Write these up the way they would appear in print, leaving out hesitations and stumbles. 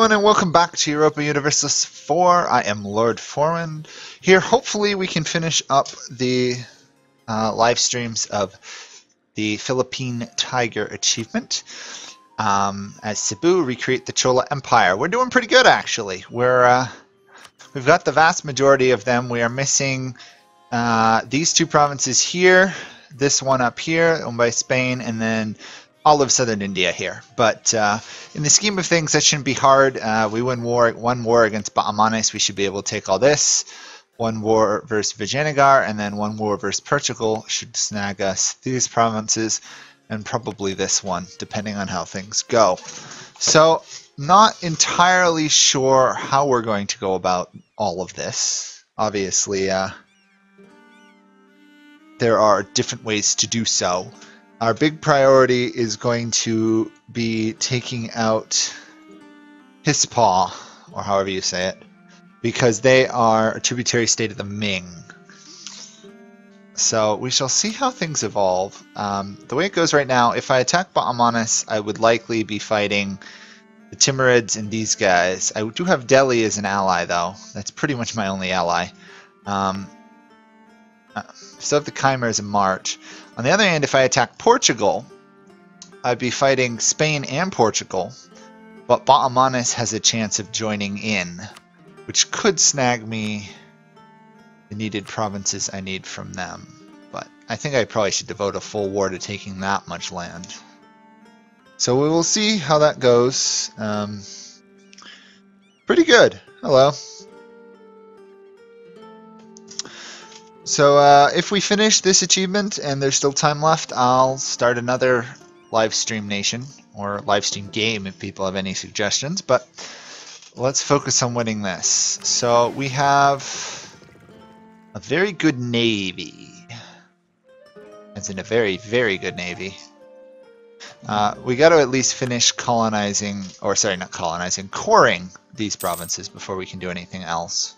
everyone, and welcome back to Europa Universalis 4. I am Lord Foreman. Here, hopefully we can finish up the live streams of the Philippine Tiger achievement. As Cebu, recreate the Chola Empire. We're doing pretty good, actually. We've got the vast majority of them. We are missing these two provinces here, this one up here, owned by Spain, and then all of southern India here. But in the scheme of things, that shouldn't be hard. We win one war against Ba'amanes. We should be able to take all this. One war versus Vijayanagar, and then one war versus Portugal should snag us these provinces, and probably this one, depending on how things go. So, not entirely sure how we're going to go about all of this. Obviously, there are different ways to do so. Our big priority is going to be taking out Hispaw, or however you say it, because they are a tributary state of the Ming. So we shall see how things evolve. The way it goes right now, if I attack Ba'amanes, I would likely be fighting the Timurids and these guys. I do have Delhi as an ally, though. That's pretty much my only ally. Still have the Chimers in March. On the other hand, if I attack Portugal, I'd be fighting Spain and Portugal, but Ba'amanes has a chance of joining in, which could snag me the needed provinces I need from them. But I think I probably should devote a full war to taking that much land. So we will see how that goes. Pretty good. Hello. So if we finish this achievement and there's still time left, I'll start another live stream nation, or live stream game if people have any suggestions, but let's focus on winning this. So we have a very good navy, as in a very, very good navy. We got to at least finish colonizing, or sorry, not colonizing, coring these provinces before we can do anything else.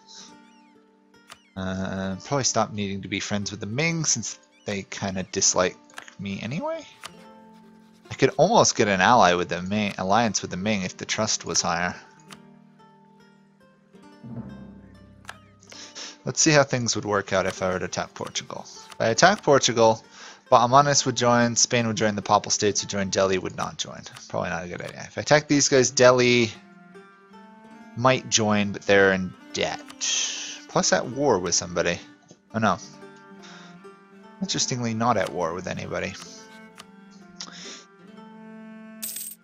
Probably stop needing to be friends with the Ming since they kind of dislike me anyway. I could almost get an ally with the Ming, alliance with the Ming if the trust was higher. Let's see how things would work out if I were to attack Portugal. If I attack Portugal, Ba'amanes would join, Spain would join, the Papal States would join, Delhi would not join. Probably not a good idea. If I attack these guys, Delhi might join, but they're in debt. Plus at war with somebody. Oh no. Interestingly, not at war with anybody.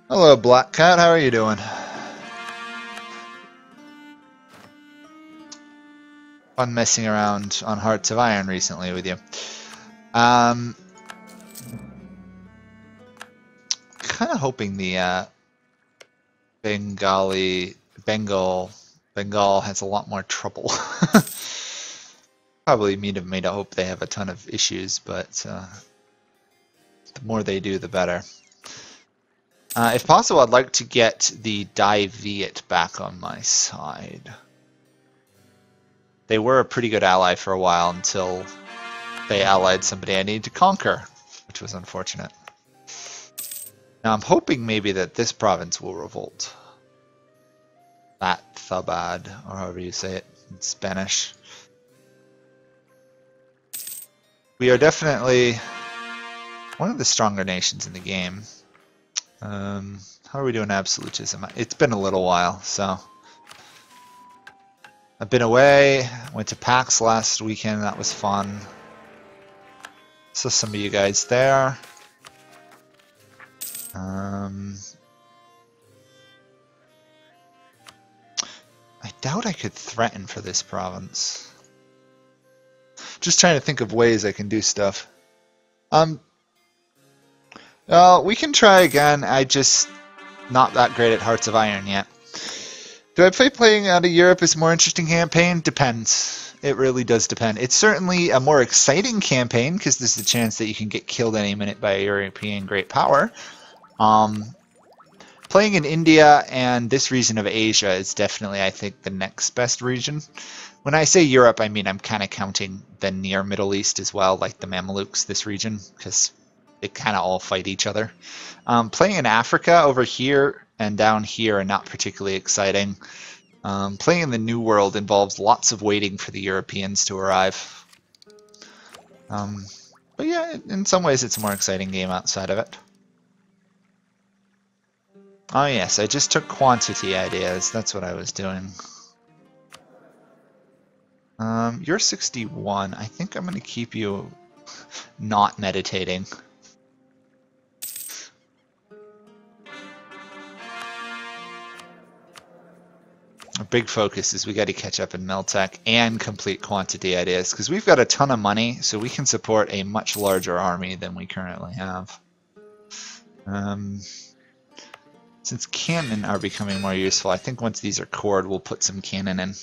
Hello, Black Cat. How are you doing? Fun messing around on Hearts of Iron recently with you. Kind of hoping the Bengal has a lot more trouble. Probably made a hope they have a ton of issues, but the more they do, the better. If possible, I'd like to get the Dai Viet back on my side. They were a pretty good ally for a while until they allied somebody I needed to conquer, which was unfortunate. Now I'm hoping maybe that this province will revolt. That Thabad, or however you say it in Spanish. We are definitely one of the stronger nations in the game. How are we doing absolutism? It's been a little while, so I've been away. Went to PAX last weekend. That was fun. So some of you guys there. I doubt I could threaten for this province. Just trying to think of ways I can do stuff. Well, we can try again. I just not that great at Hearts of Iron yet. Do I play playing out of Europe is a more interesting campaign? Depends. It really does depend. It's certainly a more exciting campaign because there's the chance that you can get killed any minute by a European great power. Playing in India and this region of Asia is definitely, I think, the next best region. When I say Europe, I mean I'm kind of counting the near Middle East as well, like the Mamelukes, this region, because they kind of all fight each other. Playing in Africa over here and down here are not particularly exciting. Playing in the New World involves lots of waiting for the Europeans to arrive. But yeah, in some ways it's a more exciting game outside of it. Oh yes, I just took quantity ideas. That's what I was doing. You're 61. I think I'm going to keep you not meditating. Our big focus is we got to catch up in Miltech and complete quantity ideas, because we've got a ton of money, so we can support a much larger army than we currently have. Since cannon are becoming more useful, I think once these are cored, we'll put some cannon in.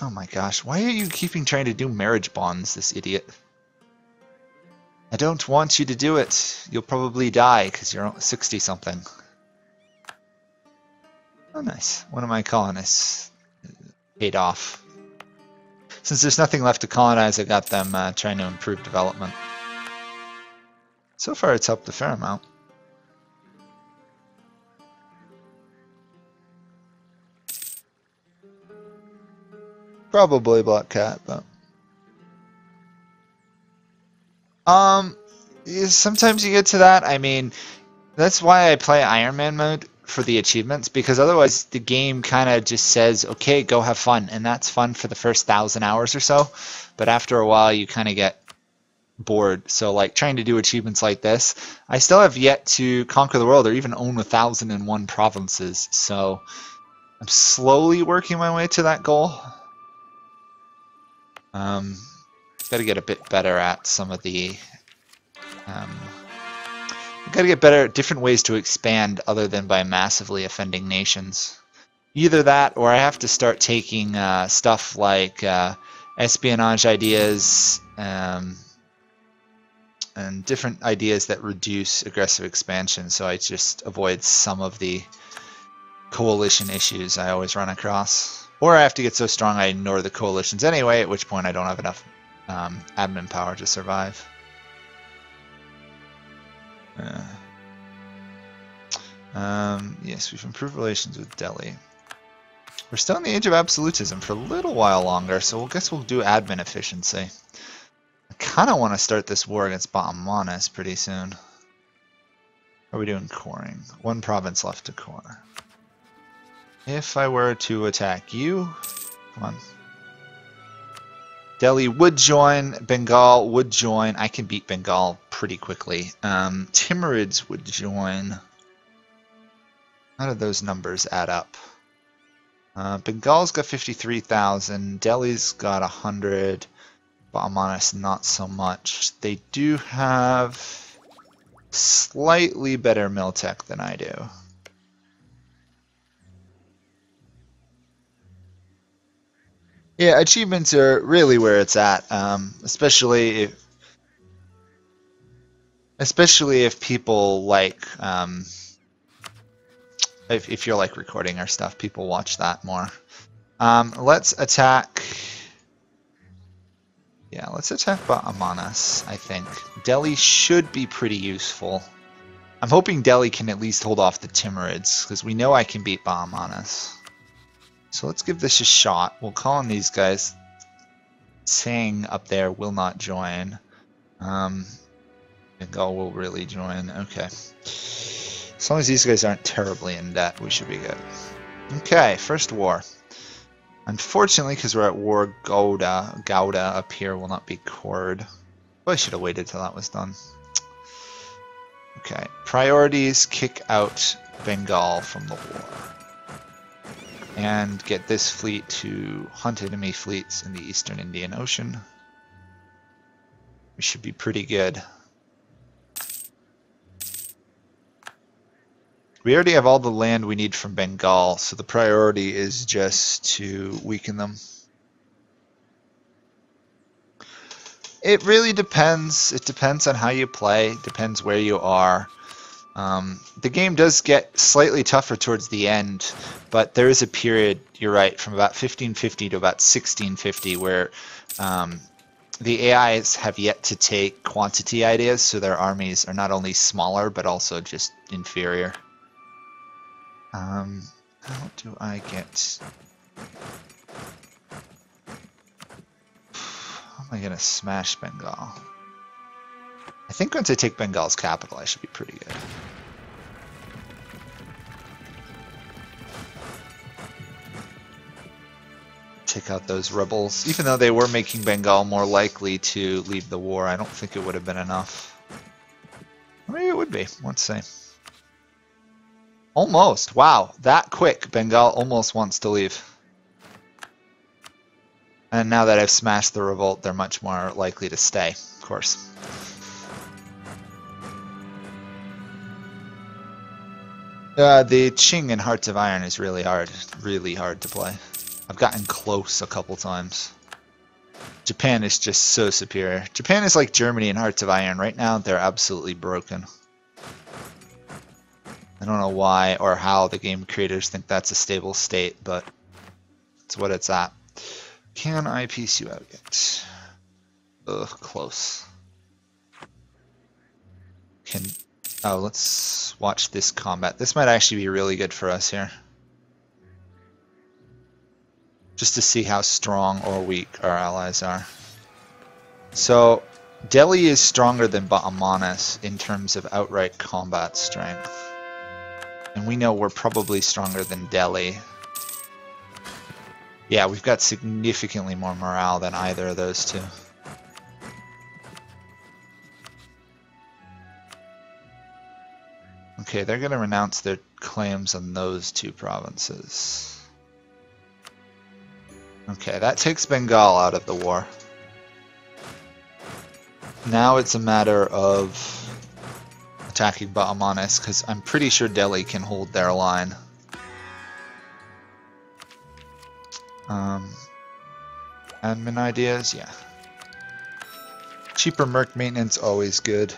Oh my gosh, why are you keeping trying to do marriage bonds, this idiot? I don't want you to do it. You'll probably die because you're 60-something. Oh, nice. One of my colonists paid off. Since there's nothing left to colonize, I got them trying to improve development. So far, it's helped a fair amount. Probably Black Cat, but... sometimes you get to that. I mean, that's why I play Iron Man mode for the achievements, because otherwise the game kind of just says, okay, go have fun, and that's fun for the first 1,000 hours or so, but after a while you kind of get bored. So like trying to do achievements like this, I still have yet to conquer the world or even own 1,001 provinces, so I'm slowly working my way to that goal. Got to get a bit better at some of the got to get better at different ways to expand other than by massively offending nations. Either that, or I have to start taking stuff like espionage ideas and different ideas that reduce aggressive expansion, so I just avoid some of the coalition issues I always run across. Or I have to get so strong I ignore the coalitions anyway, at which point I don't have enough admin power to survive. Yes, we've improved relations with Delhi. We're still in the age of absolutism for a little while longer, so I guess we'll do admin efficiency. I kind of want to start this war against Ba'amanas pretty soon. How are we doing coring? One province left to core. If I were to attack you, come on. Delhi would join, Bengal would join. I can beat Bengal pretty quickly. Timurids would join. How do those numbers add up? Bengal's got 53,000. Delhi's got 100. Ba'amanas not so much. They do have slightly better Miltech than I do. Yeah, achievements are really where it's at, especially if people like, if you're like recording our stuff, people watch that more. Let's attack. Yeah, let's attack Ba'amanas, I think. Delhi should be pretty useful. I'm hoping Delhi can at least hold off the Timurids, because we know I can beat Ba'amanas. So let's give this a shot. We'll call on these guys. Tsang up there will not join. Bengal will really join. Okay. As long as these guys aren't terribly in debt, we should be good. Okay, first war. Unfortunately, because we're at war, Gouda up here will not be cored. Well, I should have waited till that was done. Okay, priorities, kick out Bengal from the war. And get this fleet to hunt enemy fleets in the Eastern Indian Ocean. We should be pretty good. We already have all the land we need from Bengal, so the priority is just to weaken them. It really depends. It depends on how you play. It depends where you are. The game does get slightly tougher towards the end, but there is a period, you're right, from about 1550 to about 1650 where the AIs have yet to take quantity ideas, so their armies are not only smaller, but also just inferior. How do I get... How am I going to smash Bengal? I think once I take Bengal's capital, I should be pretty good. Take out those rebels. Even though they were making Bengal more likely to leave the war, I don't think it would have been enough. Maybe it would be. Let's see. Almost. Wow. That quick. Bengal almost wants to leave. And now that I've smashed the revolt, they're much more likely to stay, of course. The Qing in Hearts of Iron is really hard to play. I've gotten close a couple times. Japan is just so superior. Japan is like Germany in Hearts of Iron. Right now, they're absolutely broken. I don't know why or how the game creators think that's a stable state, but it's what it's at. Can I piece you out yet? Ugh, close. Oh, let's watch this combat. This might actually be really good for us here. Just to see how strong or weak our allies are. So, Delhi is stronger than Ba'amanis in terms of outright combat strength. And we know we're probably stronger than Delhi. Yeah, we've got significantly more morale than either of those two. Okay, they're going to renounce their claims on those two provinces. Okay, that takes Bengal out of the war. Now it's a matter of attacking Ba'amanis, because I'm pretty sure Delhi can hold their line. Admin ideas, yeah. Cheaper merc maintenance, always good.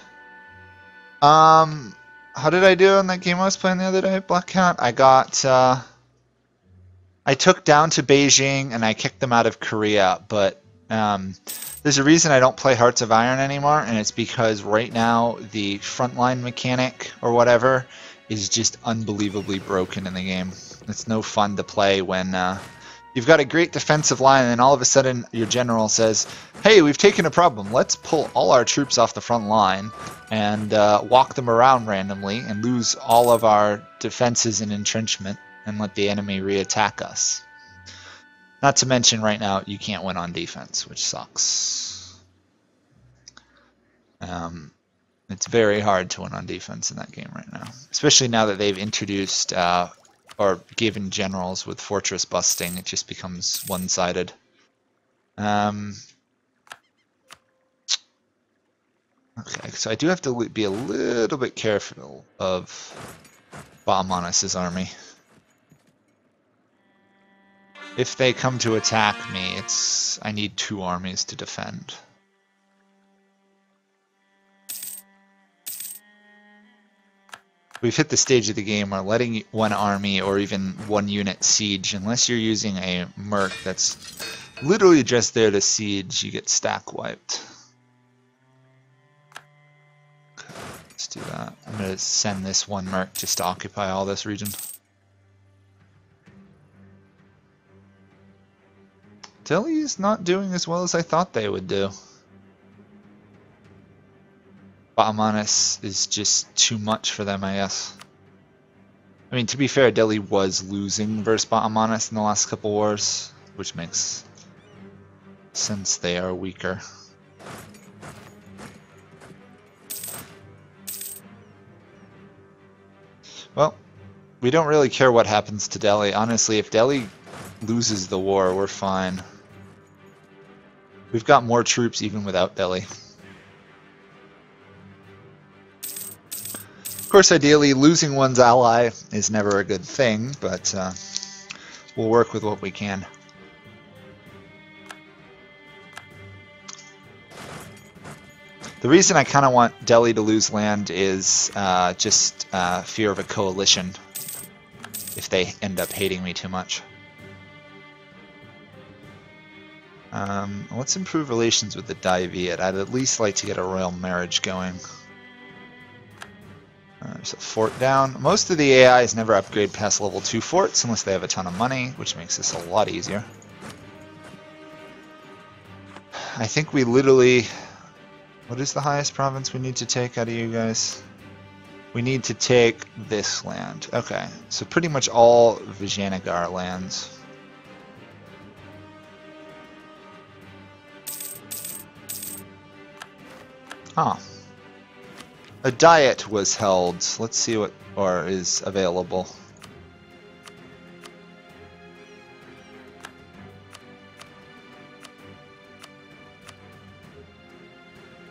How did I do in that game I was playing the other day, Black Cat? I got, I took down to Beijing and I kicked them out of Korea, but there's a reason I don't play Hearts of Iron anymore, and it's because right now the frontline mechanic or whatever is just unbelievably broken in the game. It's no fun to play when you've got a great defensive line and then all of a sudden your general says, hey, we've taken a problem. Let's pull all our troops off the front line and walk them around randomly and lose all of our defenses and entrenchment and let the enemy re-attack us. Not to mention right now you can't win on defense, which sucks. It's very hard to win on defense in that game right now, especially now that they've introduced or given generals with fortress busting. It just becomes one-sided. Okay, so I do have to be a little bit careful of Ba'amanis' army. If they come to attack me, I need 2 armies to defend. We've hit the stage of the game where letting one army or even one unit siege, unless you're using a merc that's literally just there to siege, you get stack wiped. Okay, let's do that. I'm going to send this one merc just to occupy all this region. Delhi's not doing as well as I thought they would do. Ba'amanis is just too much for them, I guess. I mean, to be fair, Delhi was losing versus Ba'amanis in the last couple wars, which makes sense they are weaker. Well, we don't really care what happens to Delhi. Honestly, if Delhi loses the war, we're fine. We've got more troops even without Delhi. Of course, ideally, losing one's ally is never a good thing, but we'll work with what we can. The reason I kind of want Delhi to lose land is just fear of a coalition if they end up hating me too much. Let's improve relations with the Daeviate. I'd at least like to get a royal marriage going. There's a fort down. Most of the AIs never upgrade past level 2 forts unless they have a ton of money, which makes this a lot easier. I think we literally... What is the highest province we need to take out of you guys? We need to take this land. Okay, so pretty much all Vijayanagar lands. Ah. A diet was held. Let's see what is available.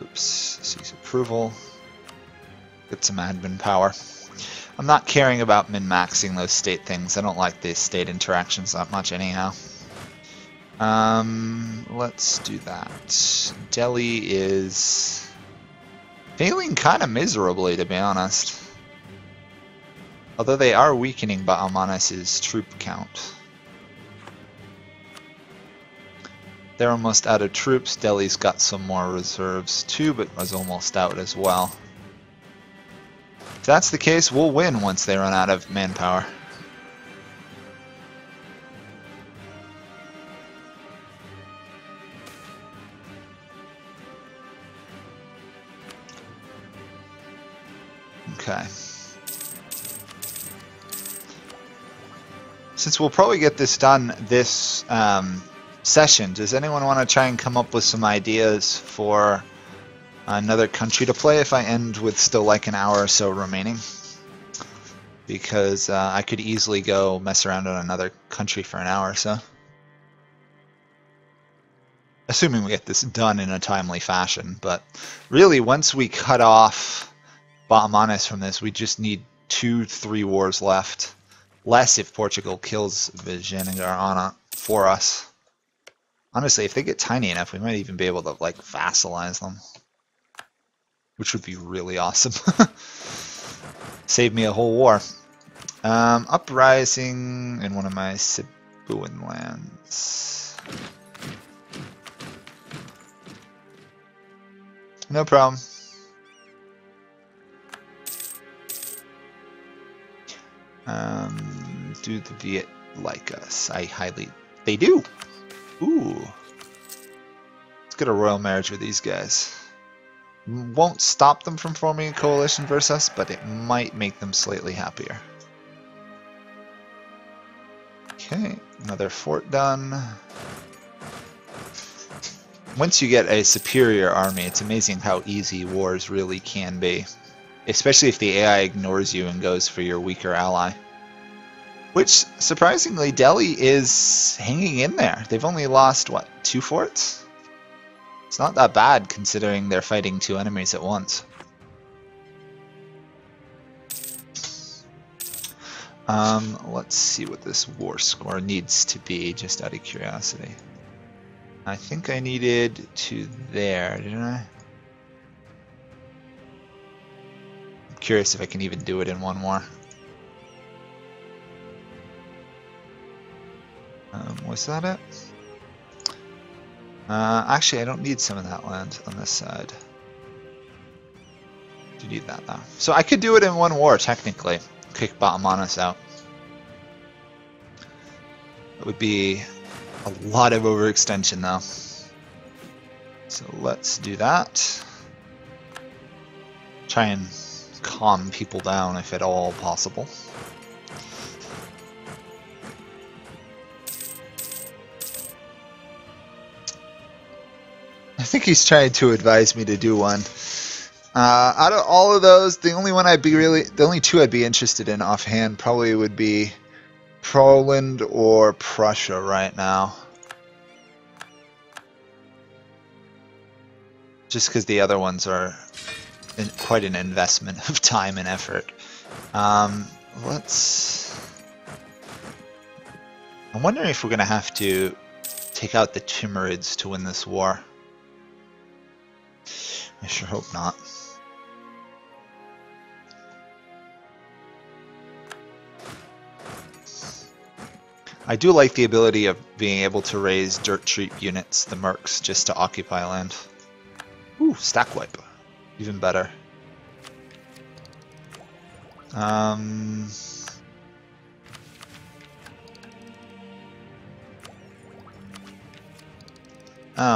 Oops, seeks approval. Get some admin power. I'm not caring about min-maxing those state things. I don't like the state interactions that much anyhow. Let's do that. Delhi is failing kind of miserably, to be honest. Although they are weakening Ba'amanis' troop count. They're almost out of troops. Delhi's got some more reserves too, but was almost out as well. If that's the case, we'll win once they run out of manpower. Okay. Since we'll probably get this done this session, does anyone want to try and come up with some ideas for another country to play if I end with still like an hour or so remaining? Because I could easily go mess around in another country for an hour or so. Assuming we get this done in a timely fashion, but really once we cut off Ba'amanis from this, we just need 2-3 wars left. Less if Portugal kills Vijayanagar for us. Honestly, if they get tiny enough, we might even be able to like vassalize them. Which would be really awesome. Save me a whole war. Uprising in one of my Cebuan lands. No problem. Do the Viet like us? They do! Ooh. Let's get a royal marriage with these guys. Won't stop them from forming a coalition versus us, but it might make them slightly happier. Okay, another fort done. Once you get a superior army, it's amazing how easy wars really can be. Especially if the AI ignores you and goes for your weaker ally. Which, surprisingly, Delhi is hanging in there. They've only lost, what, 2 forts? It's not that bad considering they're fighting 2 enemies at once. Let's see what this war score needs to be, just out of curiosity. I think I needed to there, didn't I? I'm curious if I can even do it in one more. Was that it? Actually, I don't need some of that land on this side. Do need that though. So I could do it in one war, technically. Kick Ba'amanis out. It would be a lot of overextension though. So let's do that. Try and calm people down if at all possible. I think he's trying to advise me to do one. Out of all of those, the only 2 I'd be interested in offhand probably would be Poland or Prussia right now. Just because the other ones are quite an investment of time and effort. I'm wondering if we're going to have to take out the Timurids to win this war. I sure hope not. I do like the ability of being able to raise dirt troop units, the mercs, just to occupy land. Ooh, stack wipe. Even better. Oh,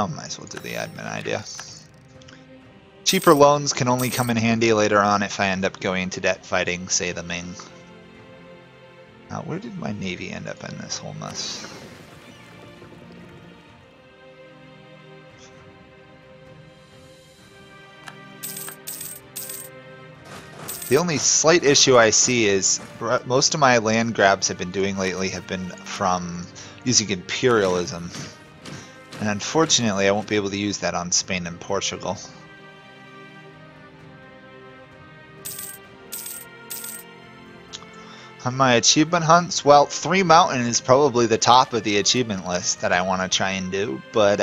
might as well do the admin idea. Cheaper loans can only come in handy later on if I end up going into debt fighting, say, the Ming. Where did my navy end up in this whole mess? The only slight issue I see is most of my land grabs I've been doing lately have been from using imperialism. And unfortunately I won't be able to use that on Spain and Portugal. On my achievement hunts, well, 3 Mountain is probably the top of the achievement list that I want to try and do, but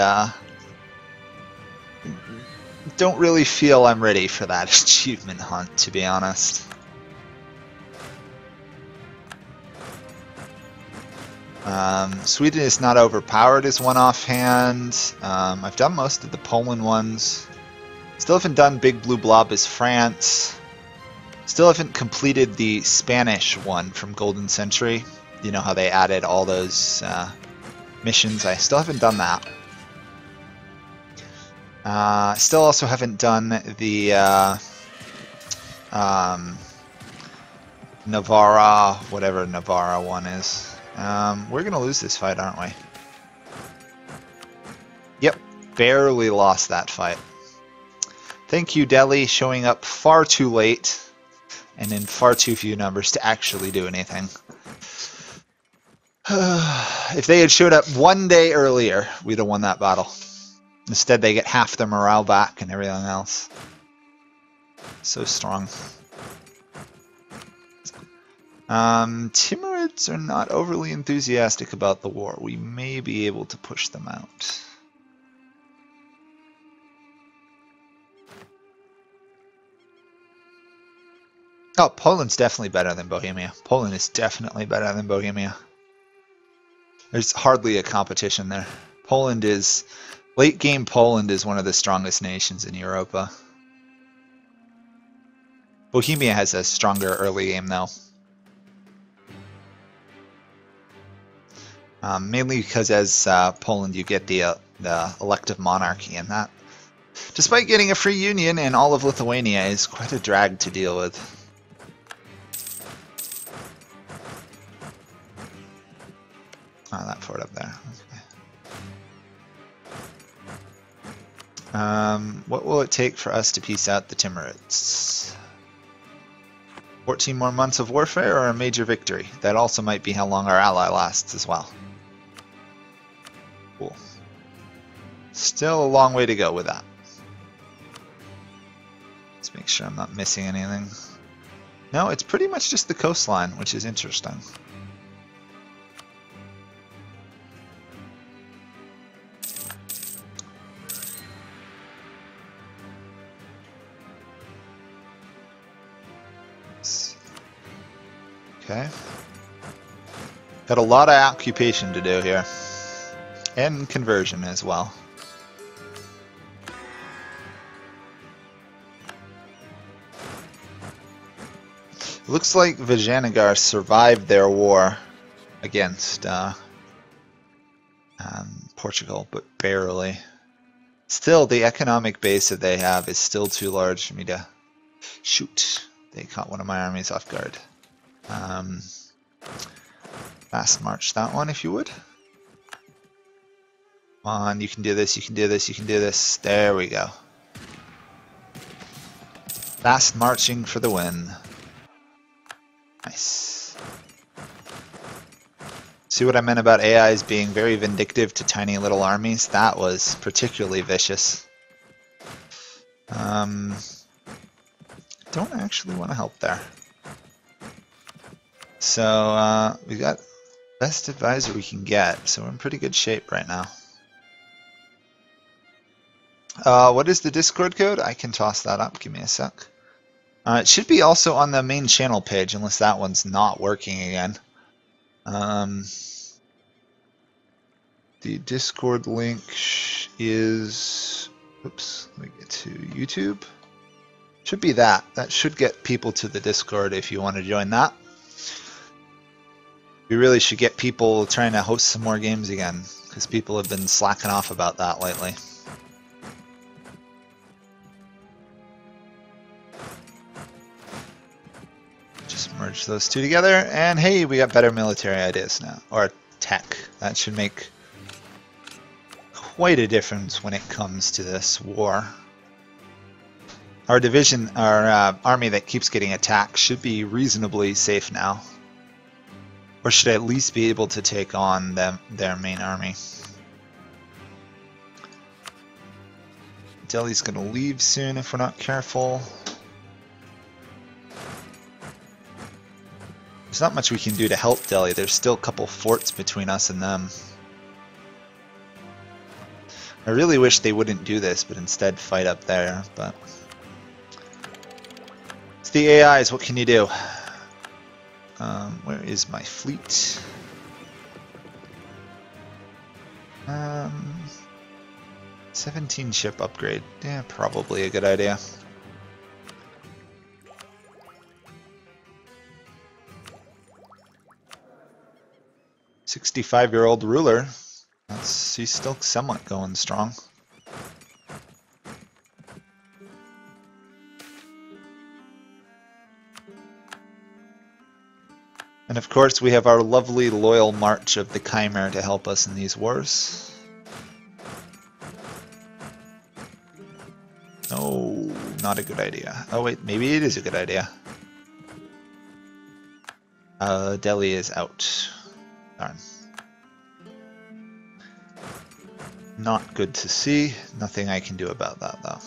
don't really feel I'm ready for that achievement hunt, to be honest. Sweden is not overpowered as one offhand. I've done most of the Poland ones. Still haven't done Big Blue Blob as France. Still haven't completed the Spanish one from Golden Century. You know how they added all those missions? I still haven't done that. Still also haven't done the Navarra, whatever Navarra one is. We're going to lose this fight, aren't we? Yep, barely lost that fight. Thank you, Delhi, showing up far too late and in far too few numbers to actually do anything. If they had showed up 1 day earlier, we'd have won that battle. Instead, they get half their morale back and everything else. So strong. Timurids are not overly enthusiastic about the war. We may be able to push them out. Oh, Poland's definitely better than Bohemia. Poland is definitely better than Bohemia. There's hardly a competition there. Poland is... Late game Poland is one of the strongest nations in Europa. Bohemia has a stronger early game though. Mainly because as Poland you get the elective monarchy, and that, despite getting a free union in all of Lithuania, is quite a drag to deal with. Oh, that fort up there. Okay. What will it take for us to peace out the Timurids? 14 more months of warfare or a major victory? That also might be how long our ally lasts as well. Cool. Still a long way to go with that. Let's make sure I'm not missing anything. No, it's pretty much just the coastline, which is interesting. Okay. Got a lot of occupation to do here. And conversion as well. Looks like Vijayanagar survived their war against Portugal, but barely. Still, the economic base that they have is still too large for me to shoot. They caught one of my armies off guard. Fast march that one if you would. Come on, you can do this, you can do this, you can do this. There we go. Fast marching for the win. Nice. See what I meant about AIs being very vindictive to tiny little armies? That was particularly vicious. Don't actually want to help there. So we got best advisor we can get, so we're in pretty good shape right now. What is the Discord code? I can toss that up. Give me a sec. It should be also on the main channel page, unless that one's not working again. The Discord link is... Oops, let me get to YouTube. Should be that. That should get people to the Discord if you want to join that. We really should get people trying to host some more games again, because people have been slacking off about that lately. Just merge those two together, and hey, we got better military ideas now, or tech. That should make quite a difference when it comes to this war. Our division, our army that keeps getting attacked should be reasonably safe now. Or should at least be able to take on their main army. Delhi's going to leave soon if we're not careful. There's not much we can do to help Delhi. There's still a couple forts between us and them. I really wish they wouldn't do this, but instead fight up there. But it's the AIs. What can you do? Where is my fleet? 17 ship upgrade. Yeah, probably a good idea. "65-year-old ruler." She's still somewhat going strong. And of course we have our lovely loyal march of the Chimera to help us in these wars. No, not a good idea. Oh wait, maybe it is a good idea. Delhi is out. Darn. Not good to see. Nothing I can do about that though.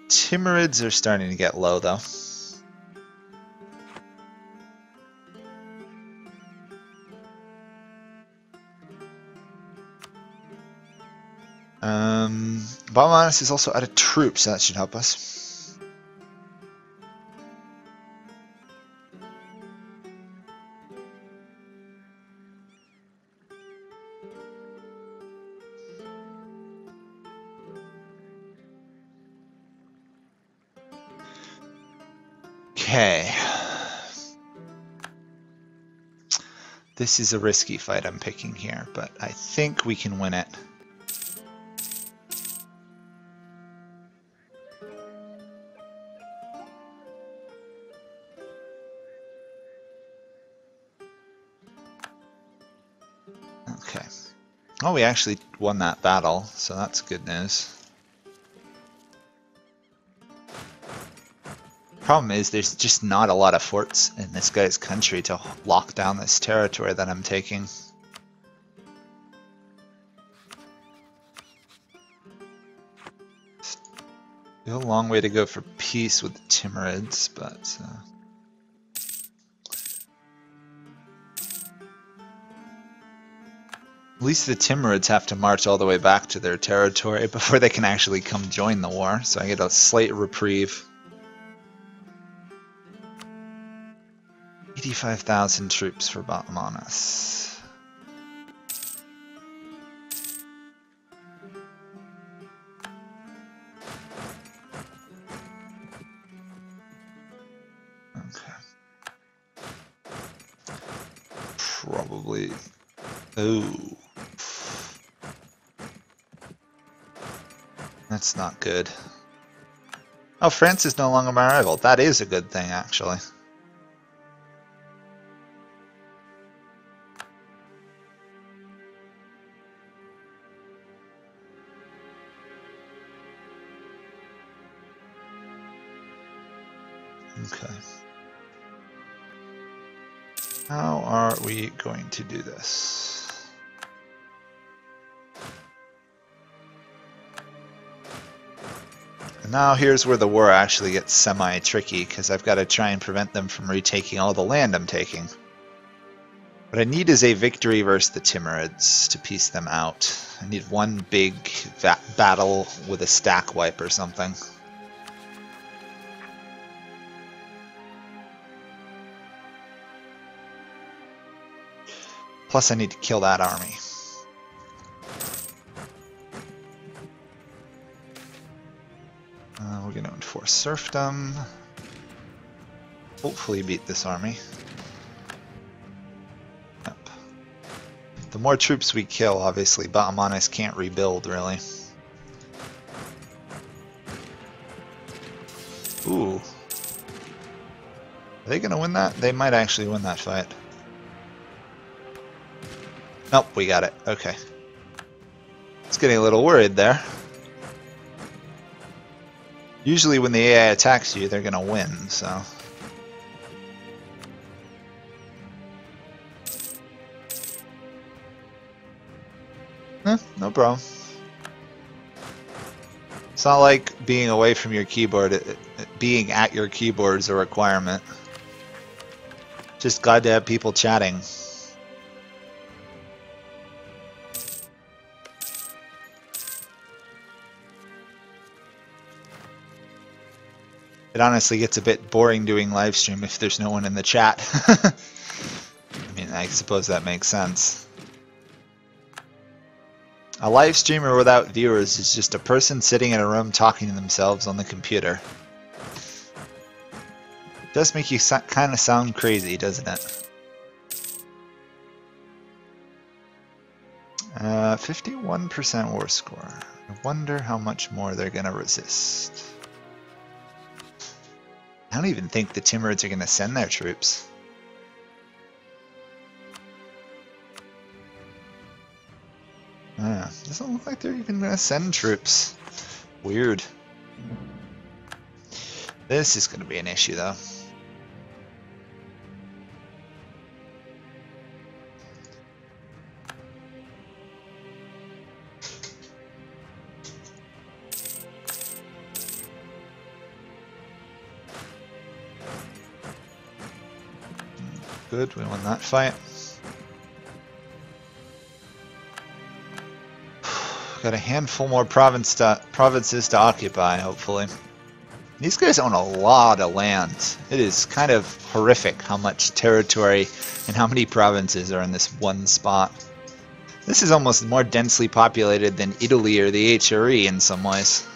Timurids are starting to get low though. Baumanus is also out of troops, so that should help us. Okay. This is a risky fight I'm picking here, but I think we can win it. Okay. Oh, we actually won that battle, so that's good news. Problem is, there's just not a lot of forts in this guy's country to lock down this territory that I'm taking. Still a long way to go for peace with the Timurids, but... At least the Timurids have to march all the way back to their territory before they can actually come join the war, so I get a slight reprieve. 85,000 troops for Baumanus. Okay. Probably... Oh. That's not good. Oh, France is no longer my rival. That is a good thing, actually. Okay. How are we going to do this? And now here's where the war actually gets semi-tricky, because I've got to try and prevent them from retaking all the land I'm taking. What I need is a victory versus the Timurids to piece them out. I need one big battle with a stack wipe or something. Plus I need to kill that army. We're going to enforce serfdom. Hopefully beat this army. Yep. The more troops we kill, obviously, Ba'amanis can't rebuild, really. Ooh. Are they going to win that? They might actually win that fight. Nope, we got it. Okay. It's getting a little worried there. Usually when the AI attacks you, they're going to win, so... No problem. It's not like being away from your keyboard. Being at your keyboard is a requirement. Just glad to have people chatting. It honestly gets a bit boring doing live stream if there's no one in the chat. I mean, I suppose that makes sense. A live streamer without viewers is just a person sitting in a room talking to themselves on the computer. It does make you kind of sound crazy, doesn't it? 51% war score. I wonder how much more they're going to resist. I don't even think the Timurids are going to send their troops. Doesn't look like they're even going to send troops. Weird. This is going to be an issue, though. Good, we won that fight. Got a handful more provinces to occupy, hopefully. These guys own a lot of land. It is kind of horrific how much territory and how many provinces are in this one spot. This is almost more densely populated than Italy or the HRE in some ways.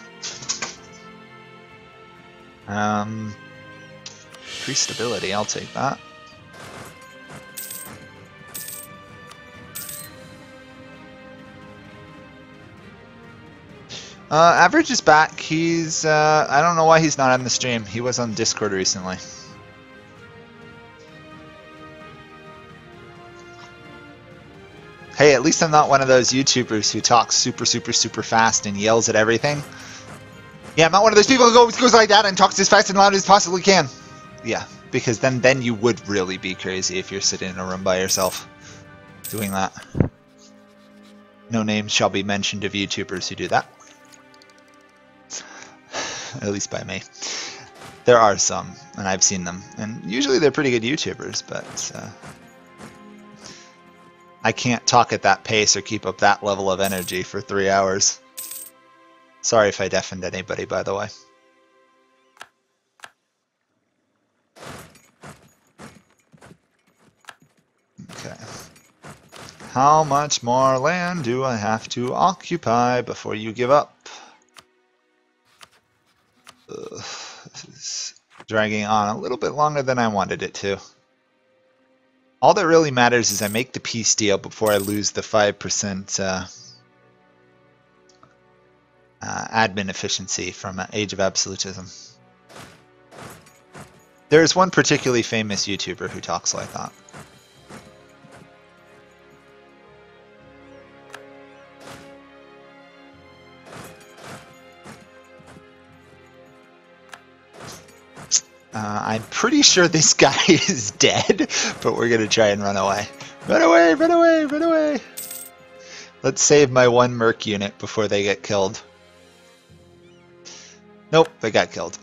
Free stability, I'll take that. Average is back. He's, I don't know why he's not on the stream. He was on Discord recently. Hey, at least I'm not one of those YouTubers who talks super fast and yells at everything. Yeah, I'm not one of those people who goes like that and talks as fast and loud as possibly can. Yeah, because then you would really be crazy if you're sitting in a room by yourself doing that. No names shall be mentioned of YouTubers who do that. At least by me. There are some, and I've seen them, and usually they're pretty good YouTubers, but I can't talk at that pace or keep up that level of energy for 3 hours. Sorry if I deafened anybody, by the way. Okay. How much more land do I have to occupy before you give up? This is dragging on a little bit longer than I wanted it to. All that really matters is I make the peace deal before I lose the 5% admin efficiency from Age of Absolutism. There's one particularly famous YouTuber who talks like that. I'm pretty sure this guy is dead, but we're going to try and run away. Run away, run away, run away! Let's save my one merc unit before they get killed. Nope, they got killed.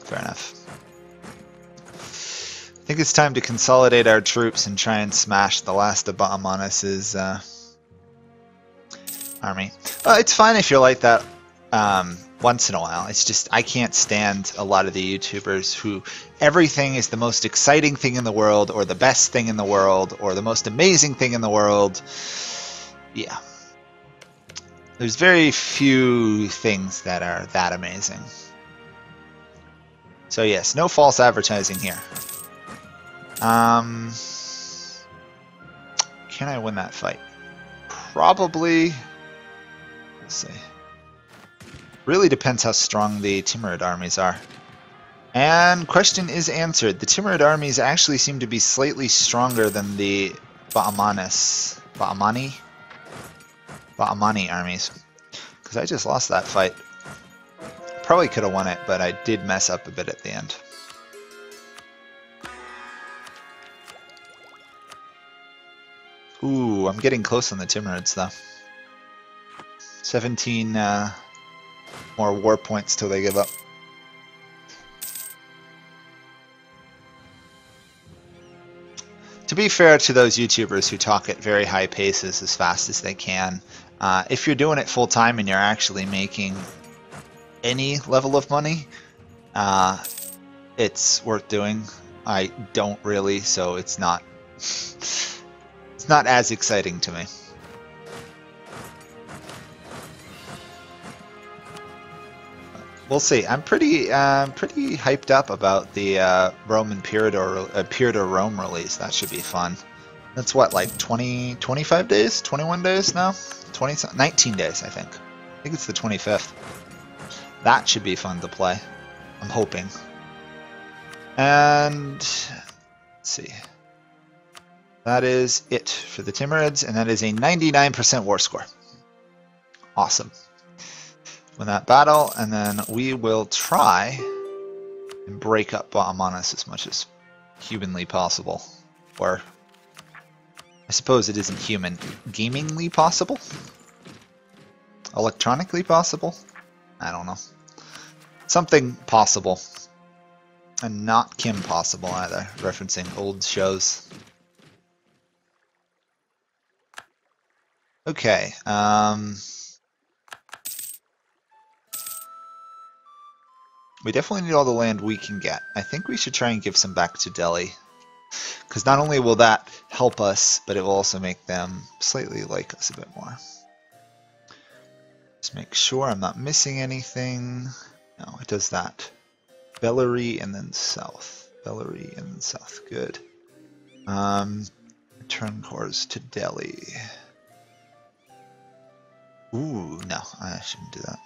Fair enough. think it's time to consolidate our troops and try and smash the last of Ba'amanas's army. It's fine if you're like that once in a while. It's just I can't stand a lot of the YouTubers who everything is the most exciting thing in the world, or the best thing in the world, or the most amazing thing in the world. Yeah. There's very few things that are that amazing. So yes, no false advertising here. Can I win that fight? Probably. Let's see. Really depends how strong the Timurid armies are. And question is answered. The Timurid armies actually seem to be slightly stronger than the Ba'amani armies. Because I just lost that fight. Probably could have won it, but I did mess up a bit at the end. Ooh, I'm getting close on the Timurids though. 17 more war points till they give up. To be fair to those YouTubers who talk at very high paces as fast as they can, if you're doing it full time and you're actually making any level of money, it's worth doing. I don't really, so it's not as exciting to me. We'll see. I'm pretty hyped up about the Roman Pyrrhida Rome release. That should be fun. That's what, like 25 days? 21 days now? 19 days, I think. I think it's the 25th. That should be fun to play. I'm hoping. And let's see. That is it for the Timurids, and that is a 99% war score. Awesome. Win that battle, and then we will try and break up Ba'amanas as much as humanly possible. Or, I suppose it isn't human. Gamingly possible? Electronically possible? I don't know. Something possible. And not Kim possible either, referencing old shows. Okay, we definitely need all the land we can get. I think we should try and give some back to Delhi. Because not only will that help us, but it will also make them slightly like us a bit more. Just make sure I'm not missing anything. No, it does that. Bellary and then south. Bellary and then south. Good. Return cores to Delhi. Ooh, no, I shouldn't do that.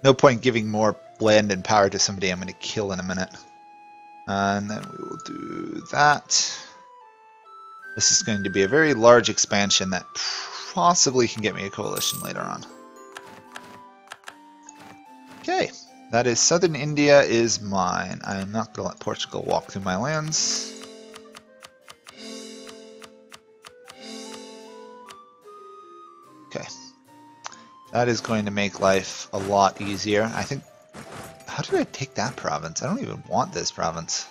No point giving more land and power to somebody I'm going to kill in a minute. And then we will do that. This is going to be a very large expansion that possibly can get me a coalition later on. Okay, that is southern India is mine. I am not going to let Portugal walk through my lands. Okay. That is going to make life a lot easier. I think... How did I take that province? I don't even want this province.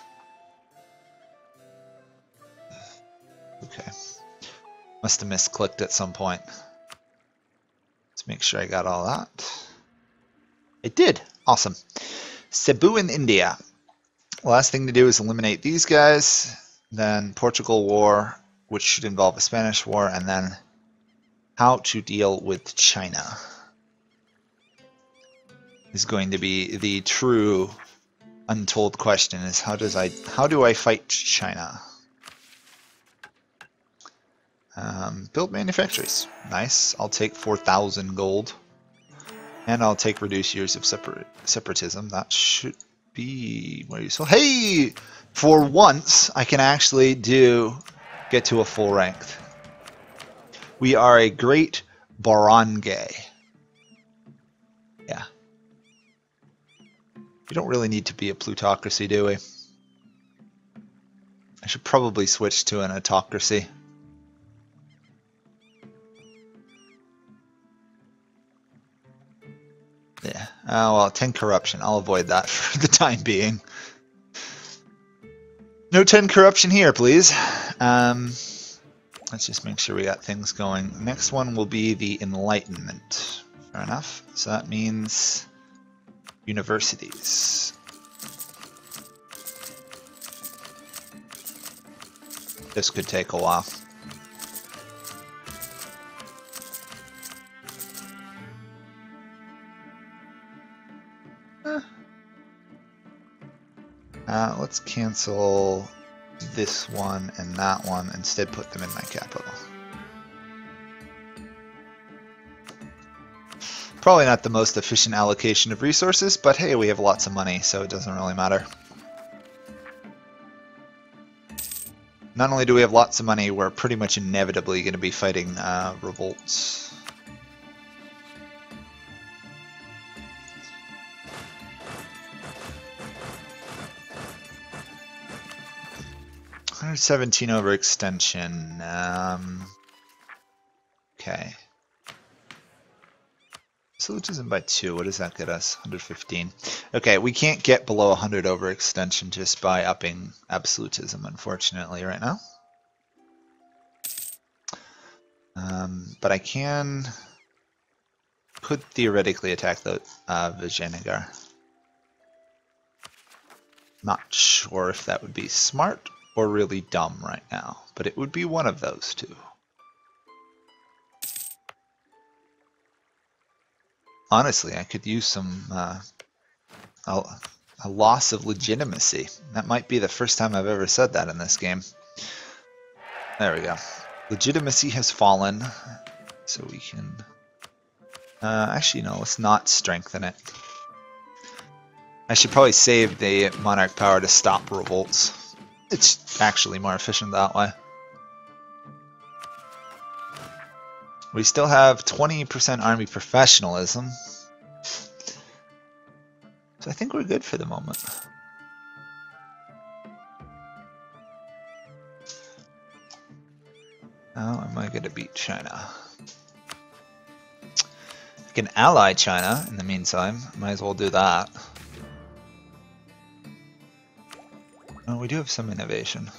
Okay. Must have misclicked at some point. Let's make sure I got all that. I did! Awesome. Cebu in India. Last thing to do is eliminate these guys. Then Portugal War, which should involve a Spanish War, and then how to deal with China is going to be the true untold question, is how do I fight China? Build manufactories. Nice. I'll take 4,000 gold. And I'll take reduced years of separatism. That should be more useful. Hey! For once, I can actually get to a full ranked. We are a great barangay. Yeah. We don't really need to be a plutocracy, do we? I should probably switch to an autocracy. Yeah. Oh, well, 10 corruption. I'll avoid that for the time being. No 10 corruption here, please. Let's just make sure we got things going. Next one will be the Enlightenment. Fair enough. So that means universities. This could take a while. Let's cancel this one and that one, instead put them in my capital. Probably not the most efficient allocation of resources, but hey, we have lots of money, so it doesn't really matter. Not only do we have lots of money, we're pretty much inevitably going to be fighting revolts. $117 overextension. Okay. Absolutism by 2. What does that get us? 115. Okay, we can't get below 100 overextension just by upping absolutism, unfortunately, right now. But I could theoretically attack the Vijayanagar. Not sure if that would be smart or really dumb right now, but it would be one of those two. Honestly, I could use some a loss of legitimacy. That might be the first time I've ever said that in this game. There we go. Legitimacy has fallen, so we can... actually, no, let's not strengthen it. I should probably save the monarch power to stop revolts. It's actually more efficient that way. We still have 20% army professionalism. So I think we're good for the moment. How am I going to beat China? I can ally China in the meantime. Might as well do that. Oh, we do have some innovation.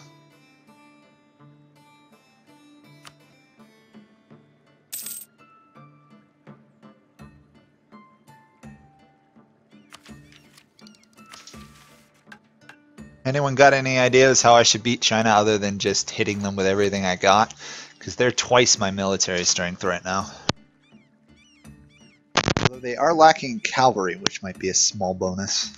Anyone got any ideas how I should beat China other than just hitting them with everything I got? Because they're twice my military strength right now. Although they are lacking cavalry, which might be a small bonus.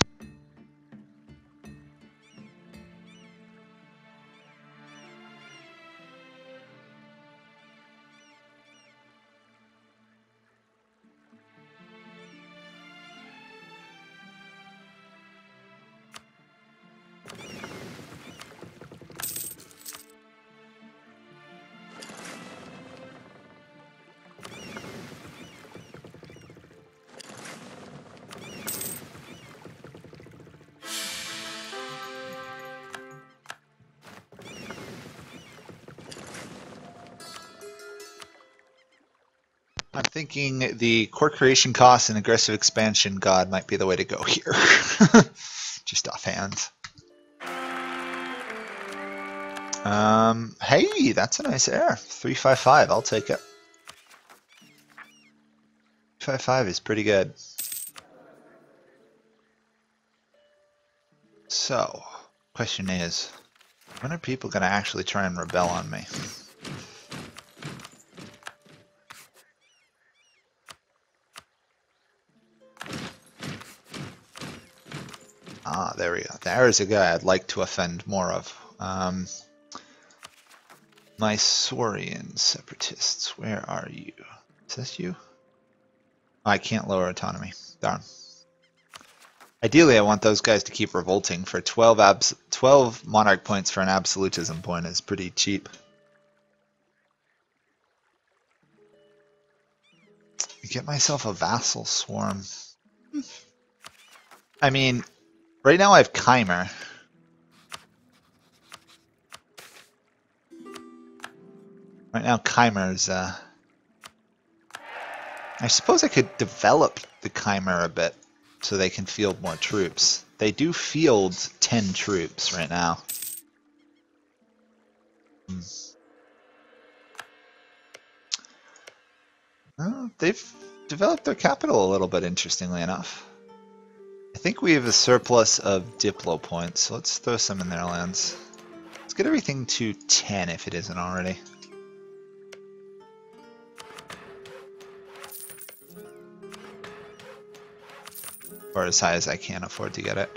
I'm thinking the core creation cost and aggressive expansion god might be the way to go here. Just offhand. Hey, that's a nice air. 355, I'll take it. 355 is pretty good. So, question is, when are people going to actually try and rebel on me? Ah, there we go. There is a guy I'd like to offend more of. Mysorean separatists, where are you? Is this you? Oh, I can't lower autonomy. Darn. Ideally, I want those guys to keep revolting. For 12 monarch points for an absolutism point is pretty cheap. Get myself a vassal swarm. I mean, right now I have Chimer. Right now Chimer's, I suppose I could develop the Chimer a bit so they can field more troops. They do field 10 troops right now. Hmm. Well, they've developed their capital a little bit, interestingly enough. I think we have a surplus of Diplo points, so let's throw some in their lands. Let's get everything to 10 if it isn't already. Or as high as I can afford to get it.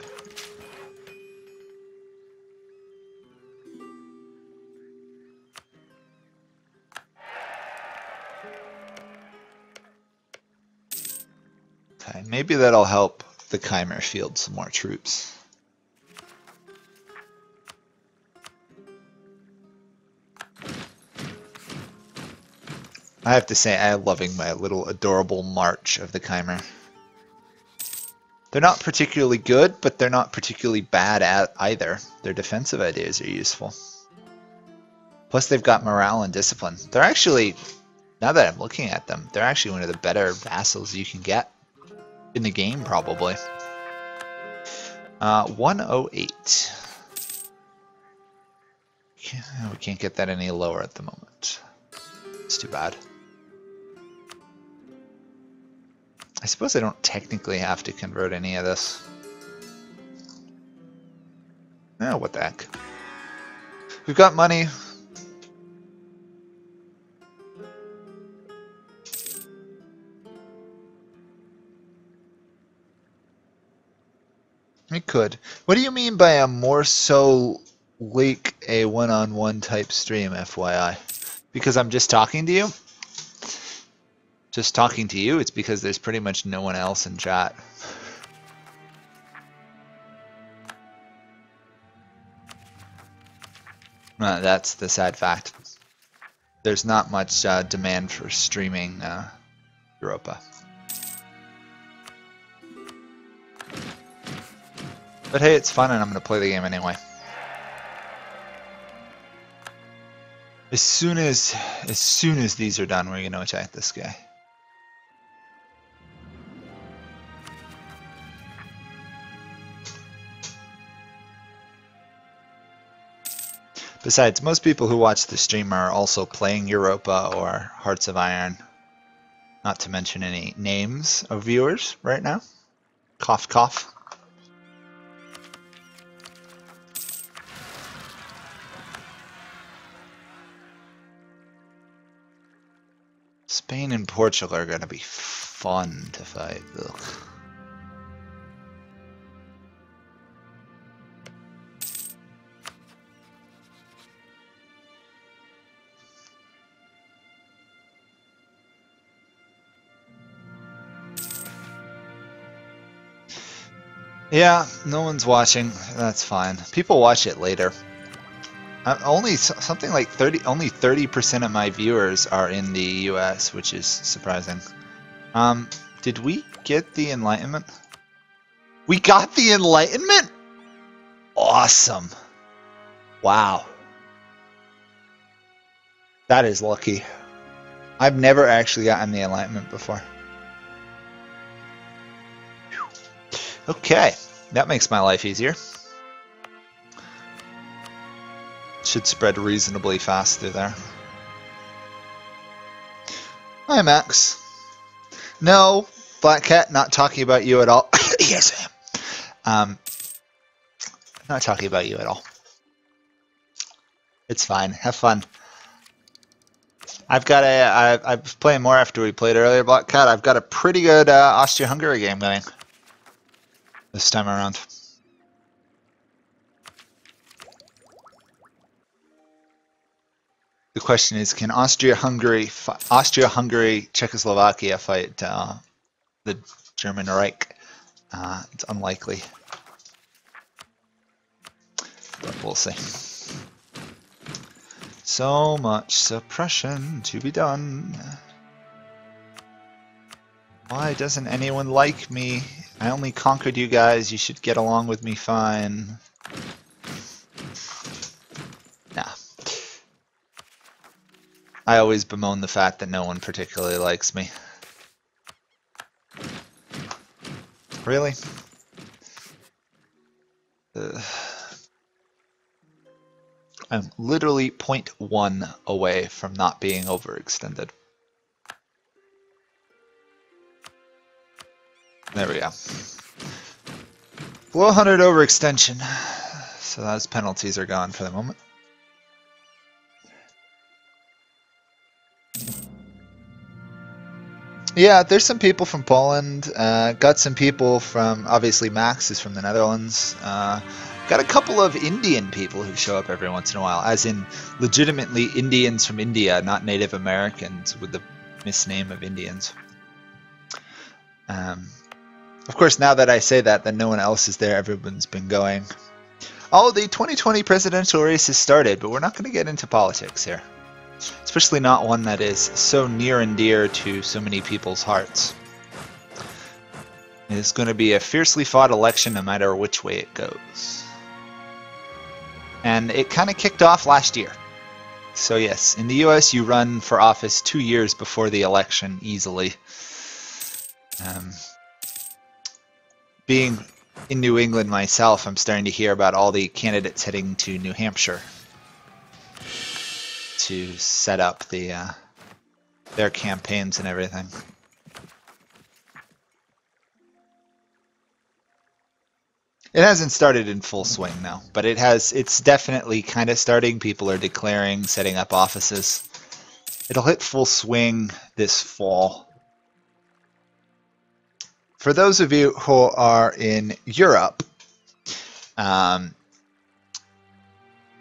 Okay, maybe that'll help the Chimer field some more troops. I have to say, I'm loving my little adorable march of the Chimer. They're not particularly good, but they're not particularly bad at either. Their defensive ideas are useful. Plus they've got morale and discipline. They're actually, now that I'm looking at them, they're actually one of the better vassals you can get in the game, probably. 108. We can't get that any lower at the moment. It's too bad. I suppose I don't technically have to convert any of this. Oh, what the heck. We've got money. We could. What do you mean by a more so like a one-on-one type stream, FYI? Because I'm just talking to you? Just talking to you? It's because there's pretty much no one else in chat. That's the sad fact. There's not much demand for streaming Europa. But hey, it's fun and I'm going to play the game anyway. As soon as these are done, we're going to attack this guy. Besides, most people who watch the stream are also playing Europa or Hearts of Iron. Not to mention any names of viewers right now. Cough, cough. Spain and Portugal are going to be fun to fight. Ugh. Yeah, no one's watching. That's fine. People watch it later. Only something like 30% of my viewers are in the US, which is surprising. Did we get the Enlightenment? We got the Enlightenment? Awesome. Wow. That is lucky. I've never actually gotten the Enlightenment before. Okay, that makes my life easier. Should spread reasonably fast through there. Hi, Max. No, Black Cat, not talking about you at all. Yes, I am. Not talking about you at all. It's fine. Have fun. I've got I was playing more after we played earlier, Black Cat. I've got a pretty good Austria-Hungary game going this time around. The question is, can Austria-Hungary, Czechoslovakia fight the German Reich? It's unlikely, but we'll see. So much suppression to be done. Why doesn't anyone like me? I only conquered you guys. You should get along with me fine. Nah. I always bemoan the fact that no one particularly likes me. Really? I'm literally 0.1 away from not being overextended. There we go. Below 100 overextension. So those penalties are gone for the moment. Yeah, there's some people from Poland. Got some people from, obviously Max is from the Netherlands. Got a couple of Indian people who show up every once in a while, as in legitimately Indians from India, not Native Americans with the misname of Indians. Of course, now that I say that, then no one else is there. Everyone's been going. Oh, the 2020 presidential race has started, but we're not going to get into politics here. Especially not one that is so near and dear to so many people's hearts. It's going to be a fiercely fought election no matter which way it goes. And it kind of kicked off last year. So yes, in the US you run for office 2 years before the election easily. Being in New England myself, I'm starting to hear about all the candidates heading to New Hampshire to set up their campaigns and everything. It hasn't started in full swing now, but it's definitely kind of starting. People are declaring, setting up offices. It'll hit full swing this fall. For those of you who are in Europe, I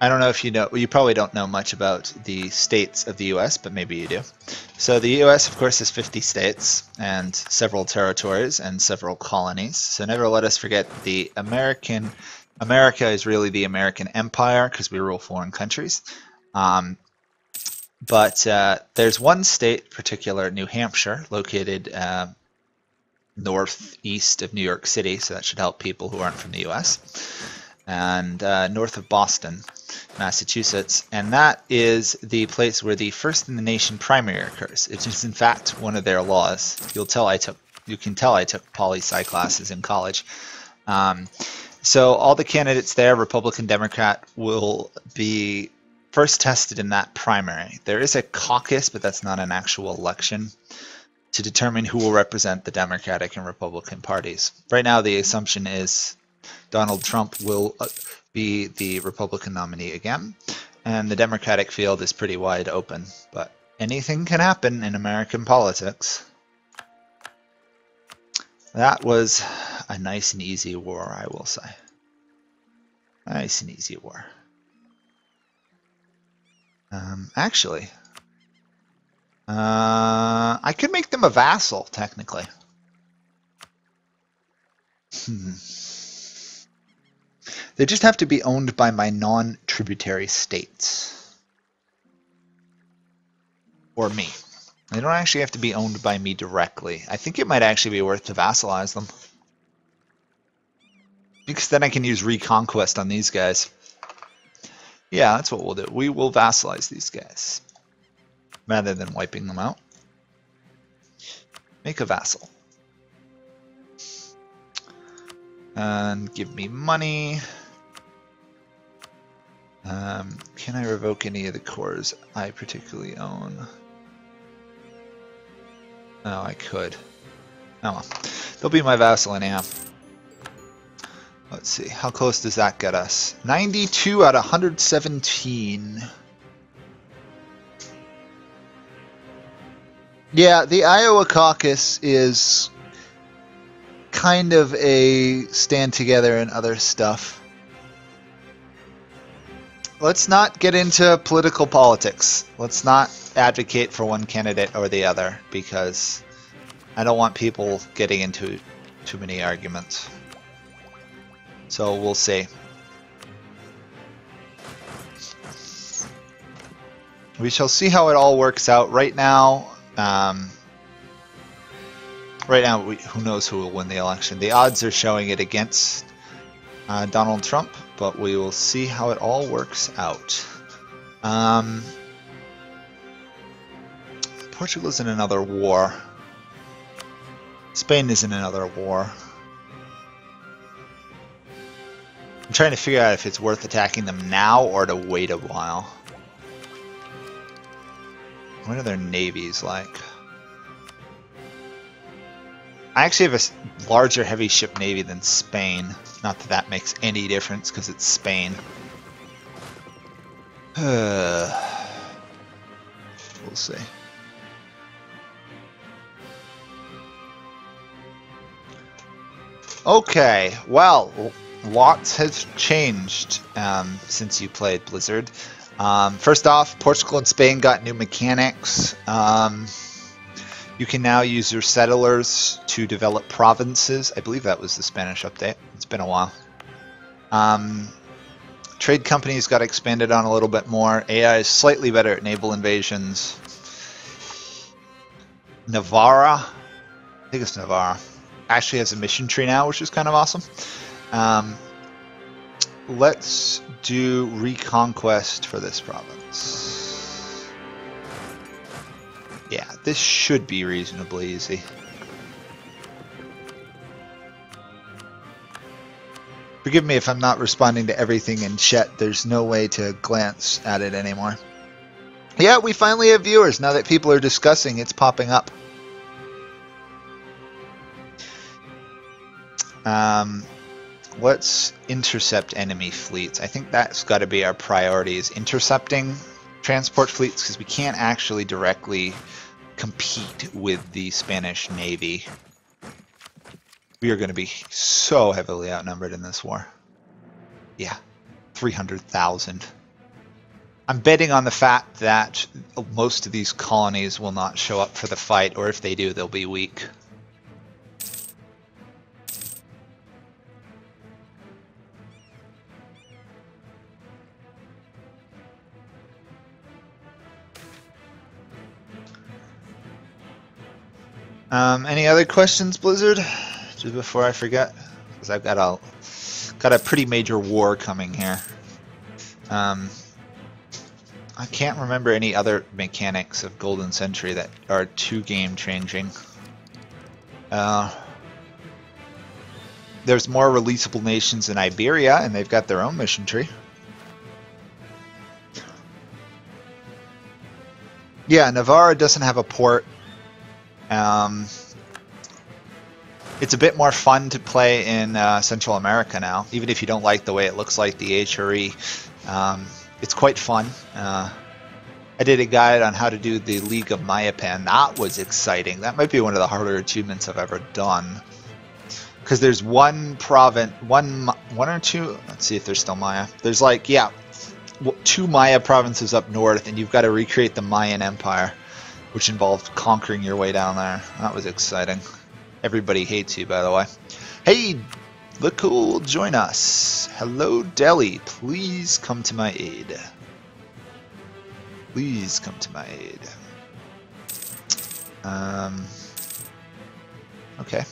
don't know if you know, you probably don't know much about the states of the US, but maybe you do. So the US, of course, has 50 states and several territories and several colonies. So never let us forget America is really the American Empire because we rule foreign countries. But there's one state in particular, New Hampshire, located northeast of New York City, so that should help people who aren't from the US, and north of Boston, Massachusetts, and that is the place where the first in the nation primary occurs. It is in fact one of their laws. You can tell I took poli-sci classes in college. So all the candidates there, Republican, Democrat, will be first tested in that primary. There is a caucus, but that's not an actual election, to determine who will represent the Democratic and Republican parties. Right now the assumption is Donald Trump will be the Republican nominee again, and the Democratic field is pretty wide open, but anything can happen in American politics. That was a nice and easy war, I will say. Nice and easy war. Actually, I could make them a vassal, technically. They just have to be owned by my non-tributary states. Or me. They don't actually have to be owned by me directly. I think it might actually be worth to vassalize them. Because then I can use Reconquest on these guys. Yeah, that's what we'll do. We will vassalize these guys. Rather than wiping them out. Make a vassal. And give me money. Can I revoke any of the cores I particularly own? Oh, I could. Oh well. They'll be my vassal anyhow. Let's see. How close does that get us? 92 out of 117. Yeah, the Iowa caucus is kind of a stand together and other stuff. Let's not get into political politics. Let's not advocate for one candidate or the other, because I don't want people getting into too many arguments. So we'll see. We shall see how it all works out. Right now, who knows who will win the election. The odds are showing it against Donald Trump, but we will see how it all works out. Portugal is in another war. Spain is in another war. I'm trying to figure out if it's worth attacking them now or to wait a while. What are their navies like? I actually have a larger heavy ship navy than Spain. Not that that makes any difference because it's Spain. We'll see. Okay, well, lots has changed since you played Blizzard. First off, Portugal and Spain got new mechanics. You can now use your settlers to develop provinces. I believe that was the Spanish update. It's been a while. Trade companies got expanded on a little bit more. AI is slightly better at naval invasions. Navarra, I think it's Navarra, actually has a mission tree now, which is kind of awesome. Let's do Reconquest for this province. Yeah, this should be reasonably easy. Forgive me if I'm not responding to everything in chat. There's no way to glance at it anymore. Yeah, we finally have viewers. Now that people are discussing, it's popping up. Let's intercept enemy fleets. I think that's got to be our priority, is intercepting transport fleets, because we can't actually directly compete with the Spanish Navy. We are going to be so heavily outnumbered in this war. Yeah, 300,000. I'm betting on the fact that most of these colonies will not show up for the fight, or if they do, they'll be weak. Any other questions, Blizzard? Just before I forget, because I've got a pretty major war coming here. I can't remember any other mechanics of Golden Century that are too game changing. There's more releasable nations in Iberia, and they've got their own mission tree. Yeah, Navarra doesn't have a port. It's a bit more fun to play in Central America now, even if you don't like the way it looks like the HRE. It's quite fun. I did a guide on how to do the League of Mayapan. That was exciting. That might be one of the harder achievements I've ever done. Because there's one province, one or two, let's see if there's still Maya. There's like, yeah, 2 Maya provinces up north, and you've got to recreate the Mayan Empire, which involved conquering your way down there. That was exciting. Everybody hates you, by the way. Hey, look cool, join us. Hello, Delhi. Please come to my aid. Please come to my aid. Okay.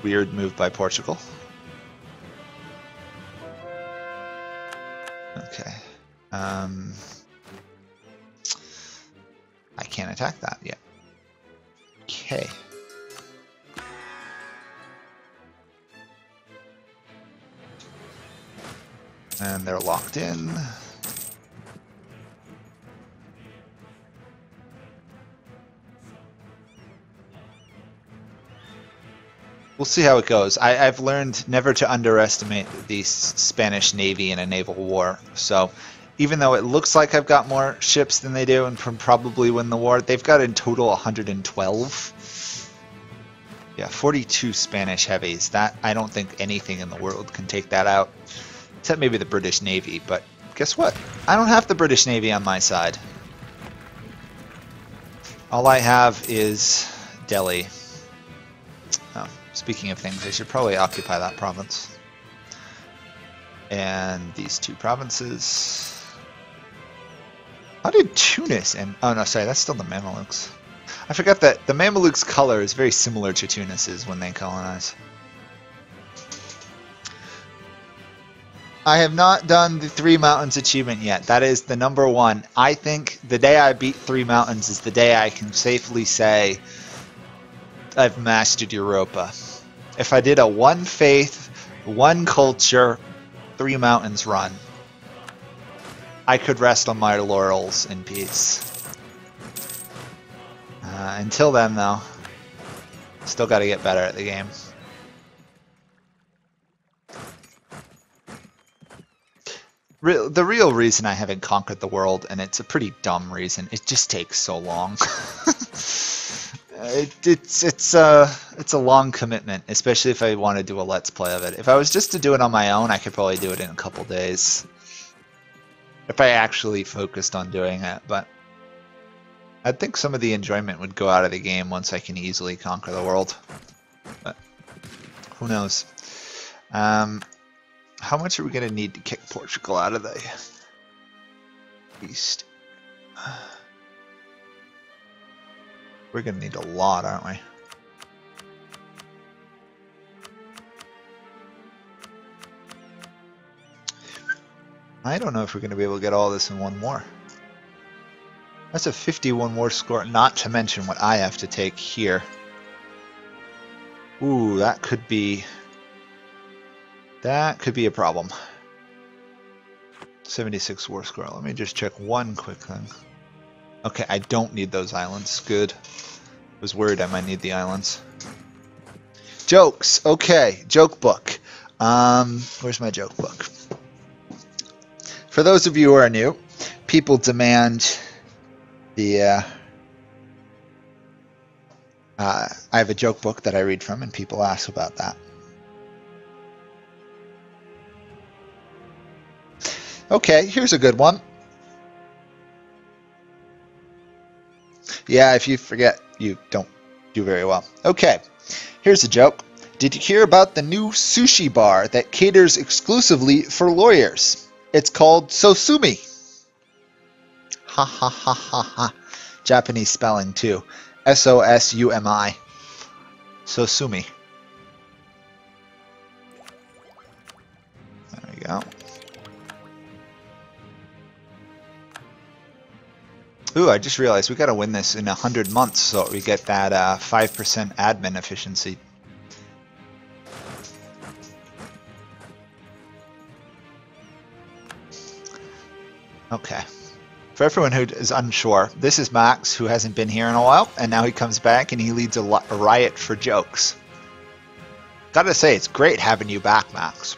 Weird move by Portugal. Okay. I can't attack that yet. Okay. And they're locked in. We'll see how it goes. I've learned never to underestimate the Spanish Navy in a naval war. So even though it looks like I've got more ships than they do and probably win the war, they've got in total 112. Yeah, 42 Spanish heavies. That, I don't think anything in the world can take that out. Except maybe the British Navy, but guess what? I don't have the British Navy on my side. All I have is Delhi. Oh, speaking of things, I should probably occupy that province. And these 2 provinces. How did Tunis and... Oh no, sorry, that's still the Mamelukes. I forgot that the Mamelukes' color is very similar to Tunis's when they colonize. I have not done the 3 Mountains achievement yet. That is the #1. I think the day I beat 3 Mountains is the day I can safely say I've mastered Europa. If I did a 1 faith, 1 culture, 3 mountains run, I could rest on my laurels in peace. Until then, though, still got to get better at the game. The real reason I haven't conquered the world, and it's a pretty dumb reason, it just takes so long. It's a long commitment, especially if I want to do a Let's Play of it. If I was just to do it on my own, I could probably do it in a couple days. If I actually focused on doing it, but I think some of the enjoyment would go out of the game once I can easily conquer the world. But who knows? How much are we going to need to kick Portugal out of the East? We're going to need a lot, aren't we? I don't know if we're going to be able to get all this in one war. That's a 51 war score, not to mention what I have to take here. Ooh, that could be a problem. 76 war score. Let me just check one quick thing. Okay, I don't need those islands. Good. I was worried I might need the islands. Jokes. Okay, joke book. Where's my joke book? For those of you who are new, people demand the... I have a joke book that I read from, and people ask about that. Okay, here's a good one. Yeah, if you forget, you don't do very well. Okay, here's a joke. Did you hear about the new sushi bar that caters exclusively for lawyers? It's called Sosumi. Ha ha ha ha ha. Japanese spelling too. S-O-S-U-M-I. Sosumi. There we go. Ooh, I just realized we got to win this in 100 months so we get that 5% admin efficiency. Okay. For everyone who is unsure, this is Max, who hasn't been here in a while, and now he comes back and he leads a riot for jokes. Gotta say, it's great having you back, Max.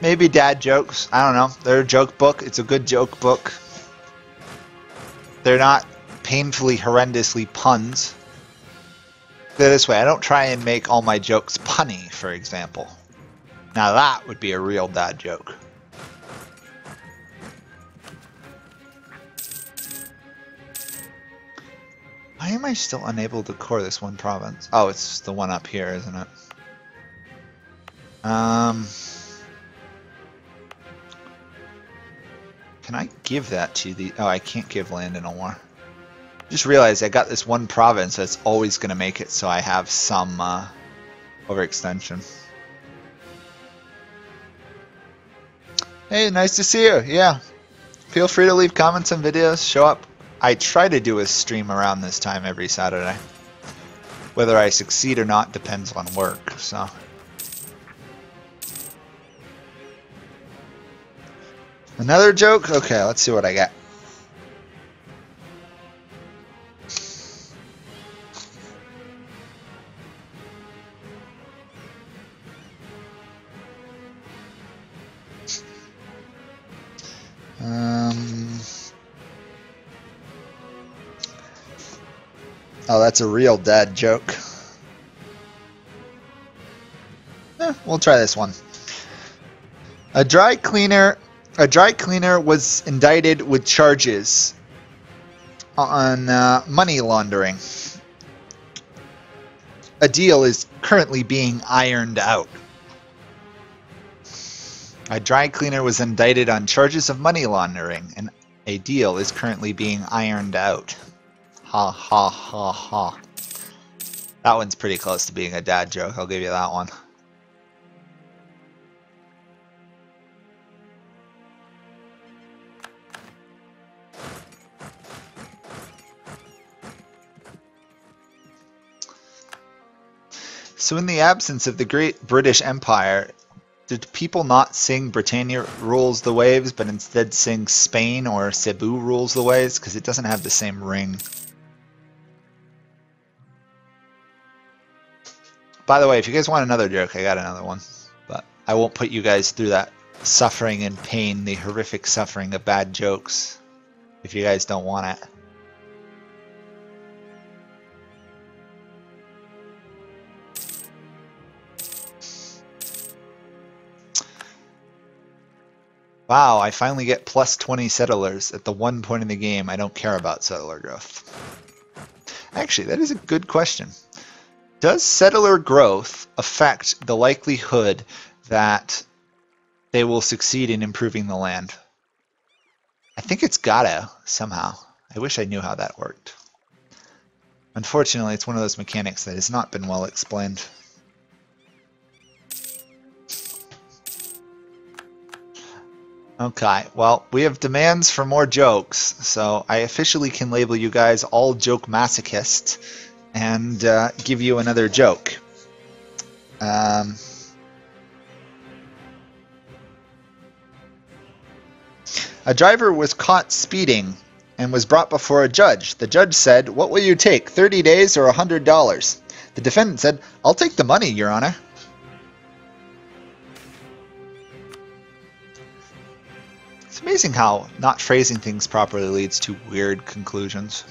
Maybe dad jokes. I don't know. They're a joke book. It's a good joke book. They're not painfully, horrendously puns. Put it this way, I don't try and make all my jokes punny, for example. Now that would be a real dad joke. Why am I still unable to core this one province? Oh, it's the one up here, isn't it? Can I give that to the... Oh, I can't give land in a war. Just realized I got this one province that's always going to make it so I have some overextension. Hey, nice to see you. Yeah. Feel free to leave comments and videos. Show up. I try to do a stream around this time every Saturday. Whether I succeed or not depends on work, so... Another joke? Okay, let's see what I get. Oh, that's a real dad joke. We'll try this one. A dry cleaner was indicted with charges on money laundering. A deal is currently being ironed out. A dry cleaner was indicted on charges of money laundering, and a deal is currently being ironed out. Ha ha ha ha. That one's pretty close to being a dad joke, I'll give you that one. So in the absence of the great British Empire, did people not sing Britannia rules the waves, but instead sing Spain or Cebu rules the waves? Because it doesn't have the same ring. By the way, if you guys want another joke, I got another one. But I won't put you guys through that suffering and pain, the horrific suffering of bad jokes, if you guys don't want it. Wow, I finally get plus 20 settlers at the one point in the game I don't care about settler growth. Actually, that is a good question. Does settler growth affect the likelihood that they will succeed in improving the land? I think it's gotta, somehow. I wish I knew how that worked. Unfortunately, it's one of those mechanics that has not been well explained. Okay, well, we have demands for more jokes, so I officially can label you guys all joke masochists and give you another joke. A driver was caught speeding and was brought before a judge. The judge said, "What will you take, 30 days or $100?" The defendant said, "I'll take the money, Your Honor." It's amazing how not phrasing things properly leads to weird conclusions.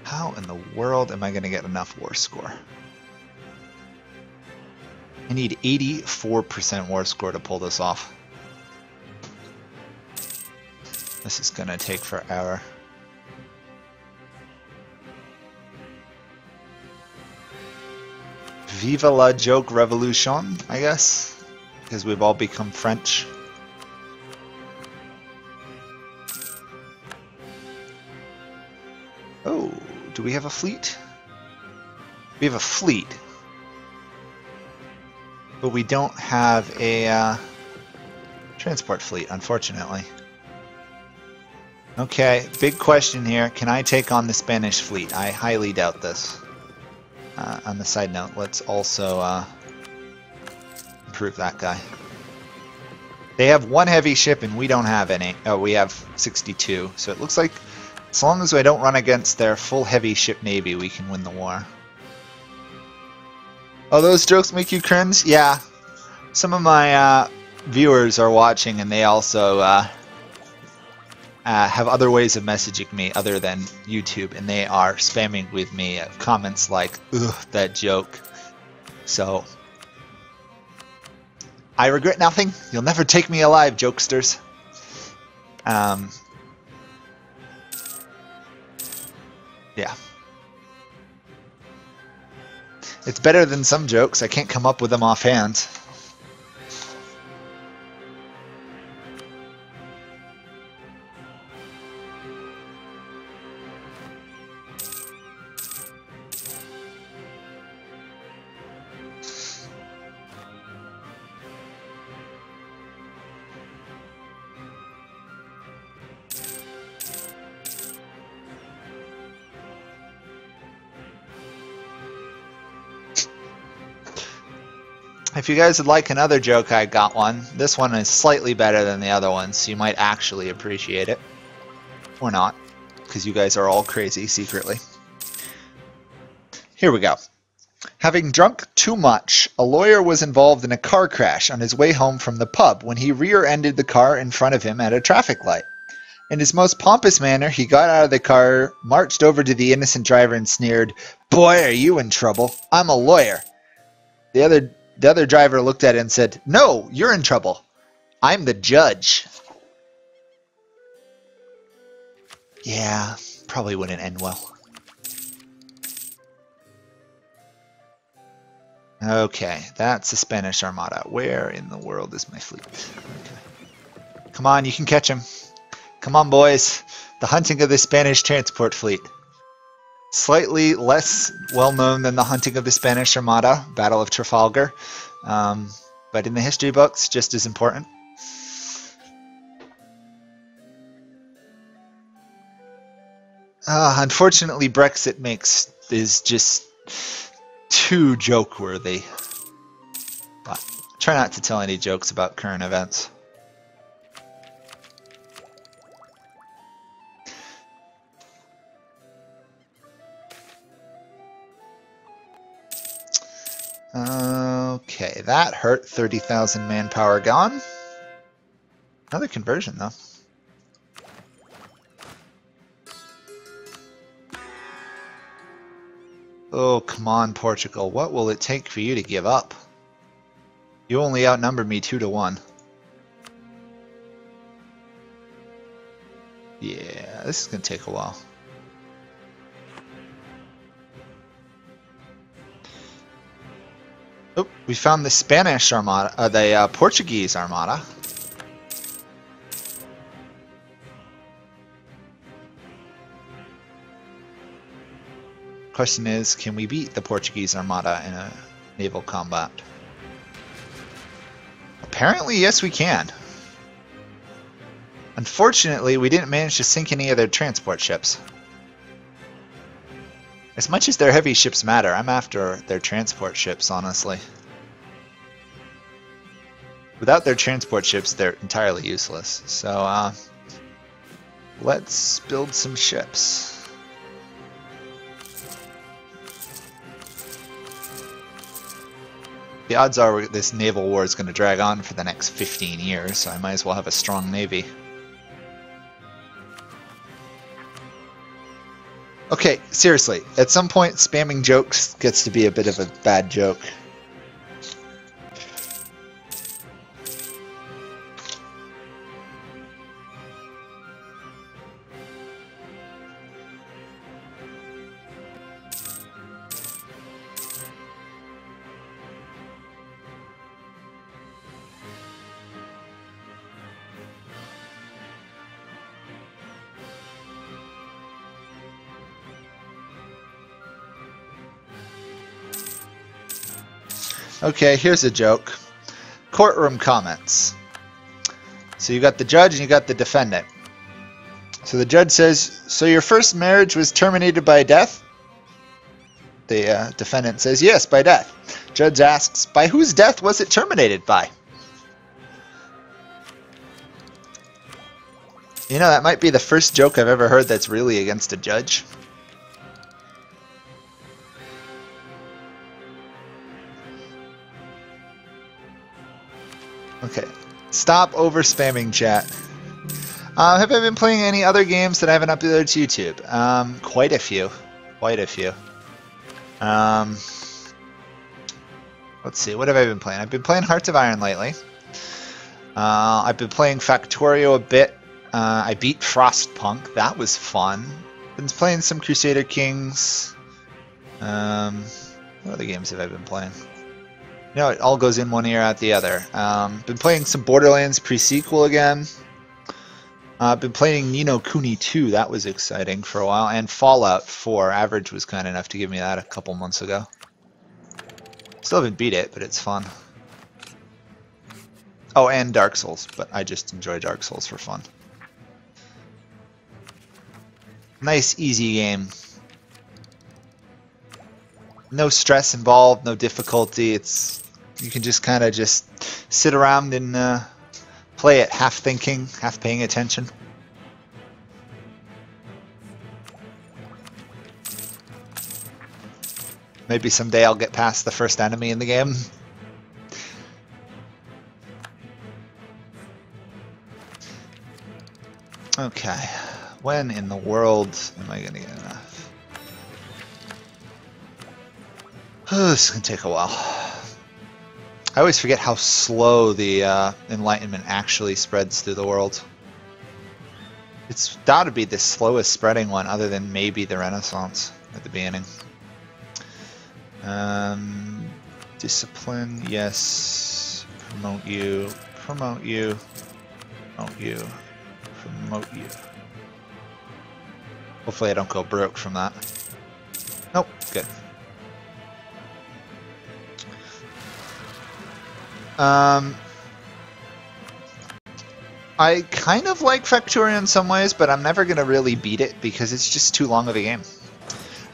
How in the world am I going to get enough war score? I need 84% war score to pull this off. This is going to take forever. Viva la joke revolution, I guess, because we've all become French. Oh, do we have a fleet? We have a fleet, but we don't have a transport fleet, unfortunately. Okay, big question here. Can I take on the Spanish fleet? I highly doubt this. On the side note, let's also improve that guy. They have one heavy ship and we don't have any. Oh, we have 62. So it looks like as long as I don't run against their full heavy ship navy, we can win the war. Oh, those jokes make you cringe? Yeah. Some of my viewers are watching and they also have other ways of messaging me other than YouTube, and they are spamming with me comments like, "Ugh, that joke." So, I regret nothing. You'll never take me alive, jokesters. Yeah. It's better than some jokes. I can't come up with them offhand. If you guys would like another joke, I got one. This one is slightly better than the other ones, so you might actually appreciate it. Or not, because you guys are all crazy secretly. Here we go. Having drunk too much, a lawyer was involved in a car crash on his way home from the pub when he rear-ended the car in front of him at a traffic light. In his most pompous manner, he got out of the car, marched over to the innocent driver and sneered, "Boy, are you in trouble? I'm a lawyer." The other driver looked at it and said, "No, you're in trouble. I'm the judge." Yeah, probably wouldn't end well. Okay, that's the Spanish Armada. Where in the world is my fleet? Okay. Come on, you can catch him. Come on, boys. The hunting of the Spanish transport fleet. Slightly less well-known than the hunting of the Spanish Armada, Battle of Trafalgar. But in the history books, just as important. Unfortunately, Brexit is just too joke-worthy. But try not to tell any jokes about current events. Okay, that hurt. 30,000 manpower gone. Another conversion, though. Oh, come on, Portugal. What will it take for you to give up? You only outnumber me 2-1. Yeah, this is going to take a while. Oh, we found the Spanish Armada, the Portuguese Armada. Question is, can we beat the Portuguese Armada in a naval combat? Apparently, yes, we can. Unfortunately, we didn't manage to sink any of their transport ships. As much as their heavy ships matter, I'm after their transport ships, honestly. Without their transport ships, they're entirely useless. So, let's build some ships. The odds are this naval war is going to drag on for the next 15 years, so I might as well have a strong navy. Okay, seriously, at some point spamming jokes gets to be a bit of a bad joke. Okay, here's a joke. Courtroom comments. So you got the judge and you got the defendant. So the judge says, so your first marriage was terminated by death? The defendant says, yes, by death. Judge asks, by whose death was it terminated by? You know, that might be the first joke I've ever heard that's really against a judge. Okay, stop over spamming chat. Have I been playing any other games that I haven't uploaded to YouTube? Quite a few. Quite a few. Let's see, what have I been playing? I've been playing Hearts of Iron lately. I've been playing Factorio a bit. I beat Frostpunk. That was fun. Been playing some Crusader Kings. What other games have I been playing? You know, it all goes in one ear out the other. Been playing some Borderlands pre-sequel again. Been playing Ni no Kuni 2. That was exciting for a while. And Fallout 4. Average was kind enough to give me that a couple months ago. Still haven't beat it, but it's fun. Oh, and Dark Souls. But I just enjoy Dark Souls for fun. Nice, easy game. No stress involved, no difficulty. You can just kind of just sit around and play it, half thinking, half paying attention. Maybe someday I'll get past the first enemy in the game. Okay, when in the world am I gonna get enough? This is going to take a while. I always forget how slow the Enlightenment actually spreads through the world. It's got to be the slowest spreading one other than maybe the Renaissance at the beginning. Discipline, yes. Promote you, promote you, promote you, promote you. Hopefully I don't go broke from that. Nope, good. I kind of like Factorio in some ways, but I'm never going to really beat it because it's just too long of a game.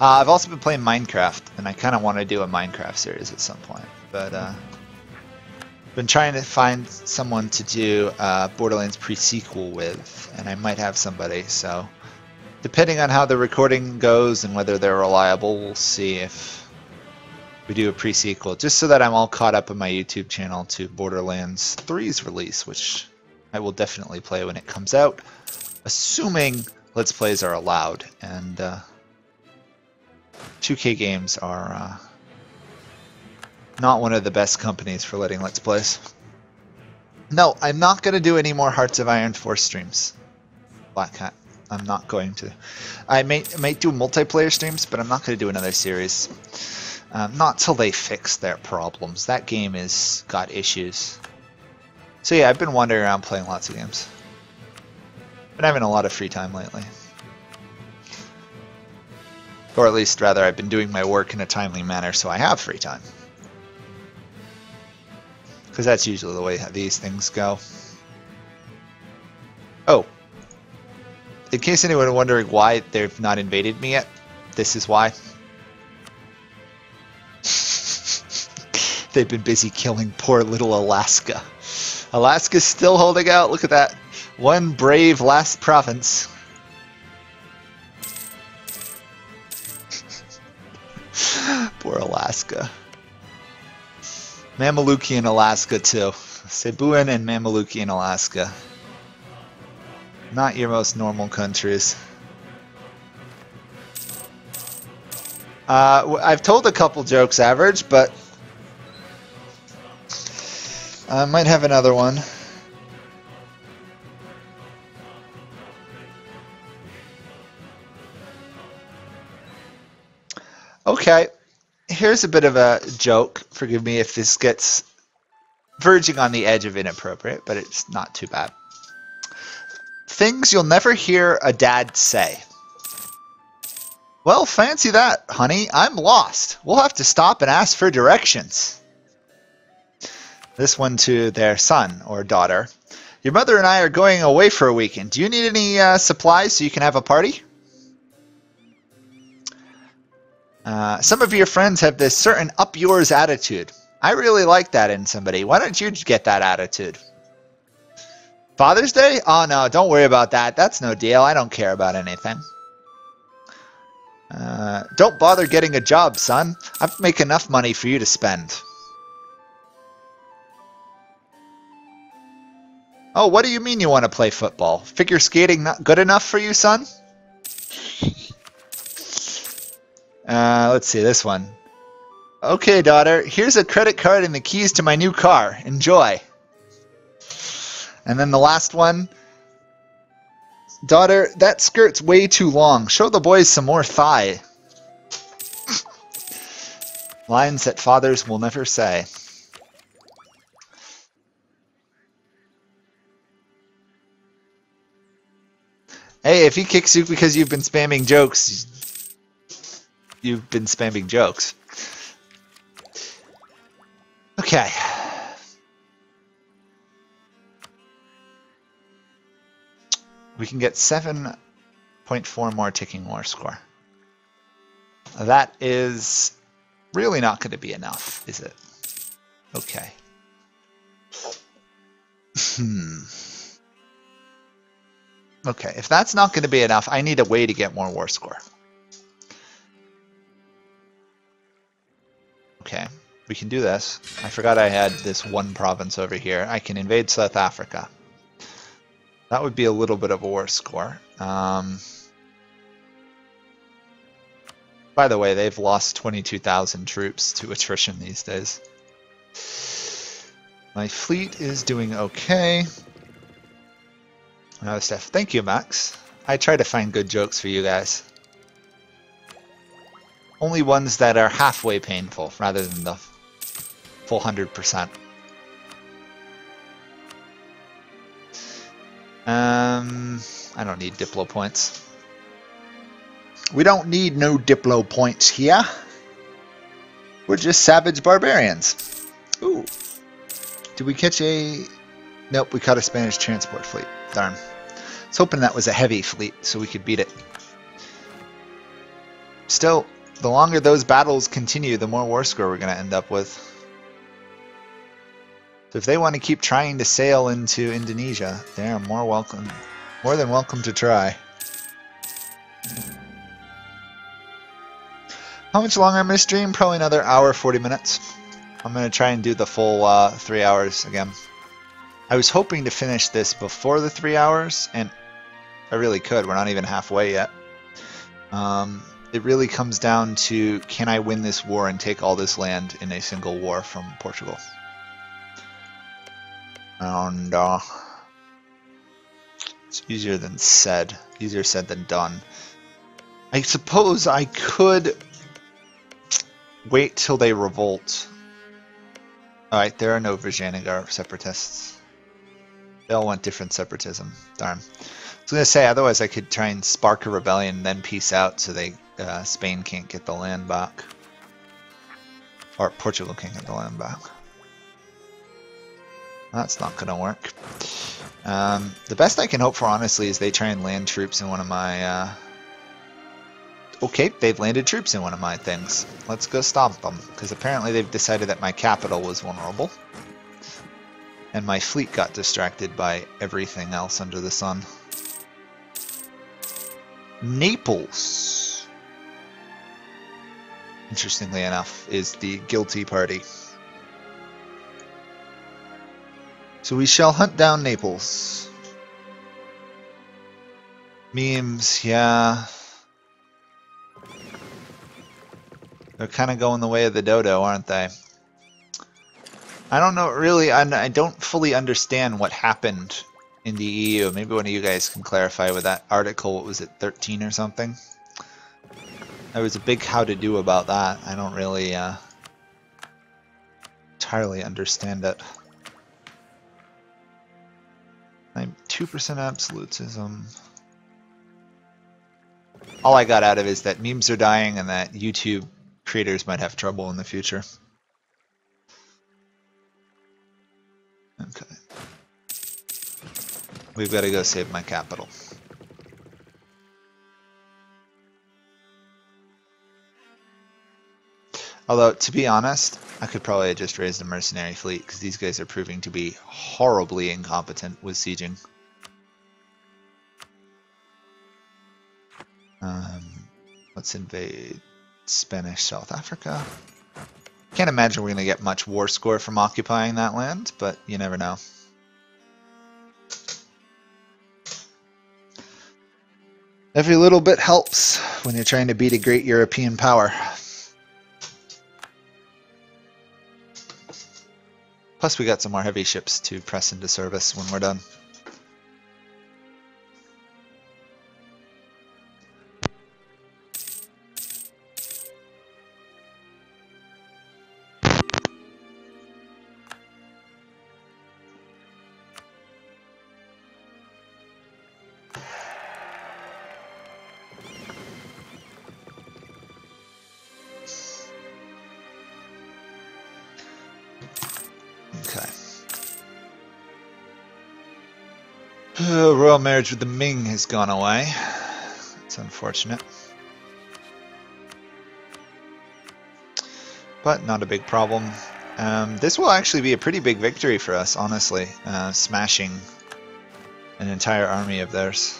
I've also been playing Minecraft, and I kind of want to do a Minecraft series at some point. But been trying to find someone to do Borderlands pre-sequel with, and I might have somebody. So depending on how the recording goes and whether they're reliable, we'll see if we do a pre-sequel, just so that I'm all caught up on my YouTube channel to Borderlands 3's release, which I will definitely play when it comes out, assuming Let's Plays are allowed. And 2K Games are not one of the best companies for letting Let's Plays. No, I'm not going to do any more Hearts of Iron 4 streams, Black Hat. I'm not going to. I might do multiplayer streams, but I'm not going to do another series. Not till they fix their problems. That game has got issues. So yeah, I've been wandering around playing lots of games. Been having a lot of free time lately. Or at least, rather, I've been doing my work in a timely manner, so I have free time. Because that's usually the way these things go. Oh. In case anyone is wondering why they've not invaded me yet, this is why. They've been busy killing poor little Alaska. Alaska's still holding out. Look at that. One brave last province. Poor Alaska. Mamelukian Alaska too. Cebuan and Mamelukian Alaska. Not your most normal countries. I've told a couple jokes, Average, but I might have another one. Okay, here's a bit of a joke. Forgive me if this gets verging on the edge of inappropriate, but it's not too bad. Things you'll never hear a dad say. Well, fancy that, honey. I'm lost. We'll have to stop and ask for directions. This one to their son or daughter. Your mother and I are going away for a weekend. Do you need any supplies so you can have a party? Some of your friends have this certain up yours attitude. I really like that in somebody. Why don't you get that attitude? Father's Day? Oh no, don't worry about that. That's no deal. I don't care about anything. Don't bother getting a job, son. I make enough money for you to spend. Oh, what do you mean you want to play football? Figure skating not good enough for you, son? Let's see this one. Okay, daughter, here's a credit card and the keys to my new car. Enjoy. And then the last one. Daughter, that skirt's way too long. Show the boys some more thigh. Lines that fathers will never say. Hey, if he kicks you because you've been spamming jokes, you've been spamming jokes. Okay. We can get 7.4 more ticking war score. That is really not going to be enough, is it? Okay. Okay, if that's not going to be enough, I need a way to get more war score. Okay, we can do this. I forgot I had this one province over here. I can invade South Africa. That would be a little bit of a war score. By the way, they've lost 22,000 troops to attrition these days. My fleet is doing okay. Another stuff. Thank you, Max. I try to find good jokes for you guys. Only ones that are halfway painful, rather than the full 100%. I don't need Diplo points. We don't need no Diplo points here. We're just savage barbarians. Ooh. Did we catch a... Nope, we caught a Spanish transport fleet. Darn. I was hoping that was a heavy fleet so we could beat it. Still, the longer those battles continue, the more war score we're going to end up with. So if they want to keep trying to sail into Indonesia, they are more than welcome to try. How much longer am I going to stream? Probably another hour, 40 minutes. I'm going to try and do the full 3 hours again. I was hoping to finish this before the 3 hours, and I really could. We're not even halfway yet. It really comes down to, can I win this war and take all this land in a single war from Portugal? And it's easier said than done. I suppose I could wait till they revolt. Alright, there are no Vijayanagar separatists. They all want different separatism. Darn. I was going to say, otherwise I could try and spark a rebellion and then peace out so Spain can't get the land back. Or Portugal can't get the land back. That's not going to work. The best I can hope for, honestly, is they try and land troops in one of my... Okay, they've landed troops in one of my things. Let's go stop them, because apparently they've decided that my capital was vulnerable. And my fleet got distracted by everything else under the sun. Naples, interestingly enough, is the guilty party. So we shall hunt down Naples. Memes, yeah. They're kind of going the way of the dodo, aren't they? I don't know, really, I don't fully understand what happened in the EU. Maybe one of you guys can clarify with that article. What was it, 13 or something? There was a big how-to-do about that. I don't really entirely understand it. I'm 2% absolutism. All I got out of it is that memes are dying and that YouTube creators might have trouble in the future. Okay. We've got to go save my capital. Although, to be honest, I could probably have just raised a mercenary fleet, because these guys are proving to be horribly incompetent with sieging. Let's invade Spanish South Africa. Can't imagine we're going to get much war score from occupying that land, but you never know. Every little bit helps when you're trying to beat a great European power. Plus we got some more heavy ships to press into service when we're done. Royal marriage with the Ming has gone away. It's unfortunate. But not a big problem. This will actually be a pretty big victory for us, honestly. Smashing an entire army of theirs.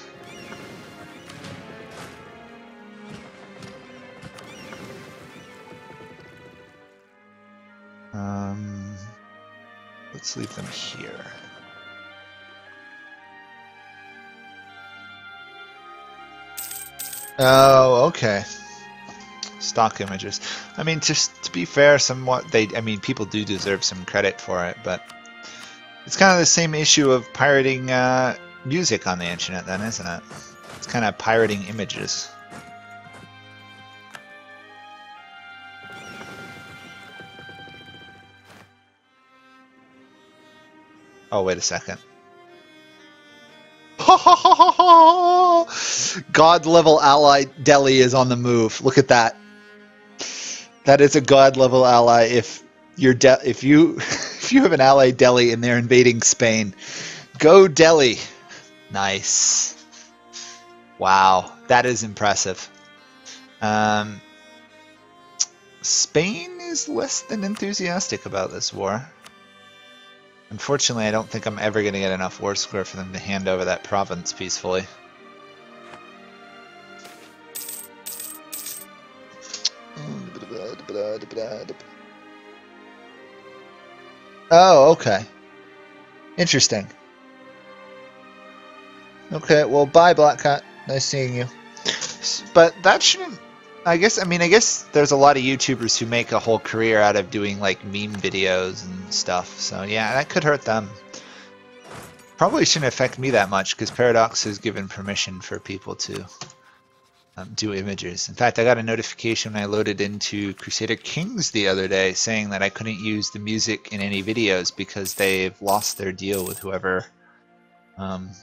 Let's leave them here. Oh, okay. Stock images. I mean, just to be fair, somewhat people do deserve some credit for it, but it's kind of the same issue of pirating music on the internet then, isn't it? It's kind of pirating images. Oh, wait a second. God level ally Delhi is on the move. Look at that. That is a god level ally. If you have an ally Delhi and they're invading Spain, go Delhi. Nice. Wow, that is impressive. Um, Spain is less than enthusiastic about this war. Unfortunately, I don't think I'm ever going to get enough war score for them to hand over that province peacefully. Oh, okay. Interesting. Okay, well, bye, Black Cat. Nice seeing you. But that shouldn't... I guess there's a lot of YouTubers who make a whole career out of doing, like, meme videos and stuff. So, yeah, that could hurt them. Probably shouldn't affect me that much, because Paradox has given permission for people to do images. In fact, I got a notification when I loaded into Crusader Kings the other day saying that I couldn't use the music in any videos because they've lost their deal with whoever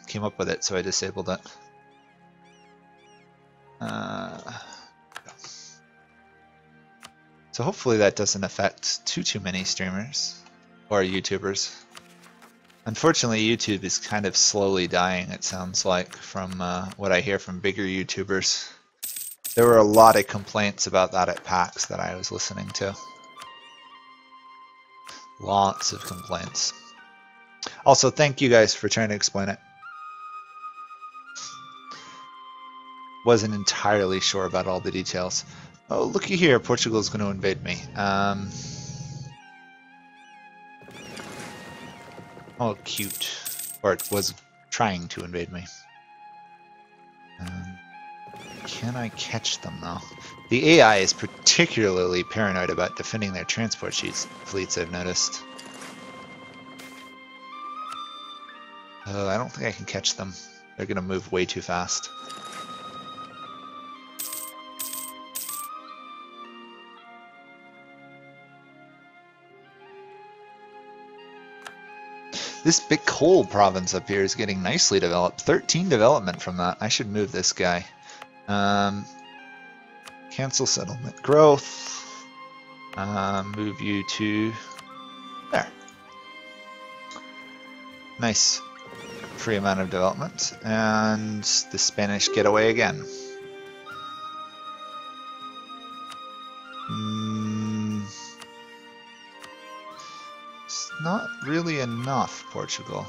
came up with it, so I disabled it. So hopefully that doesn't affect too many streamers or YouTubers. Unfortunately, YouTube is kind of slowly dying, it sounds like, from what I hear from bigger YouTubers. There were a lot of complaints about that at PAX that I was listening to. Lots of complaints. Also, thank you guys for trying to explain it. Wasn't entirely sure about all the details. Oh, looky here, Portugal's going to invade me. Oh, cute. Or it was trying to invade me. Can I catch them, though? The AI is particularly paranoid about defending their transport fleets, I've noticed. I don't think I can catch them. They're going to move way too fast. This big coal province up here is getting nicely developed. 13 development from that. I should move this guy. Cancel settlement growth. Move you to there. Nice. Free amount of development. And the Spanish get away again. It's not really enough, Portugal.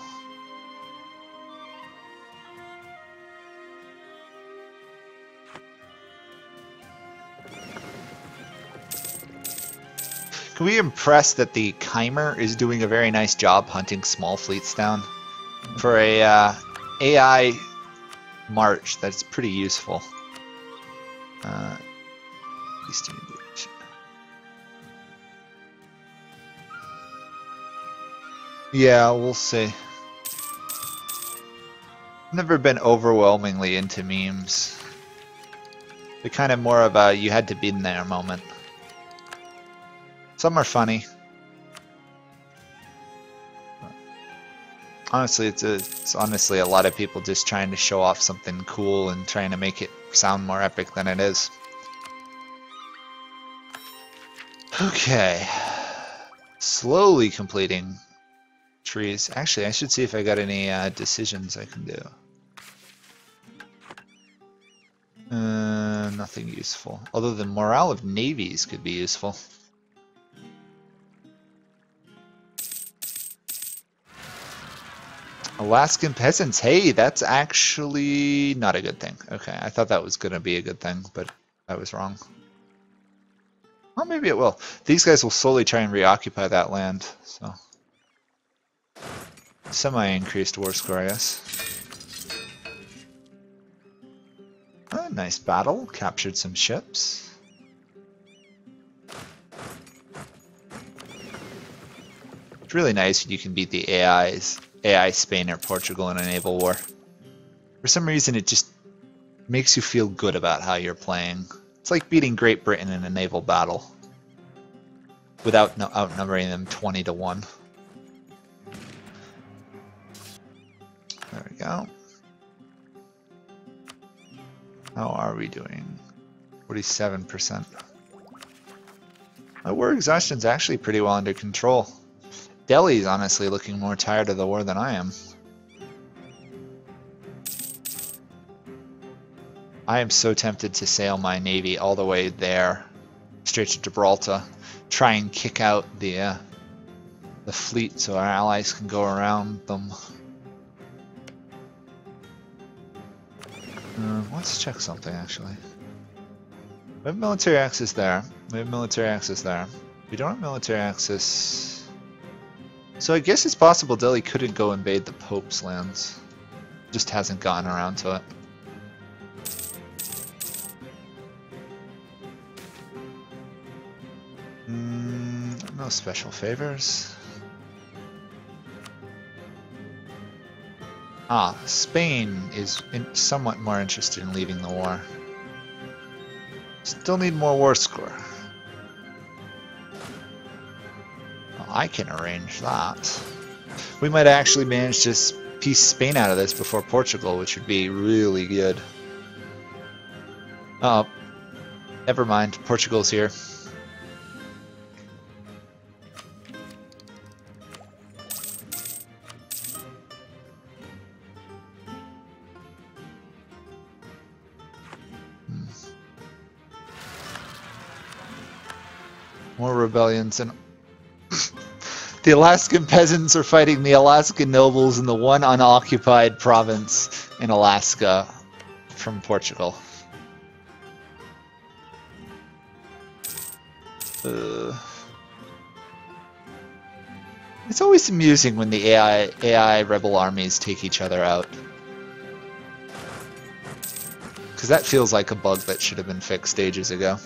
Can we impress that the Chimer is doing a very nice job hunting small fleets down? For a AI march, that's pretty useful. Eastern Invasion. Yeah, we'll see. Never been overwhelmingly into memes. They're kind of more of a you had to be in there moment. Some are funny. Honestly, it's honestly a lot of people just trying to show off something cool and trying to make it sound more epic than it is. Okay. Slowly completing trees. Actually, I should see if I got any decisions I can do. Nothing useful. Although the morale of navies could be useful. Alaskan peasants. Hey, that's actually not a good thing. Okay, I thought that was going to be a good thing, but I was wrong. Well, maybe it will. These guys will slowly try and reoccupy that land, so. Semi-increased war score, I guess. Oh, nice battle. Captured some ships. It's really nice when you can beat the AI Spain or Portugal in a naval war. For some reason, it just makes you feel good about how you're playing. It's like beating Great Britain in a naval battle without outnumbering them 20-1. There we go. How are we doing? 47%. My war exhaustion's actually pretty well under control. Delhi's honestly looking more tired of the war than I am. I am so tempted to sail my navy all the way there, straight to Gibraltar, try and kick out the fleet so our allies can go around them. Let's check something actually. We have military access there. We have military access there. We don't have military access. So I guess it's possible Delhi couldn't go invade the Pope's lands. Just hasn't gotten around to it. No special favors. Spain is somewhat more interested in leaving the war. Still need more war score. Well, I can arrange that. We might actually manage to piece Spain out of this before Portugal, which would be really good. Oh, never mind. Portugal's here. More rebellions, and the Alaskan peasants are fighting the Alaskan nobles in the one unoccupied province in Alaska from Portugal. It's always amusing when the AI rebel armies take each other out. Because that feels like a bug that should have been fixed ages ago.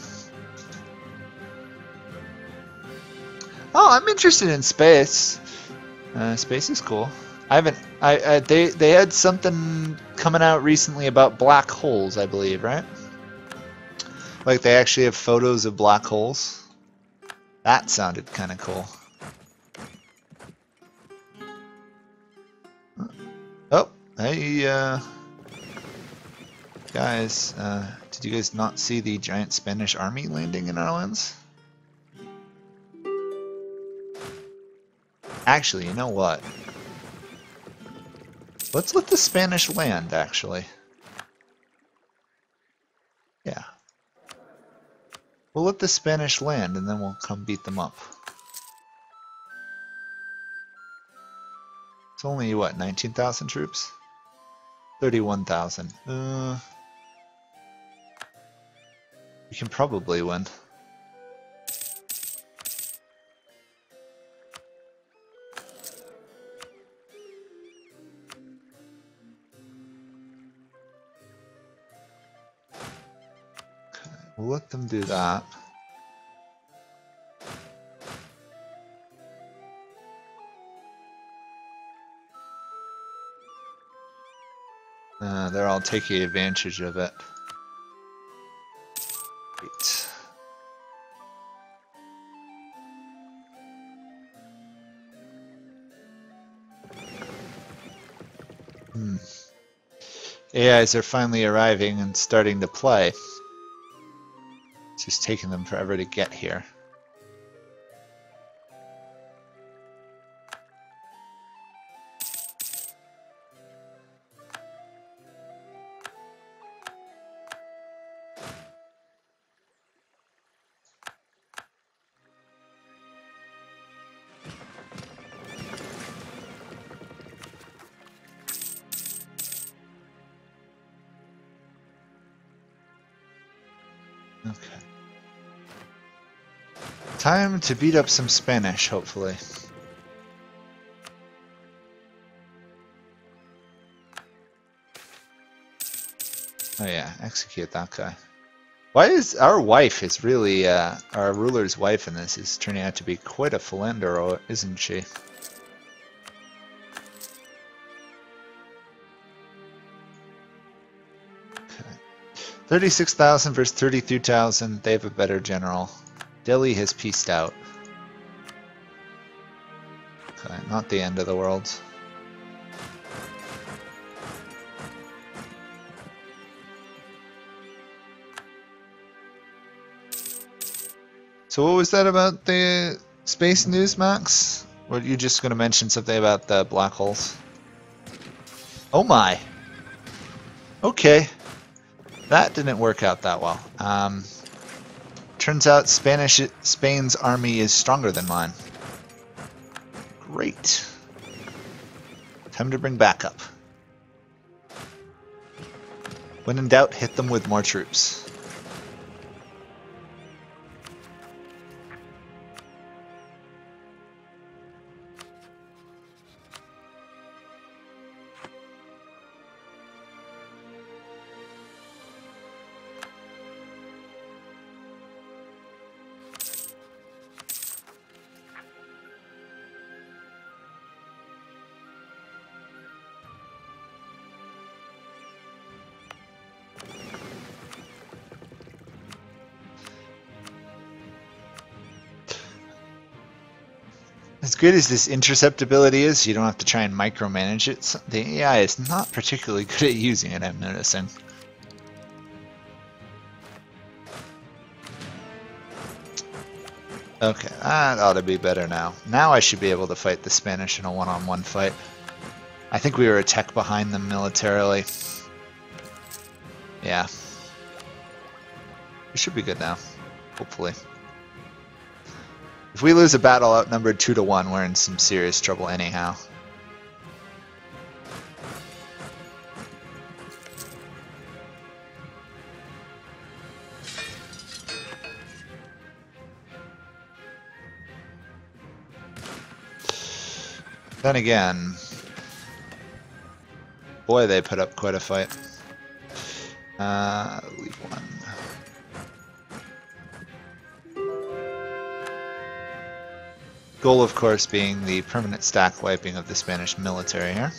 Oh, I'm interested in space. Space is cool. I haven't. They had something coming out recently about black holes, I believe, right? Like they actually have photos of black holes. That sounded kind of cool. Oh, hey, guys. Did you guys not see the giant Spanish army landing in our lands? Actually, you know what? Let's let the Spanish land, actually. Yeah. We'll let the Spanish land, and then we'll come beat them up. It's only, what, 19,000 troops? 31,000. We can probably win. We'll let them do that. They're all taking advantage of it. Great. AIs are finally arriving and starting to play. It's just taking them forever to get here. Okay. Time to beat up some Spanish, hopefully. Oh yeah, execute that guy. Why is our wife is really, our ruler's wife in this is turning out to be quite a philanderer, isn't she? Okay. 36,000 versus 32,000, they have a better general. Delhi has peaced out. Okay, not the end of the world. So what was that about the space news, Max? Or were you just going to mention something about the black holes? Oh my! Okay. that didn't work out that well. Turns out Spain's army is stronger than mine. Great. Time to bring backup. When in doubt, hit them with more troops. As good as this interceptability is, you don't have to try and micromanage it. The AI is not particularly good at using it, I'm noticing. Okay, that ought to be better now. Now I should be able to fight the Spanish in a one-on-one fight. I think we were a tech behind them militarily. Yeah. We should be good now, hopefully. If we lose a battle outnumbered 2-1, we're in some serious trouble anyhow. Then again, boy, they put up quite a fight. Leave one. Goal, of course, being the permanent stack wiping of the Spanish military here.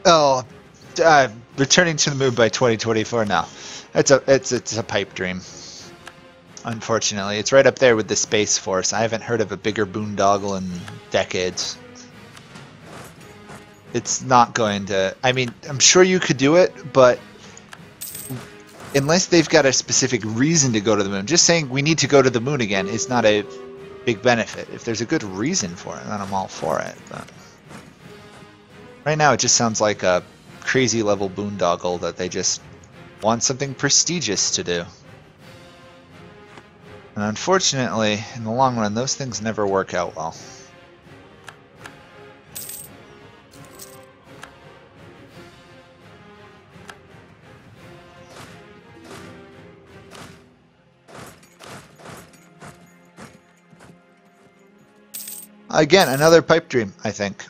Oh, returning to the moon by 2024 now. It's a pipe dream. Unfortunately, it's right up there with the Space Force. I haven't heard of a bigger boondoggle in decades. It's not going to. I mean, I'm sure you could do it, but unless they've got a specific reason to go to the moon, just saying we need to go to the moon again is not a big benefit. If there's a good reason for it, then I'm all for it. But right now, it just sounds like a crazy level boondoggle that they just want something prestigious to do. And unfortunately, in the long run, those things never work out well. Again, another pipe dream, I think.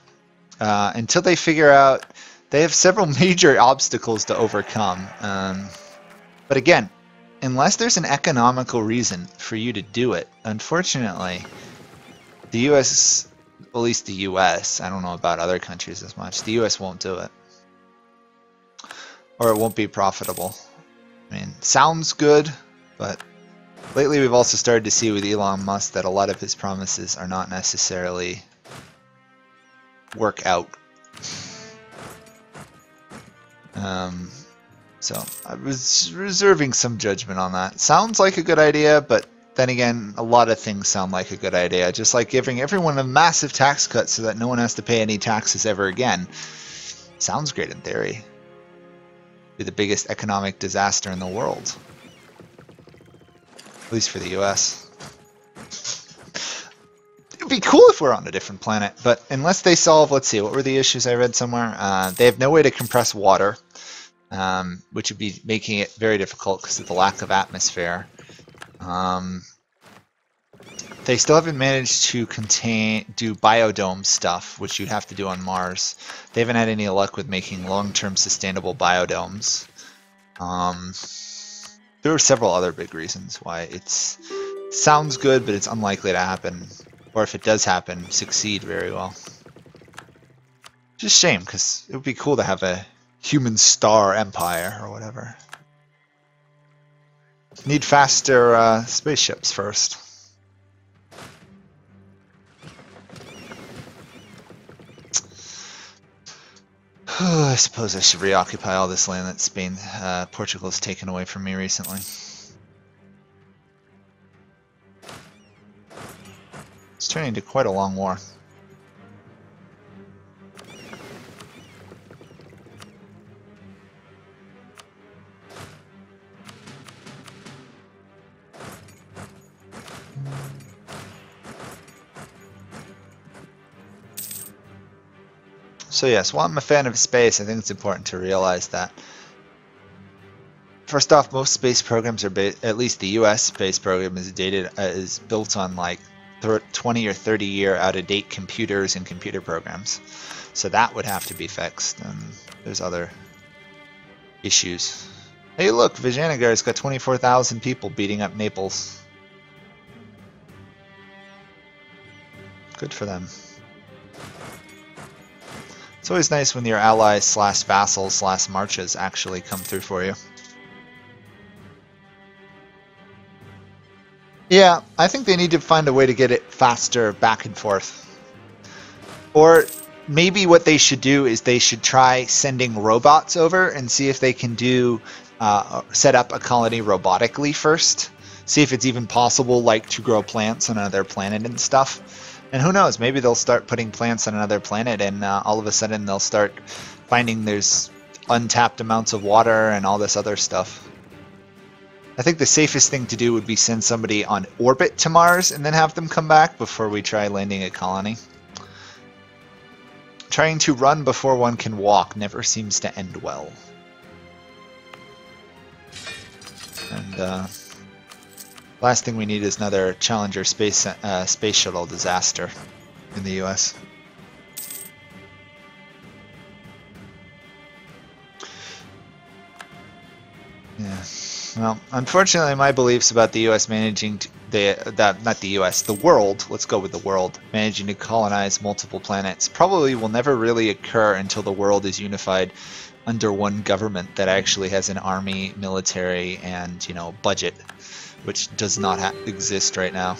Until they figure out, they have several major obstacles to overcome. But again, unless there's an economical reason for you to do it, unfortunately, the US, at least the US, I don't know about other countries as much, the US won't do it. Or it won't be profitable. I mean, sounds good, but lately we've also started to see with Elon Musk that a lot of his promises are not necessarily work out. So I was reserving some judgment on that. Sounds like a good idea, but then again, a lot of things sound like a good idea. Just like giving everyone a massive tax cut so that no one has to pay any taxes ever again. Sounds great in theory. Be the biggest economic disaster in the world. At least for the US. It'd be cool if we're on a different planet, but unless they solve, let's see, what were the issues I read somewhere? They have no way to compress water, which would be making it very difficult because of the lack of atmosphere. They still haven't managed to do biodome stuff, which you'd have to do on Mars. They haven't had any luck with making long-term sustainable biodomes. There are several other big reasons why it sounds good, but it's unlikely to happen. Or if it does happen, succeed very well. Just a shame, because it would be cool to have a human star empire or whatever. Need faster spaceships first. I suppose I should reoccupy all this land that Portugal has taken away from me recently. It's turning into quite a long war. So yes, while I'm a fan of space, I think it's important to realize that first off, most space programs are at least the U.S. space program is built on like 20 or 30 year out of date computers and computer programs. So that would have to be fixed, and there's other issues. Hey, look, Vijayanagar's got 24,000 people beating up Naples. Good for them. It's always nice when your allies slash vassals slash marches actually come through for you. Yeah, I think they need to find a way to get it faster back and forth. Or maybe what they should do is they should try sending robots over and see if they can do set up a colony robotically first. See if it's even possible, like, to grow plants on another planet and stuff. And who knows, maybe they'll start putting plants on another planet and all of a sudden they'll start finding there's untapped amounts of water and all this other stuff. I think the safest thing to do would be send somebody on orbit to Mars and then have them come back before we try landing a colony. Trying to run before one can walk never seems to end well. And last thing we need is another Challenger space shuttle disaster in the U.S. Yeah. Well, unfortunately, my beliefs about the U.S. managing the world, let's go with the world, managing to colonize multiple planets probably will never really occur until the world is unified under one government that actually has an army, military, and, you know, budget, which does not exist right now.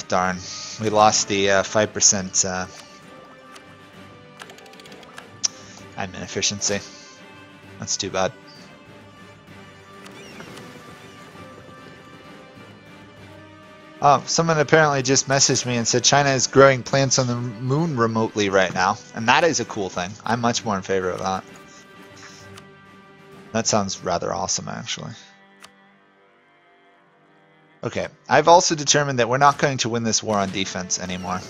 Darn, we lost the 5% admin efficiency. That's too bad. Oh, someone apparently just messaged me and said China is growing plants on the moon remotely right now, and that is a cool thing. I'm much more in favor of that. That sounds rather awesome, actually. Okay, I've also determined that we're not going to win this war on defense anymore.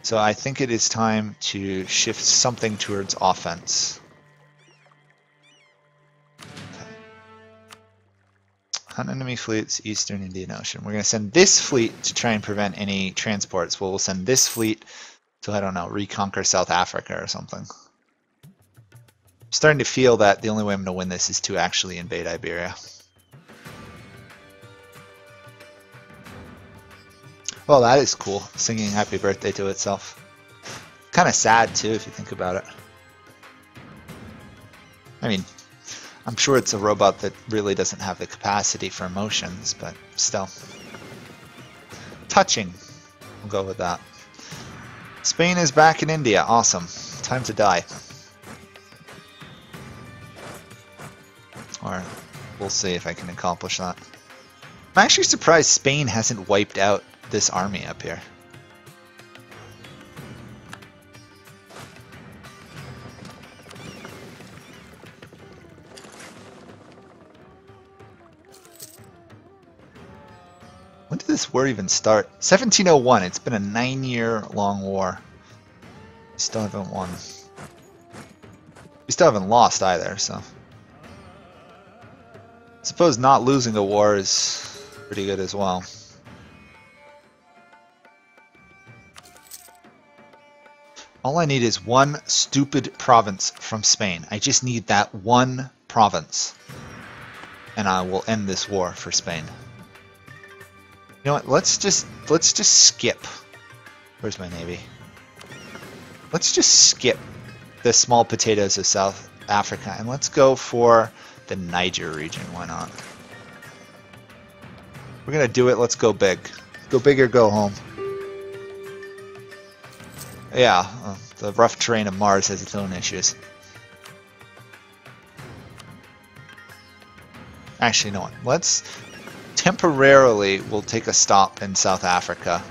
So I think it is time to shift something towards offense. Hunt enemy fleets, Eastern Indian Ocean. We're going to send this fleet to try and prevent any transports. We'll send this fleet to, I don't know, reconquer South Africa or something. I'm starting to feel that the only way I'm going to win this is to actually invade Iberia. Well, that is cool, singing happy birthday to itself. Kind of sad, too, if you think about it. I mean, I'm sure it's a robot that really doesn't have the capacity for emotions, but still. Touching. We'll go with that. Spain is back in India. Awesome. Time to die. Or we'll see if I can accomplish that. I'm actually surprised Spain hasn't wiped out this army up here. When did this war even start? 1701. It's been a 9-year-long war. We still haven't won. We still haven't lost either, so. I suppose not losing a war is pretty good as well. All I need is one stupid province from Spain. I just need that one province. And I will end this war for Spain. You know what? Let's just skip. Where's my navy? Let's just skip the small potatoes of South Africa and let's go for the Niger region. Why not? We're gonna do it. Let's go big. Go big or go home. Yeah, the rough terrain of Mars has its own issues. Actually, no. Let's temporarily we'll take a stop in South Africa.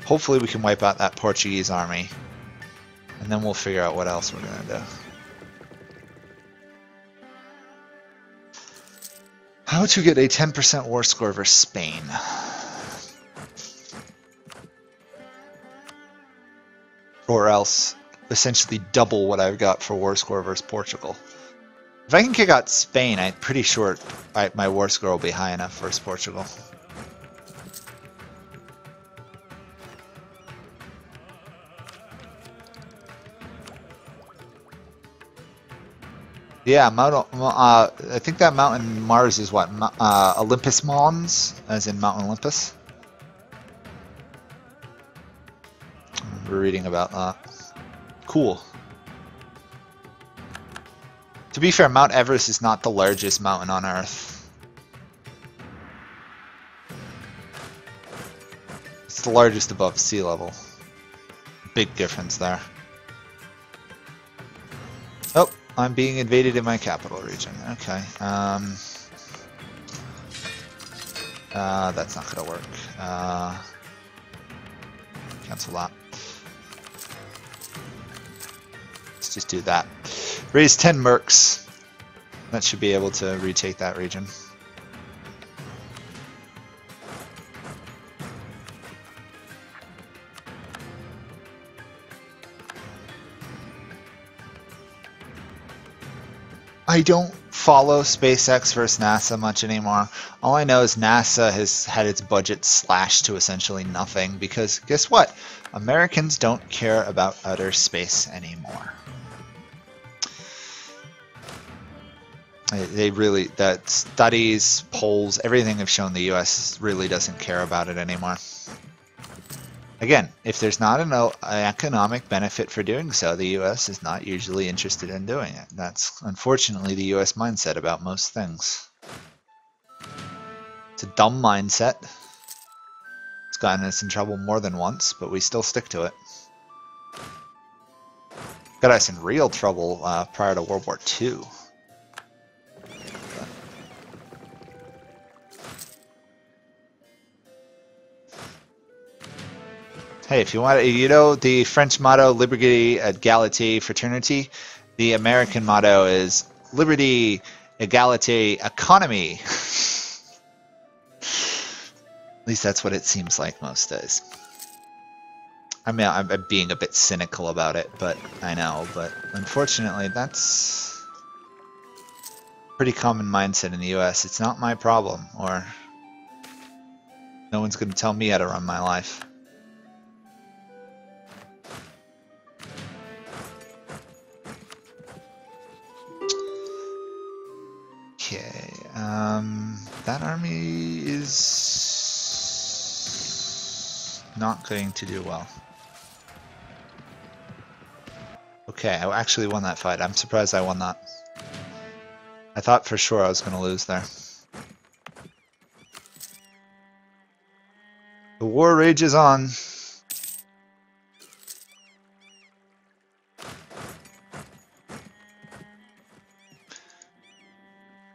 Hopefully we can wipe out that Portuguese army. And then we'll figure out what else we're going to do. How to get a 10% war score versus Spain. Or else essentially double what I've got for war score versus Portugal. If I can kick out Spain, I'm pretty sure my war score will be high enough versus Portugal. Yeah, I think that mountain Mars is what? Olympus Mons, as in Mount Olympus. We're reading about that. Cool. To be fair, Mount Everest is not the largest mountain on Earth. It's the largest above sea level. Big difference there. Oh, I'm being invaded in my capital region. Okay. That's not gonna work. Cancel that. Let's just do that. Raise 10 mercs. That should be able to retake that region. I don't follow SpaceX versus NASA much anymore. All I know is NASA has had its budget slashed to essentially nothing because guess what? Americans don't care about outer space anymore. They really, that studies, polls, everything have shown the US really doesn't care about it anymore. Again, if there's not an economic benefit for doing so, the US is not usually interested in doing it. That's unfortunately the US mindset about most things. It's a dumb mindset. It's gotten us in trouble more than once, but we still stick to it. Got us in real trouble prior to World War II. Hey, if you want, you know the French motto, liberty, égalité, fraternity. The American motto is liberty, égalité, economy. At least that's what it seems like most days. I mean, I'm being a bit cynical about it, but I know. But unfortunately, that's a pretty common mindset in the U.S. It's not my problem, or no one's going to tell me how to run my life. Okay, that army is not going to do well. Okay, I actually won that fight. I'm surprised I won that. I thought for sure I was going to lose there. The war rages on.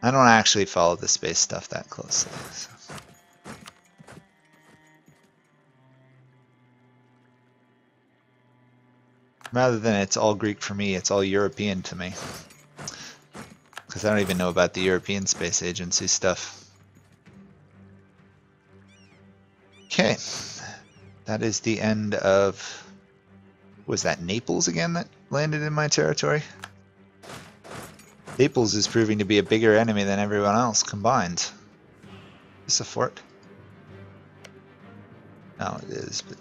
I don't actually follow the space stuff that closely. So. Rather than it's all Greek for me, it's all European to me. Because I don't even know about the European Space Agency stuff. Okay. That is the end of... Was that Naples again that landed in my territory? Naples is proving to be a bigger enemy than everyone else combined. Is this a fort? No, it is, but...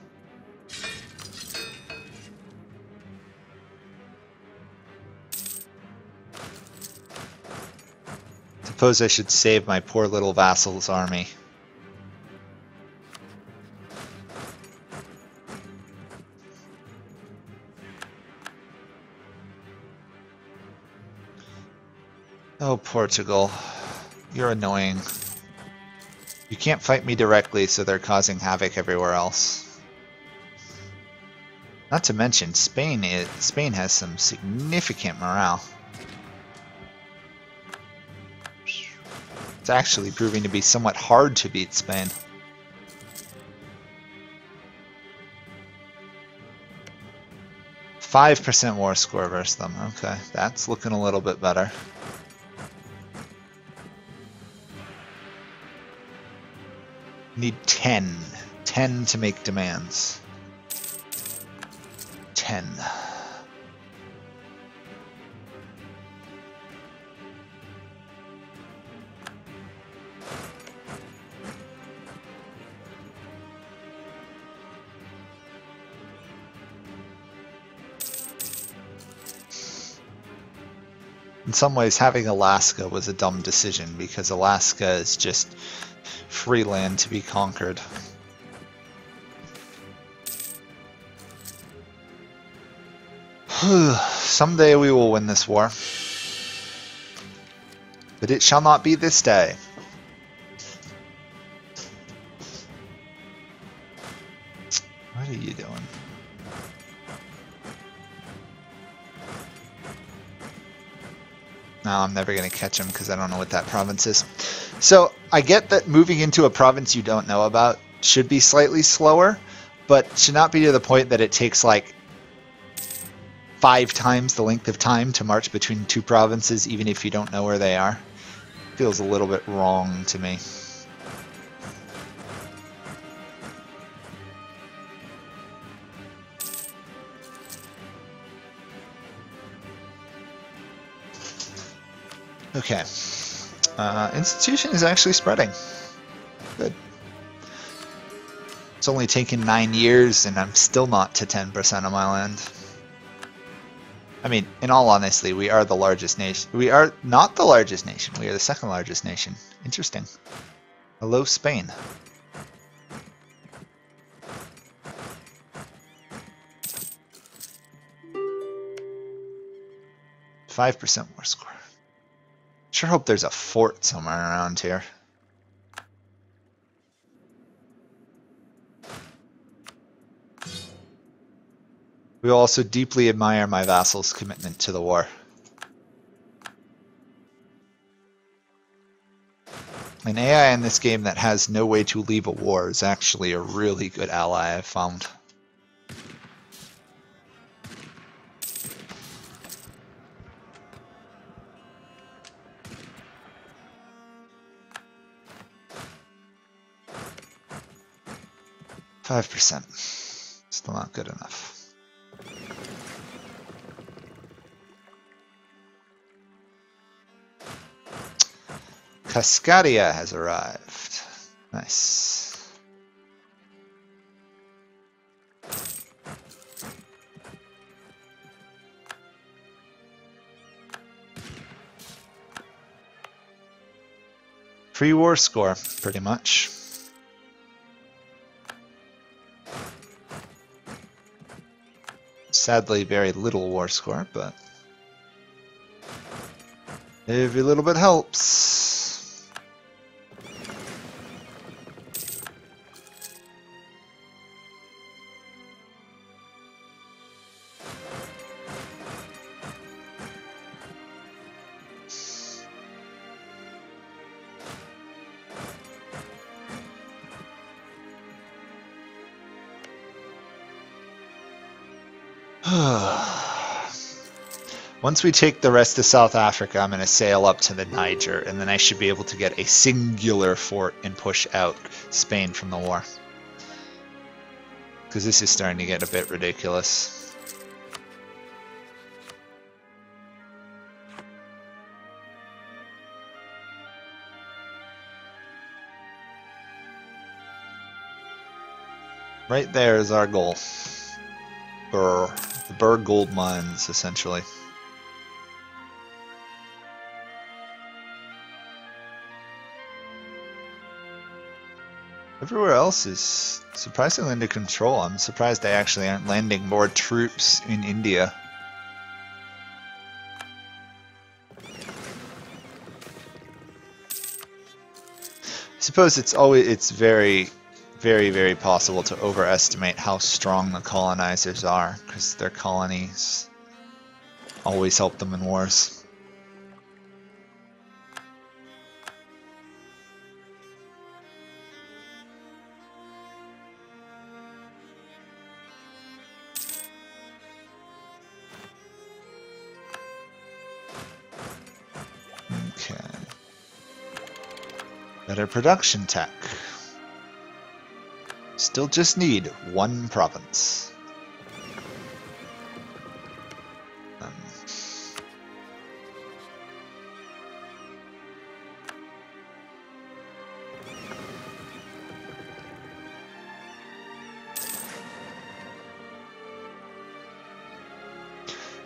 Suppose I should save my poor little vassal's army. Oh, Portugal. You're annoying. You can't fight me directly, so they're causing havoc everywhere else. Not to mention, Spain has some significant morale. It's actually proving to be somewhat hard to beat Spain. %5 war score versus them. Okay, that's looking a little bit better. Need 10. 10 to make demands. 10. In some ways, having Alaska was a dumb decision because Alaska is just free land to be conquered. Someday we will win this war. But it shall not be this day. What are you doing? No, I'm never going to catch him because I don't know what that province is. So I get that moving into a province you don't know about should be slightly slower, but should not be to the point that it takes like 5 times the length of time to march between 2 provinces, even if you don't know where they are. Feels a little bit wrong to me. Okay. Institution is actually spreading. Good. It's only taken 9 years, and I'm still not to 10% of my land. I mean, in all honesty, we are the largest nation. We are not the largest nation. We are the second largest nation. Interesting. Hello, Spain. %5 more score. Sure hope there's a fort somewhere around here. We also deeply admire my vassal's commitment to the war. An AI in this game that has no way to leave a war is actually a really good ally, I've found. %5. Still not good enough. Cascadia has arrived. Nice. Pre-war score, pretty much. Sadly, very little war score, but every little bit helps. Once we take the rest of South Africa, I'm going to sail up to the Niger, and then I should be able to get a singular fort and push out Spain from the war. Because this is starting to get a bit ridiculous. Right there is our goal. The Burr gold mines, essentially. Everywhere else is surprisingly under control. I'm surprised they actually aren't landing more troops in India. I suppose it's very very, very possible to overestimate how strong the colonizers are, because their colonies always help them in wars. Okay. Better production tech. Still just need one province.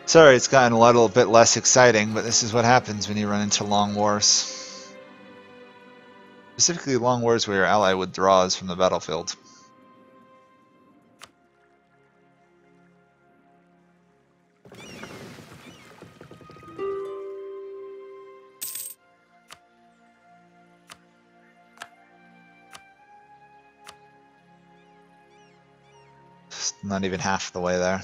Sorry, it's gotten a little bit less exciting, but this is what happens when you run into long wars. Specifically long wars where your ally withdraws from the battlefield. Just not even half the way there.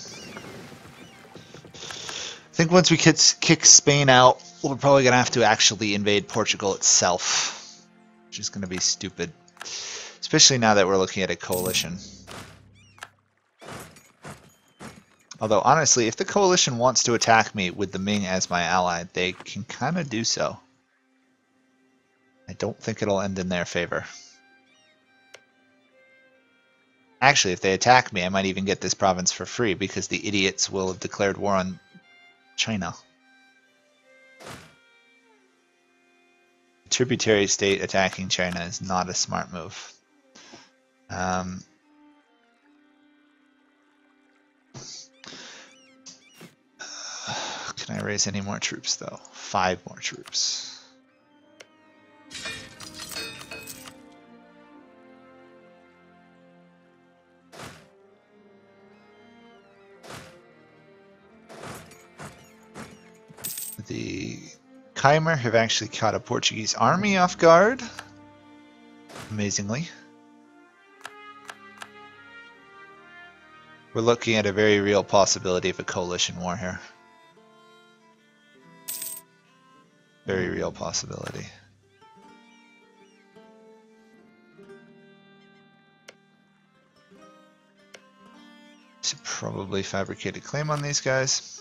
I think once we kick Spain out, we're probably going to have to actually invade Portugal itself, which is going to be stupid, especially now that we're looking at a coalition. Although, honestly, if the coalition wants to attack me with the Ming as my ally, they can kind of do so. I don't think it'll end in their favor. Actually, if they attack me, I might even get this province for free, because the idiots will have declared war on China. A tributary state attacking China is not a smart move. Can I raise any more troops, though? 5 more troops. The Khmer have actually caught a Portuguese army off guard, amazingly. We're looking at a very real possibility of a coalition war here. Very real possibility. Should probably fabricate a claim on these guys.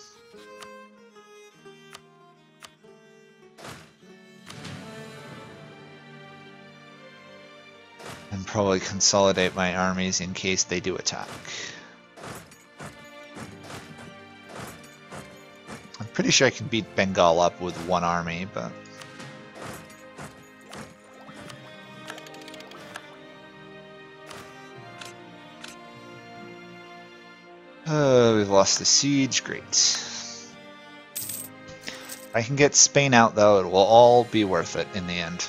And probably consolidate my armies in case they do attack. I'm pretty sure I can beat Bengal up with one army, but... we've lost the siege, great. If I can get Spain out though, it will all be worth it in the end.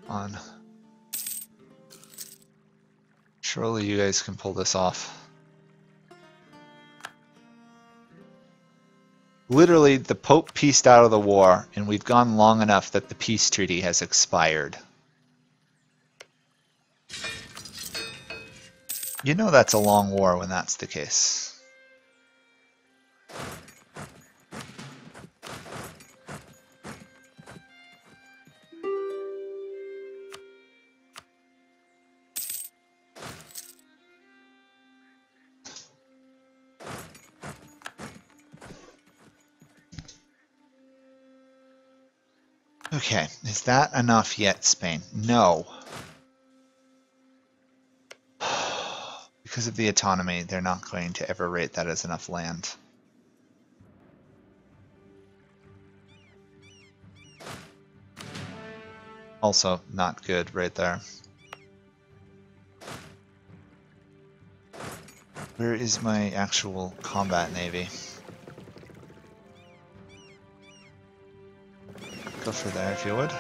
On. Surely you guys can pull this off. Literally, the Pope pieced out of the war, and we've gone long enough that the peace treaty has expired. You know that's a long war when that's the case. Okay, is that enough yet, Spain? No. Because of the autonomy, they're not going to ever rate that as enough land. Also, not good right there. Where is my actual combat navy? Go for there if you would.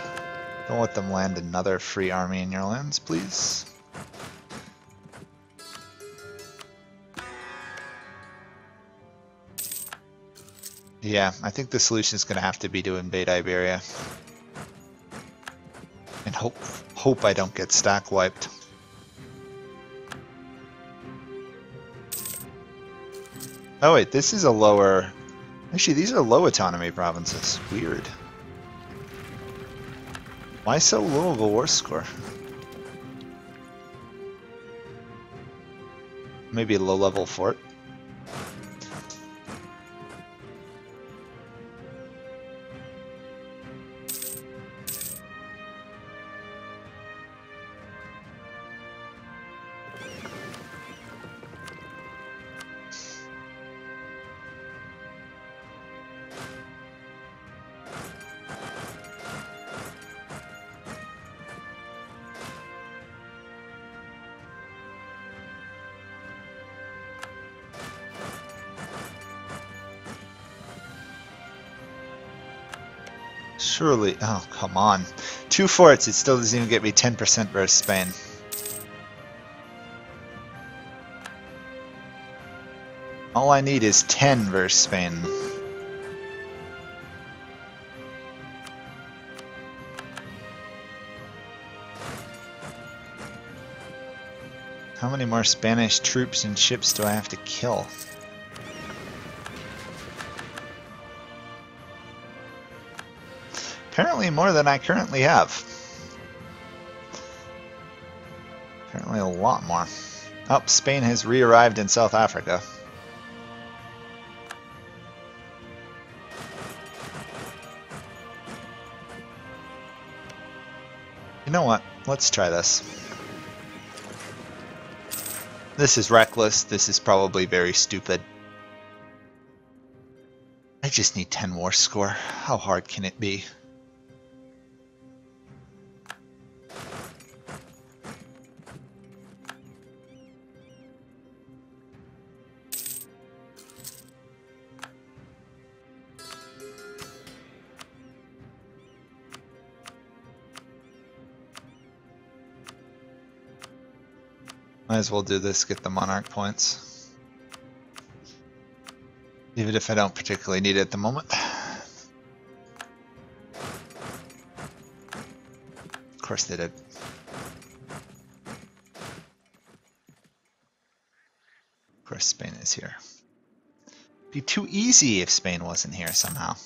Don't let them land another free army in your lands, please. Yeah, I think the solution is going to have to be to invade Iberia. And hope I don't get stack wiped. Oh wait, this is a lower... Actually, these are low autonomy provinces. Weird. Why so low of a war score? Maybe a low-level fort? Surely, oh come on. 2 forts, it still doesn't even get me 10% versus Spain. All I need is 10 versus Spain. How many more Spanish troops and ships do I have to kill? Apparently more than I currently have. Apparently a lot more. Oh, Spain has re-arrived in South Africa. You know what? Let's try this. This is reckless. This is probably very stupid. I just need 10 war score. How hard can it be? Might as well do this, get the monarch points. Even if I don't particularly need it at the moment. Of course they did. Of course Spain is here. It'd be too easy if Spain wasn't here somehow.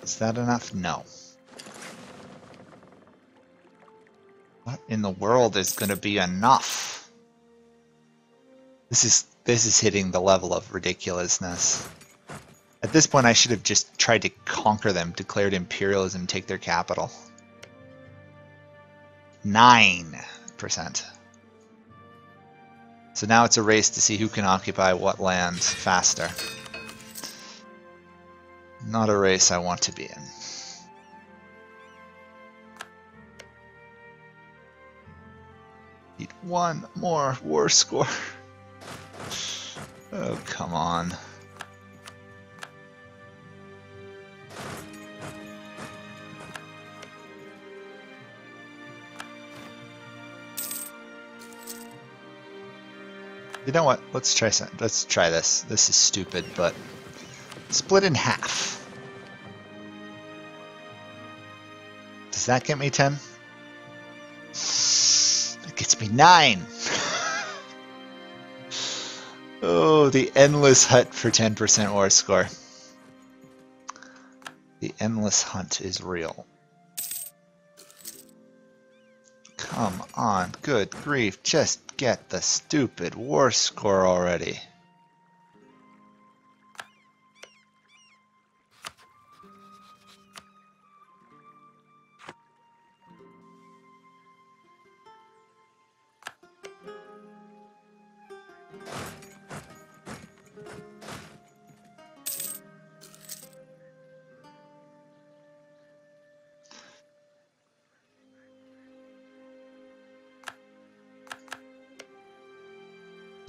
Is that enough? No. What in the world is going to be enough? This is hitting the level of ridiculousness. At this point, I should have just tried to conquer them, declared imperialism, take their capital. 9%. So now it's a race to see who can occupy what lands faster. Not a race I want to be in. Need one more war score. Oh, come on. You know what? Let's try this. This is stupid, but split in half. Does that get me 10? That gets me 9. Oh, the endless hunt for 10% war score. The endless hunt is real. Come on, good grief, just get the stupid war score already.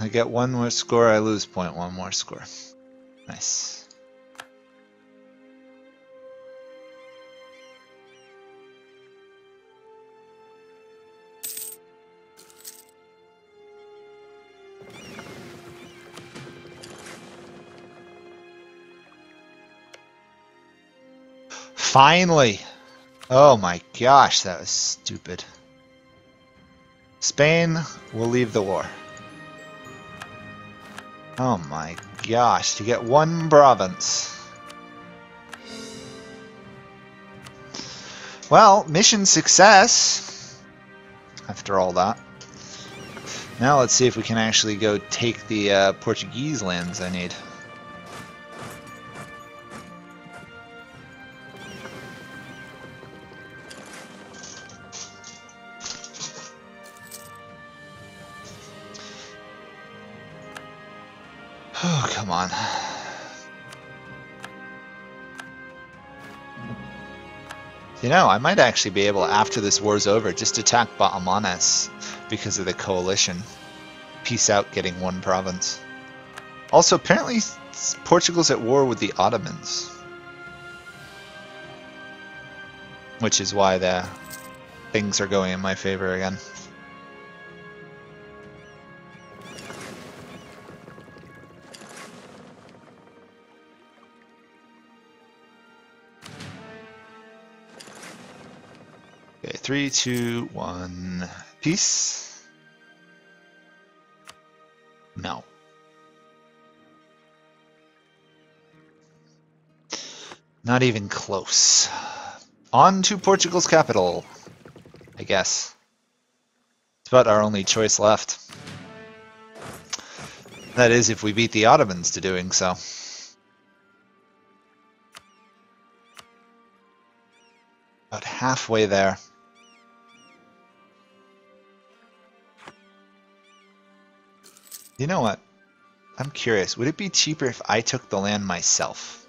I get one more score, I lose point, one more score. Nice. Finally! Oh my gosh, that was stupid. Spain will leave the war. Oh my gosh, to get one province. Well, mission success, after all that. Now let's see if we can actually go take the Portuguese lands I need. Oh, come on. You know, I might actually be able, after this war's over, just attack Ba'amanes because of the coalition. Peace out getting one province. Also, apparently Portugal's at war with the Ottomans. Which is why the things are going in my favor again. Okay, 3, 2, 1, peace. No. Not even close. On to Portugal's capital, I guess. It's about our only choice left. That is, if we beat the Ottomans to doing so. About halfway there. You know what? I'm curious. Would it be cheaper if I took the land myself?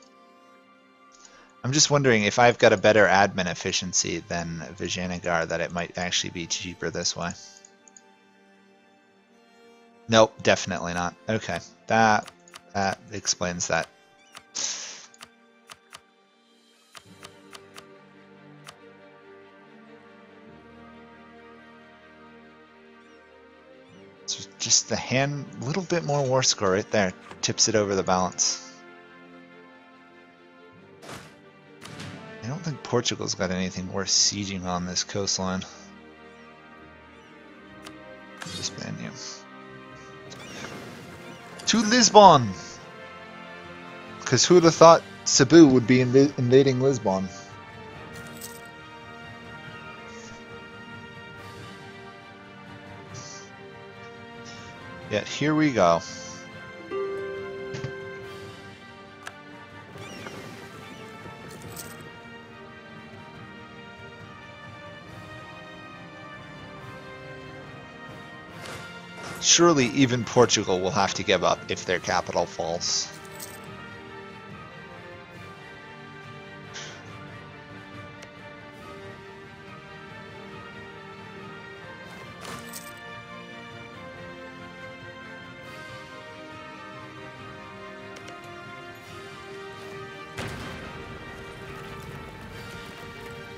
I'm just wondering if I've got a better admin efficiency than Vijayanagar, that it might actually be cheaper this way. Nope, definitely not. Okay, that explains that. So just the hand, little bit more war score right there, tips it over the balance. I don't think Portugal's got anything worth sieging on this coastline. Just ban you. To Lisbon! Because who'd have thought Cebu would be invading Lisbon? Yet here we go. Surely even Portugal will have to give up if their capital falls.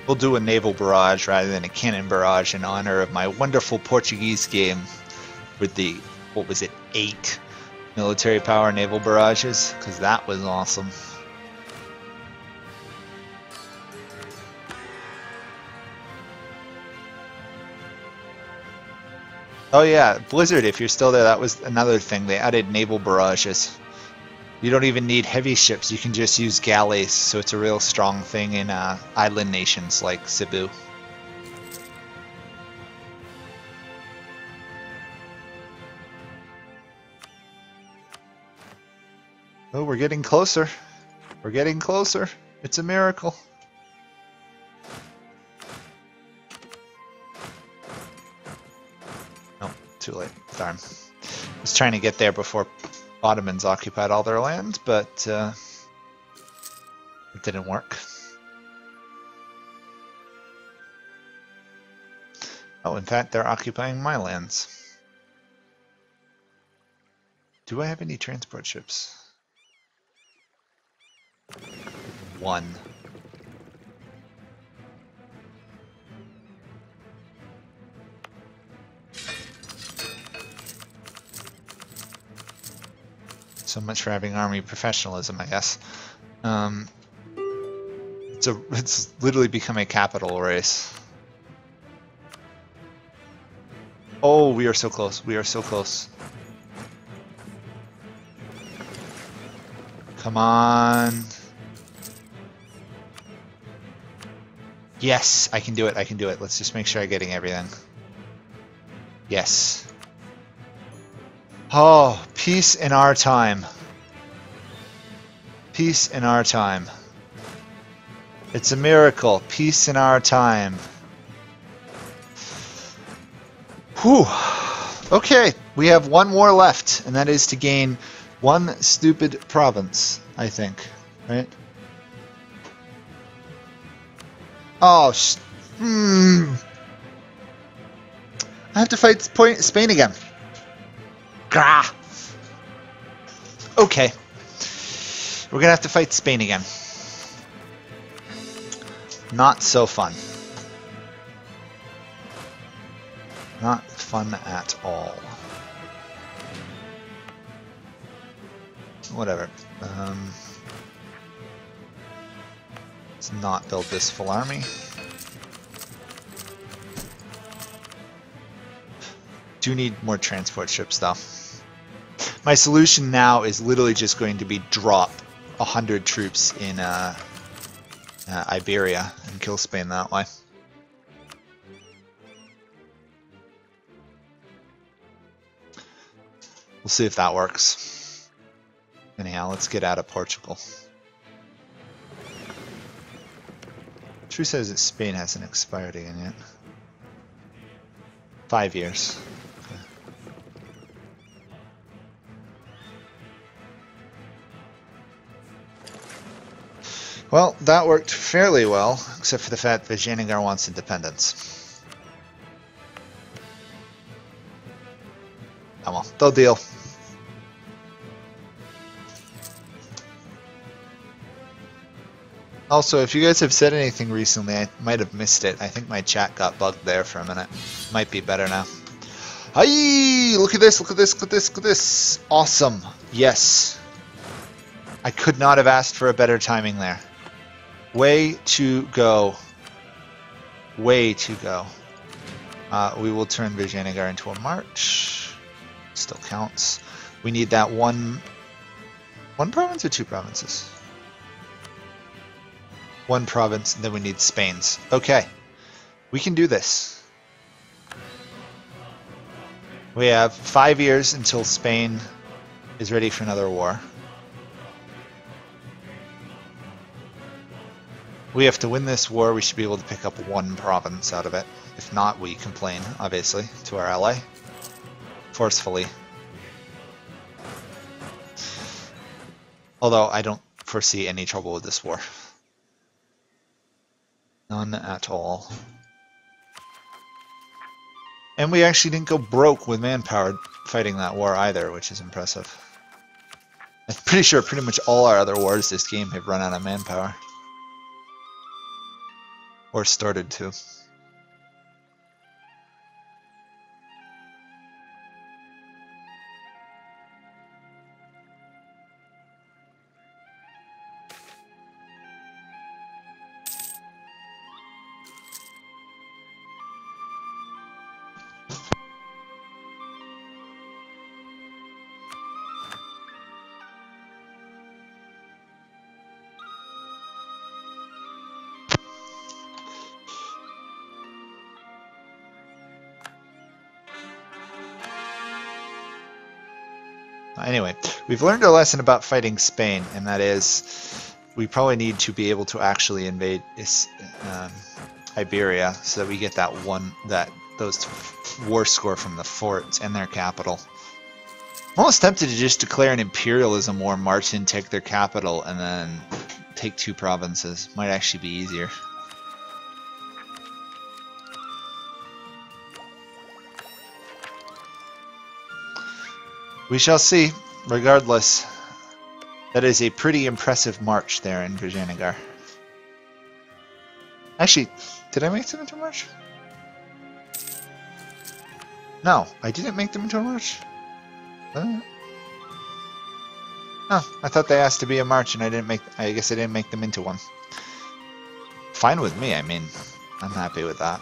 We'll do a naval barrage rather than a cannon barrage in honor of my wonderful Portuguese game with the, what was it, 8 military power naval barrages, because that was awesome. Oh yeah, Blizzard, if you're still there, that was another thing. They added naval barrages. You don't even need heavy ships, you can just use galleys, so it's a real strong thing in island nations like Cebu. Oh, we're getting closer. We're getting closer. It's a miracle. Oh, too late. Darn. I was trying to get there before Ottomans occupied all their land, but it didn't work. Oh, in fact, they're occupying my lands. Do I have any transport ships? One. So much for having army professionalism, I guess. It's literally become a capital race. Oh, we are so close. We are so close. Come on. Yes, I can do it. I can do it. Let's just make sure I'm getting everything. Yes. Oh, peace in our time. Peace in our time. It's a miracle. Peace in our time. Whew. Okay, we have one war left, and that is to gain one stupid province, I think. Right? Oh, I have to fight Spain again. Grah. Okay. We're gonna have to fight Spain again. Not so fun. Not fun at all. Whatever. Let's not build this full army. Do need more transport ships though. My solution now is literally just going to be drop 100 troops in Iberia and kill Spain that way. We'll see if that works. Anyhow, let's get out of Portugal. True says that Spain hasn't expired again yet. 5 years. Okay. Well, that worked fairly well, except for the fact that Vijayanagar wants independence. Oh well, they'll deal. Also, if you guys have said anything recently, I might have missed it. I think my chat got bugged there for a minute. Might be better now. Hi! Look at this, look at this, look at this, look at this. Awesome. Yes. I could not have asked for a better timing there. Way to go. Way to go. We will turn Vijayanagar into a march. Still counts. We need that one province or 2 provinces? 1 province, and then we need Spain's. Okay. We can do this. We have 5 years until Spain is ready for another war. We have to win this war. We should be able to pick up 1 province out of it. If not, we complain, obviously, to our ally. Forcefully. Although I don't foresee any trouble with this war. None at all. And we actually didn't go broke with manpower fighting that war either, which is impressive. I'm pretty sure pretty much all our other wars this game have run out of manpower. Or started to. Anyway, we've learned a lesson about fighting Spain, and that is we probably need to be able to actually invade Iberia so that we get those war score from the forts and their capital. I'm almost tempted to just declare an imperialism war, march in, take their capital, and then take 2 provinces. Might actually be easier. We shall see. regardless, that is a pretty impressive march there in Vijayanagar. Actually, did I make them into a march? No, I didn't make them into a march. Oh, I thought they asked to be a march, and I guess I didn't make them into one. Fine with me. I mean, I'm happy with that.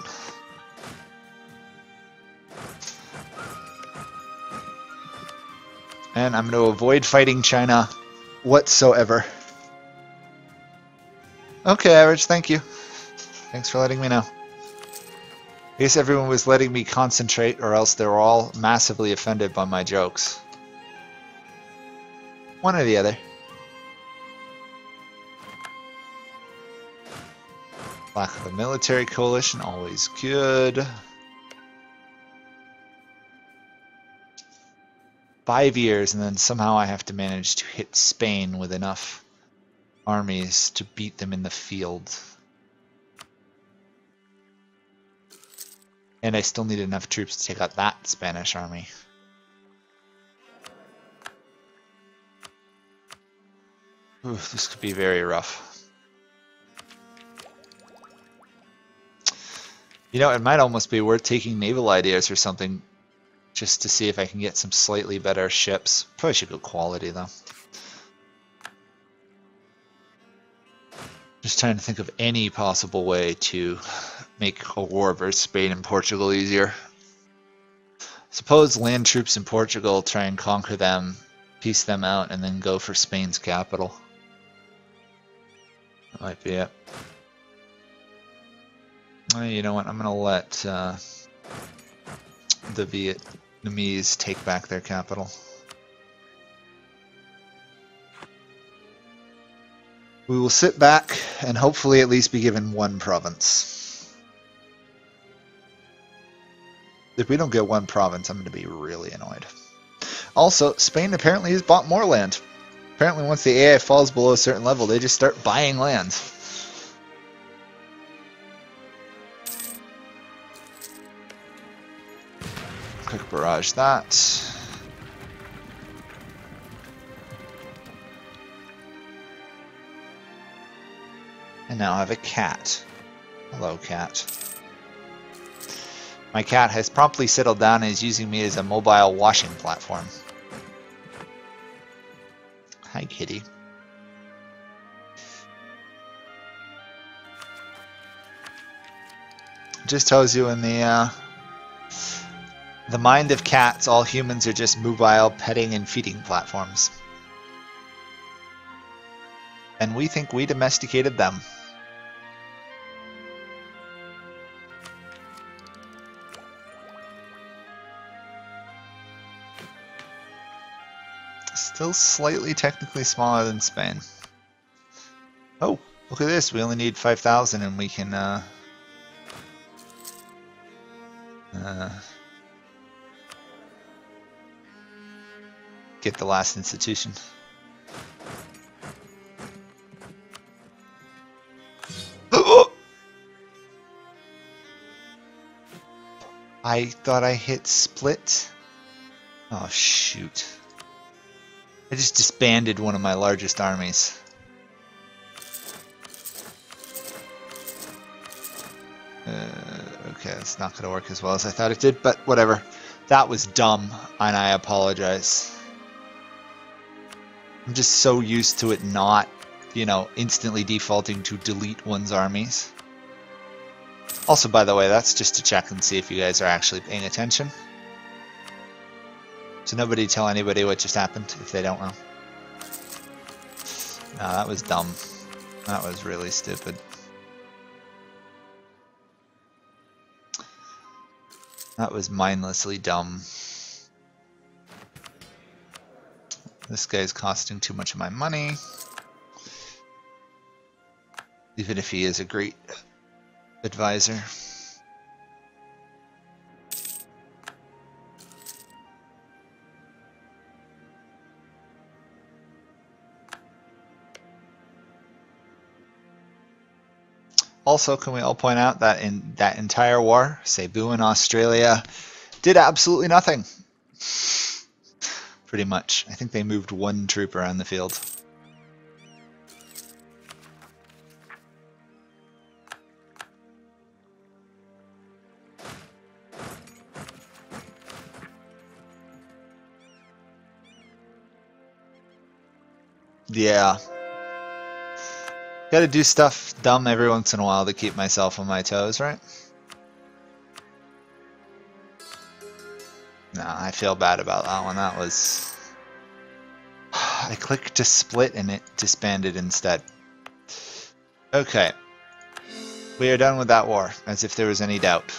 And I'm going to avoid fighting China whatsoever. Okay, Average. Thank you. Thanks for letting me know. I guess everyone was letting me concentrate, or else they were all massively offended by my jokes. One or the other. Lack of a military coalition, always good. 5 years, and then somehow I have to manage to hit Spain with enough armies to beat them in the field. And I still need enough troops to take out that Spanish army. Oof, this could be very rough. You know, it might almost be worth taking naval ideas or something just to see if I can get some slightly better ships. Probably should go quality though. Just trying to think of any possible way to make a war versus Spain and Portugal easier. Suppose land troops in Portugal, try and conquer them, piece them out, and then go for Spain's capital. That might be it. You know what, I'm going to let the Vietnamese take back their capital. We will sit back and hopefully at least be given one province. If we don't get one province, I'm going to be really annoyed. Also, Spain apparently has bought more land. Apparently once the AI falls below a certain level, they just start buying land. Quick barrage that. And now I have a cat. Hello, cat. My cat has promptly settled down and is using me as a mobile washing platform. Hi, kitty. Just tells you in the mind of cats, all humans are just mobile petting and feeding platforms. And we think we domesticated them. Still slightly technically smaller than Spain. Oh, look at this. We only need 5,000 and we can get the last institution. I thought I hit split. Oh shoot. I just disbanded one of my largest armies. Okay, it's not going to work as well as I thought it did, but whatever. That was dumb, and I apologize. I'm just so used to it not, you know, instantly defaulting to delete one's armies. Also, by the way, that's just to check and see if you guys are actually paying attention. So nobody tell anybody what just happened if they don't know. No, that was dumb. That was really stupid. That was mindlessly dumb. This guy's costing too much of my money. Even if he is a great advisor. Also, can we all point out that in that entire war, Cebu in Australia did absolutely nothing. pretty much. I think they moved one troop around the field. Yeah. Gotta do stuff dumb every once in a while to keep myself on my toes, right? No, I feel bad about that one. That was... I clicked to split and it disbanded instead. Okay. We are done with that war, as if there was any doubt.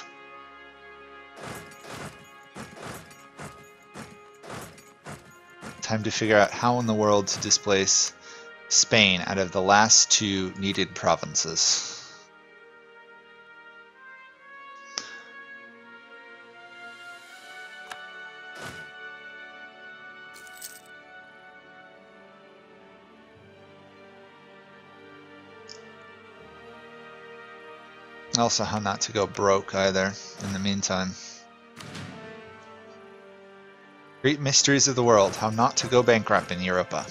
Time to figure out how in the world to displace Spain out of the last two needed provinces. Also, how not to go broke either in the meantime. Great mysteries of the world, how not to go bankrupt in Europa.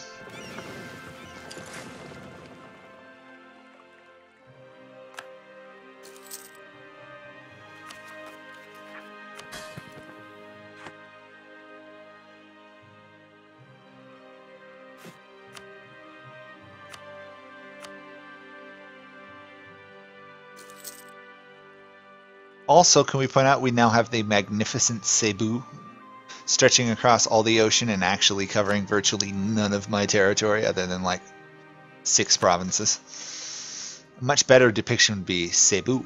Also, can we point out we now have the magnificent Cebu stretching across all the ocean and actually covering virtually none of my territory other than like 6 provinces. A much better depiction would be Cebu.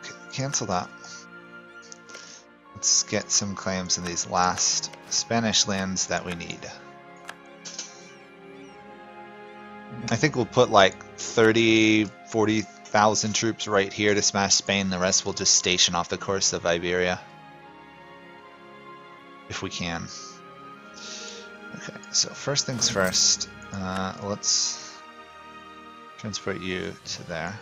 Okay, cancel that. Let's get some claims in these last Spanish lands that we need. I think we'll put like 30, 40,000 troops right here to smash Spain. The rest we'll just station off the coast of Iberia. If we can. Okay, so first things first, let's transport you to there.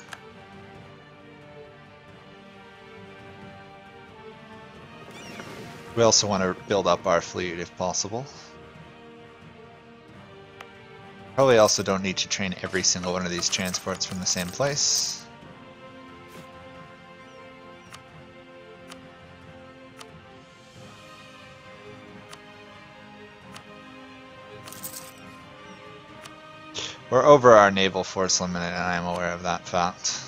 We also want to build up our fleet if possible. Probably also don't need to train every single one of these transports from the same place. We're over our naval force limit, and I am aware of that fact.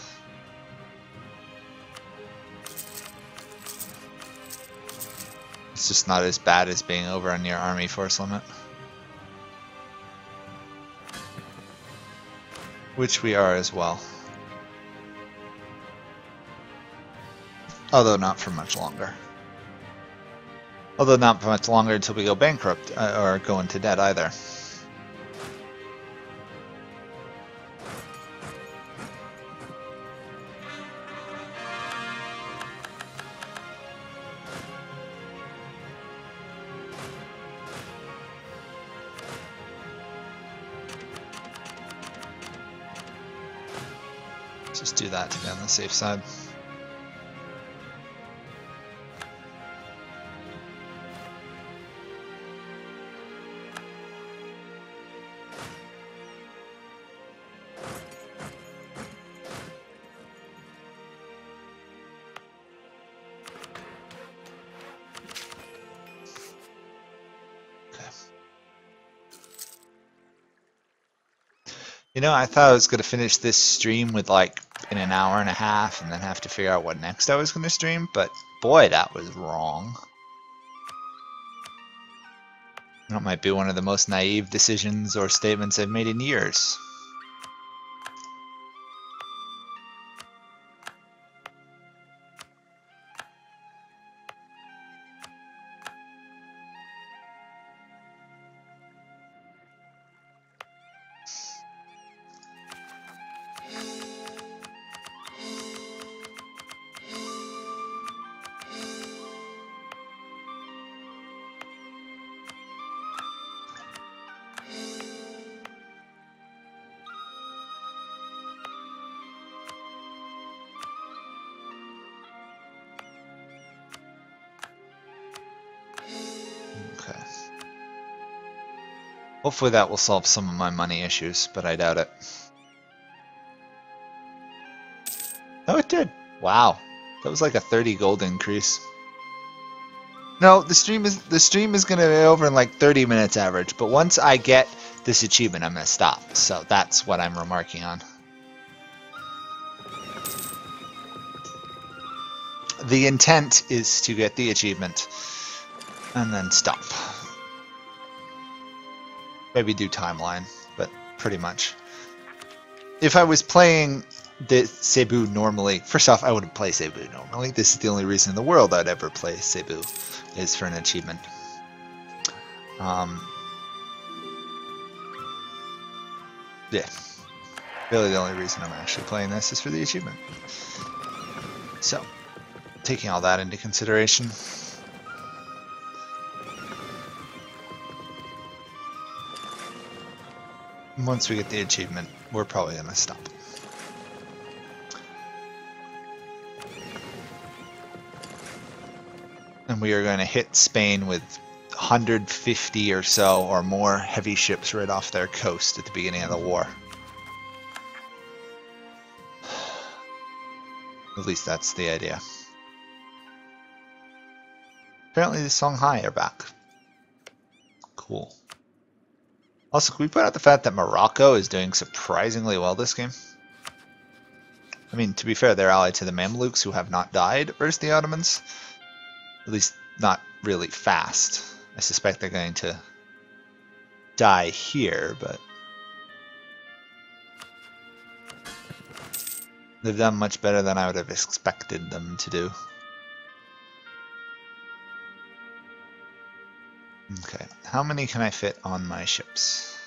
It's just not as bad as being over on your army force limit. Which we are as well. Although not for much longer. Although not for much longer until we go bankrupt, or go into debt either. Just do that to be on the safe side. You know, I thought I was going to finish this stream with like in an hour and a half and then have to figure out what next I was going to stream, but boy, that was wrong. That might be one of the most naive decisions or statements I've made in years. Hopefully that will solve some of my money issues, but I doubt it. Oh, it did. Wow. That was like a 30 gold increase. No, the stream is going to be over in like 30 minutes average, but once I get this achievement, I'm going to stop. So that's what I'm remarking on. The intent is to get the achievement and then stop. Maybe do timeline, but pretty much. If I was playing the Cebu normally, first off, I wouldn't play Cebu normally. This is the only reason in the world I'd ever play Cebu, is for an achievement. Yeah, really the only reason I'm actually playing this is for the achievement. So, taking all that into consideration. Once we get the achievement, we're probably going to stop. And we are going to hit Spain with 150 or so or more heavy ships right off their coast at the beginning of the war. At least that's the idea. Apparently the Songhai are back. Cool. Also, can we point out the fact that Morocco is doing surprisingly well this game? I mean, to be fair, they're allied to the Mamluks, who have not died versus the Ottomans. At least not really fast. I suspect they're going to die here, but they've done much better than I would have expected them to do. Okay, how many can I fit on my ships?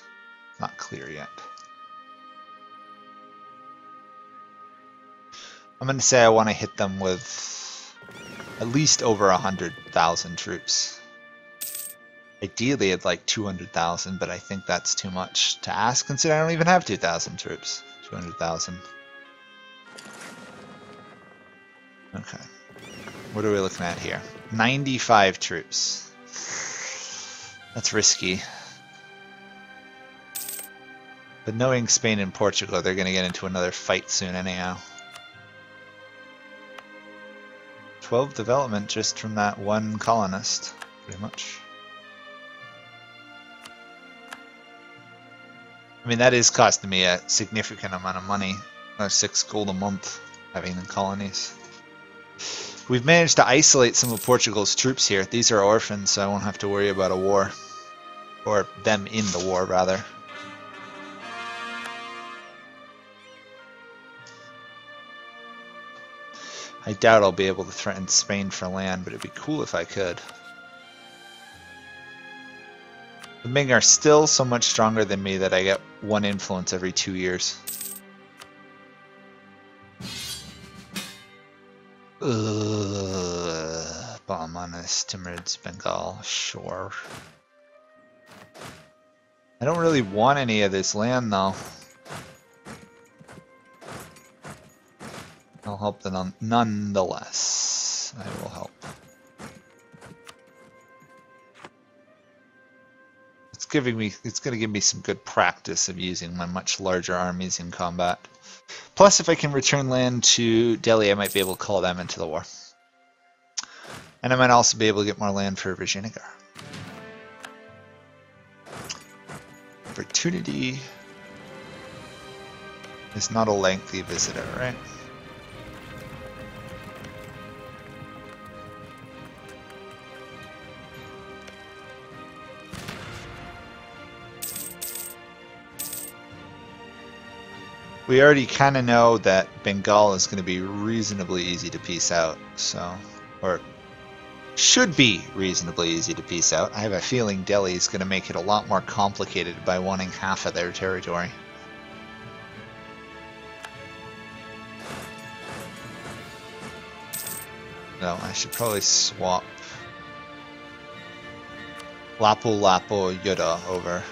Not clear yet. I'm going to say I want to hit them with at least over 100,000 troops. Ideally, I'd like 200,000, but I think that's too much to ask, considering I don't even have 2,000 troops. 200,000. Okay. What are we looking at here? 95 troops. That's risky. But knowing Spain and Portugal, they're going to get into another fight soon anyhow. 12 development just from that one colonist, pretty much. I mean, that is costing me a significant amount of money. 6 gold a month, having the colonies. We've managed to isolate some of Portugal's troops here. These are orphans, so I won't have to worry about a war. Or them in the war, rather. I doubt I'll be able to threaten Spain for land, but it'd be cool if I could. The Ming are still so much stronger than me that I get 1 influence every 2 years. Bahmanis, Timurids, Bengal, sure. I don't really want any of this land though. I'll help them nonetheless. I will help. It's going to give me some good practice of using my much larger armies in combat. Plus, if I can return land to Delhi, I might be able to call them into the war. And I might also be able to get more land for Vijayanagar. Opportunity is not a lengthy visitor, right? We already kind of know that Bengal is going to be reasonably easy to piece out, so, or should be reasonably easy to piece out. I have a feeling Delhi is going to make it a lot more complicated by wanting half of their territory. No, I should probably swap Lapu-Lapu Yuda over.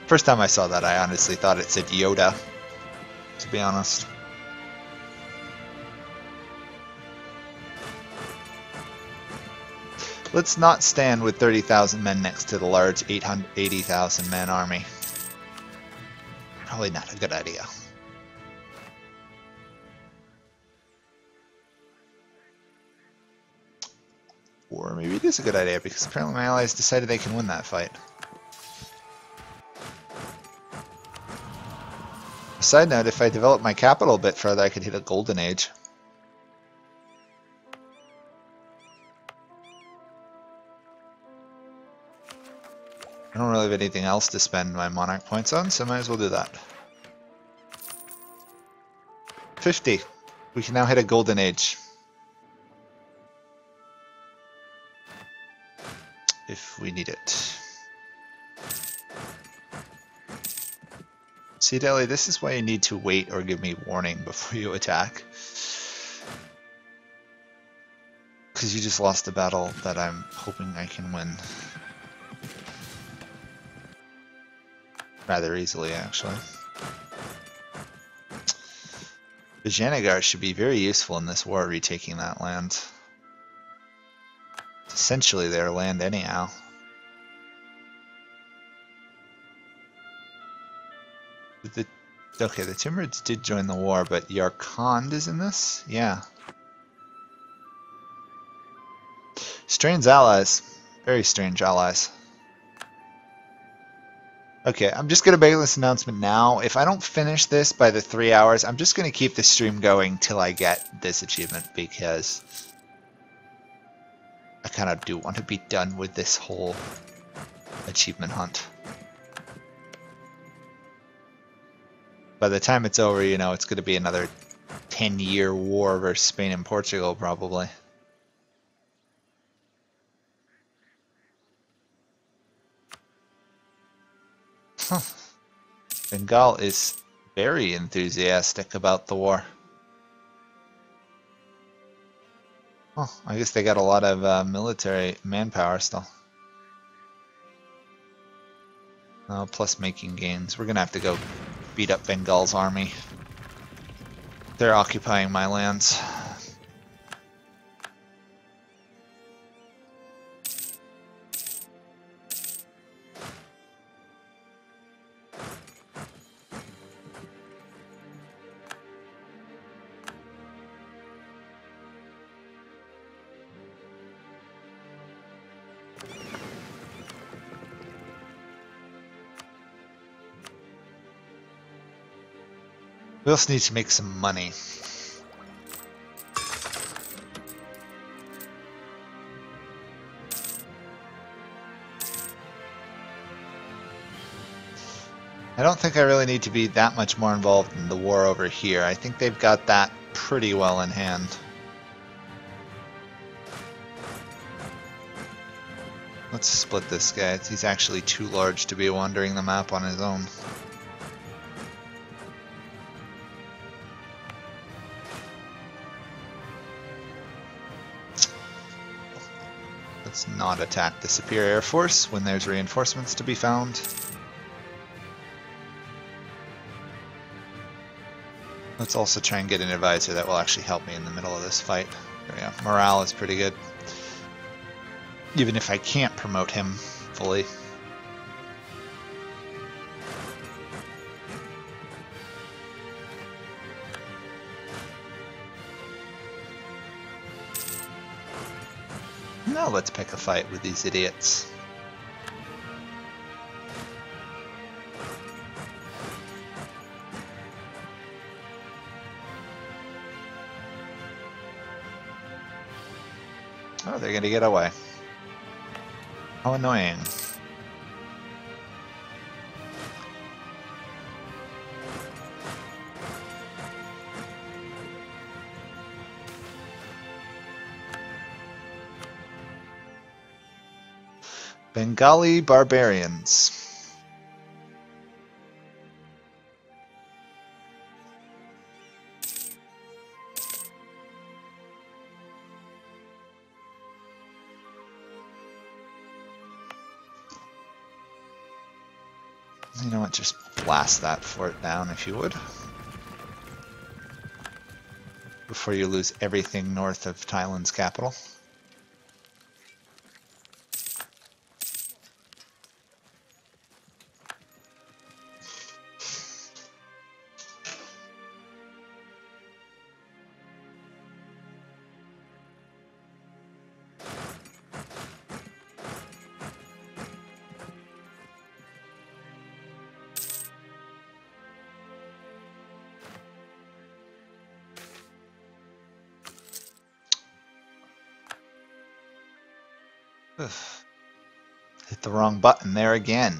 First time I saw that, I honestly thought it said Yoda, to be honest. Let's not stand with 30,000 men next to the large 80,000 man army. Probably not a good idea. Or maybe it is a good idea, because apparently my allies decided they can win that fight. Side note, if I develop my capital a bit further, I could hit a golden age. I don't really have anything else to spend my monarch points on, so I might as well do that. 50. We can now hit a golden age. If we need it. See, Delhi, this is why you need to wait or give me warning before you attack. Because you just lost a battle that I'm hoping I can win. Rather easily, actually. Vijayanagar should be very useful in this war, retaking that land. It's essentially their land anyhow. Okay, the Timurids did join the war, but Yarkand is in this? Yeah. Strange allies. Very strange allies. Okay, I'm just going to make this announcement now. If I don't finish this by the 3 hours, I'm just going to keep the stream going till I get this achievement, because I kind of do want to be done with this whole achievement hunt. By the time it's over, you know, it's going to be another 10-year war versus Spain and Portugal, probably. Huh. Bengal is very enthusiastic about the war. Oh, I guess they got a lot of military manpower still. Plus making gains. We're going to have to go beat up Bengal's army. They're occupying my lands. We also need to make some money. I don't think I really need to be that much more involved in the war over here. I think they've got that pretty well in hand. Let's split this guy. He's actually too large to be wandering the map on his own. Let's not attack the superior air force when there's reinforcements to be found. Let's also try and get an advisor that will actually help me in the middle of this fight. There we go. Morale is pretty good. Even if I can't promote him fully. Now let's pick a fight with these idiots. Oh, they're gonna get away. How annoying. Bengali barbarians. You know what, just blast that fort down if you would. Before you lose everything north of Thailand's capital. Ugh. Hit the wrong button there again.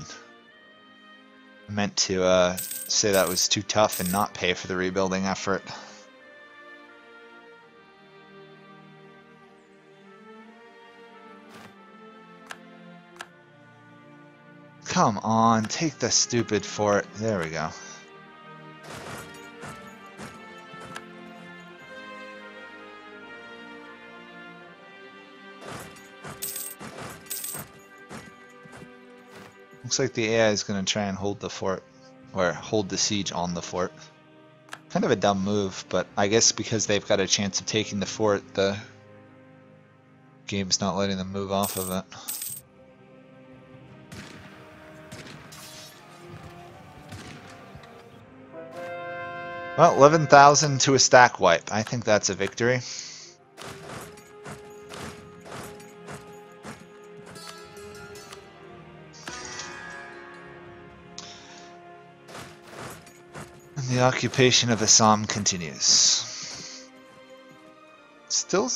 I meant to say that was too tough and not pay for the rebuilding effort. Come on, take the stupid fort. There we go. Looks like the AI is going to try and hold the fort, or hold the siege on the fort. Kind of a dumb move, but I guess because they've got a chance of taking the fort, the game's not letting them move off of it. Well, 11,000 to a stack wipe. I think that's a victory. And the occupation of Assam continues. Still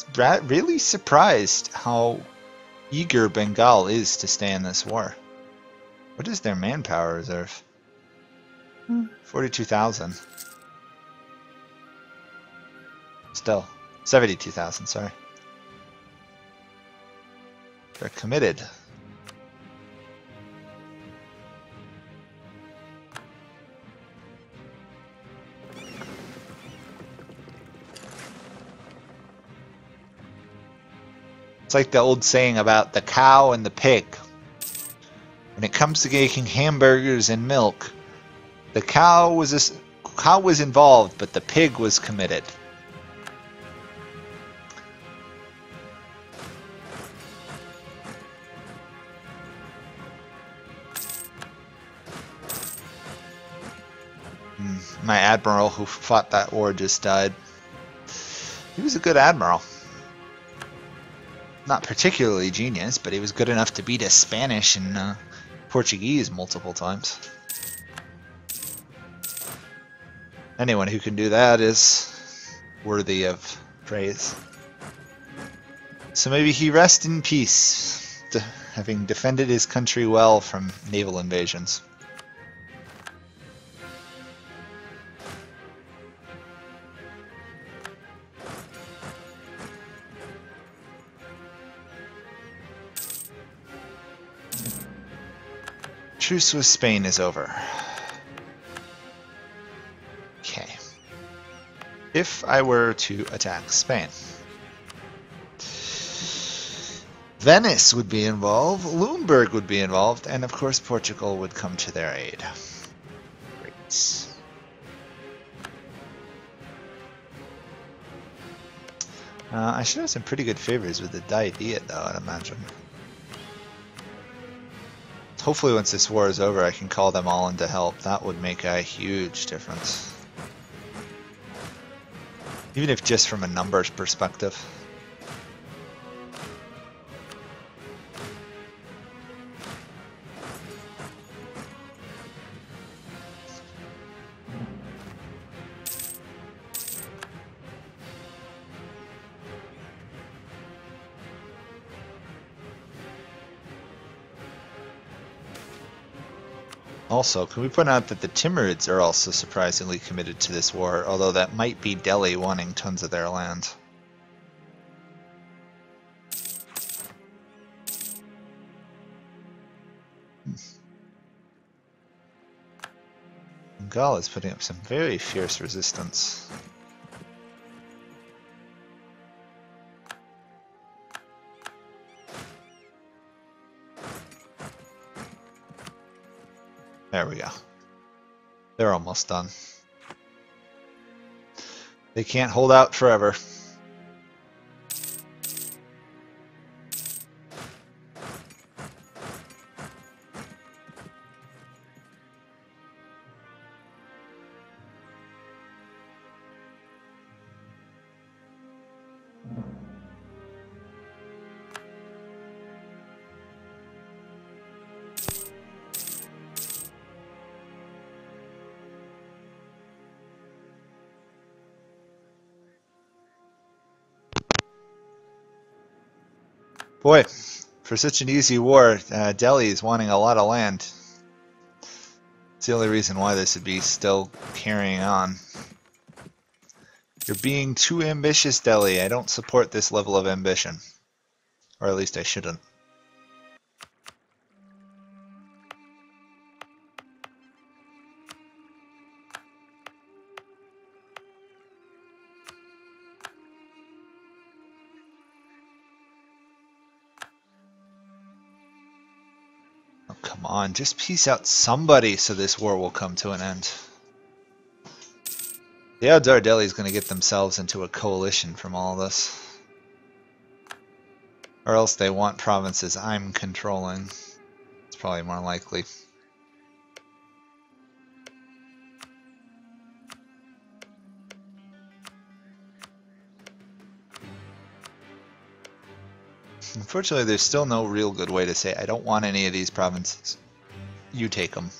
really surprised how eager Bengal is to stay in this war. What is their manpower reserve? 42,000. Still, 72,000, sorry. They're committed. It's like the old saying about the cow and the pig. When it comes to making hamburgers and milk, the cow was involved, but the pig was committed. My admiral who fought that war just died. He was a good admiral. Not particularly genius, but he was good enough to beat a Spanish and Portuguese multiple times. Anyone who can do that is worthy of praise. So maybe he rest in peace, having defended his country well from naval invasions. Truce with Spain is over. Okay. If I were to attack Spain, Venice would be involved, Luneburg would be involved, and of course Portugal would come to their aid. Great. I should have some pretty good favors with the Diet though, I'd imagine. Hopefully once this war is over I can call them all in to help. That would make a huge difference. Even if just from a numbers perspective. Also, can we point out that the Timurids are also surprisingly committed to this war, although that might be Delhi wanting tons of their land. Bengal is putting up some very fierce resistance. There we go. They're almost done. They can't hold out forever. Boy, For such an easy war, Delhi is wanting a lot of land. It's the only reason why this would be still carrying on. You're being too ambitious, Delhi. I don't support this level of ambition. Or at least I shouldn't. Oh, come on, just peace out somebody so this war will come to an end. The odds are Delhi's going to get themselves into a coalition from all this. Or else they want provinces I'm controlling. It's probably more likely. Unfortunately, there's still no real good way to say, I don't want any of these provinces. You take them.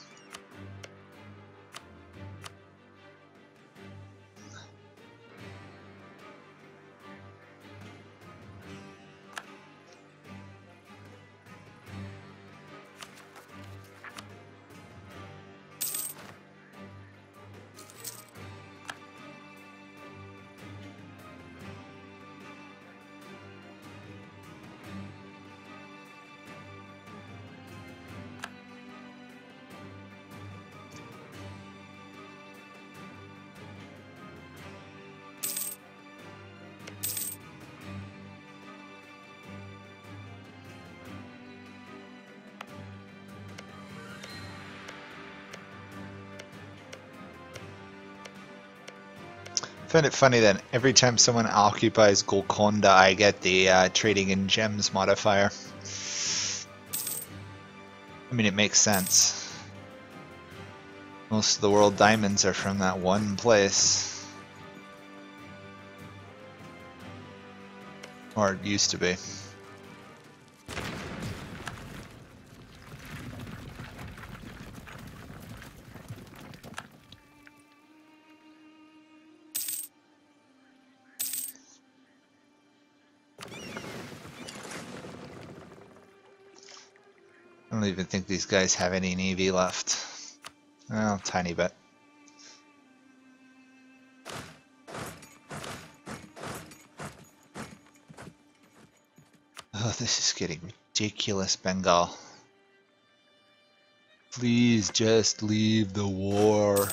I find it funny that every time someone occupies Golconda, I get the trading in gems modifier. I mean, it makes sense. Most of the world diamonds are from that one place. Or it used to be. I don't even think these guys have any navy left. Well, tiny bit. Oh, this is getting ridiculous, Bengal. Please just leave the war.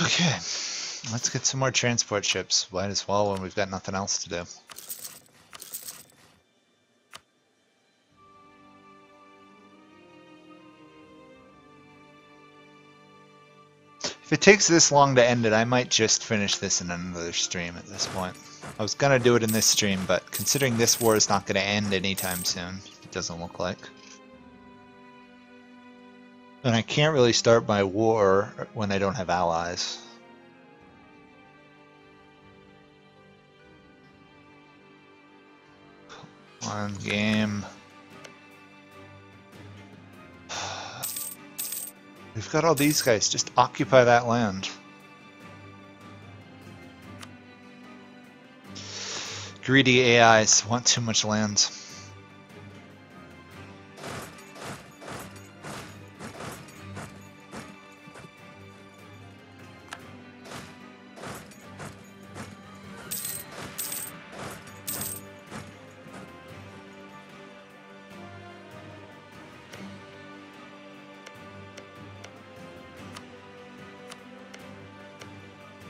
Okay, let's get some more transport ships. Might as well when we've got nothing else to do. If it takes this long to end it, I might just finish this in another stream at this point. I was gonna do it in this stream, but considering this war is not gonna end anytime soon, it doesn't look like. And I can't really start my war when I don't have allies. Come on, game. We've got all these guys, just occupy that land. Greedy AIs want too much land.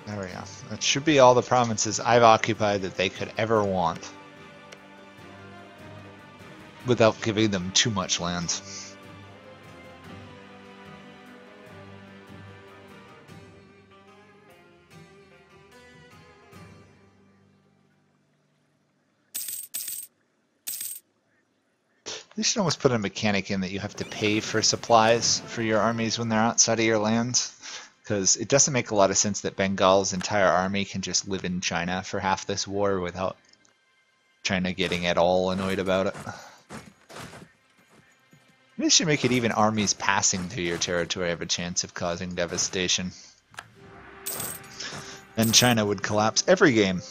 There we go. That should be all the provinces I've occupied that they could ever want. Without giving them too much land. They should almost put a mechanic in that you have to pay for supplies for your armies when they're outside of your lands. Because it doesn't make a lot of sense that Bengal's entire army can just live in China for half this war without China getting at all annoyed about it. This should make it even armies passing through your territory have a chance of causing devastation. Then China would collapse every game.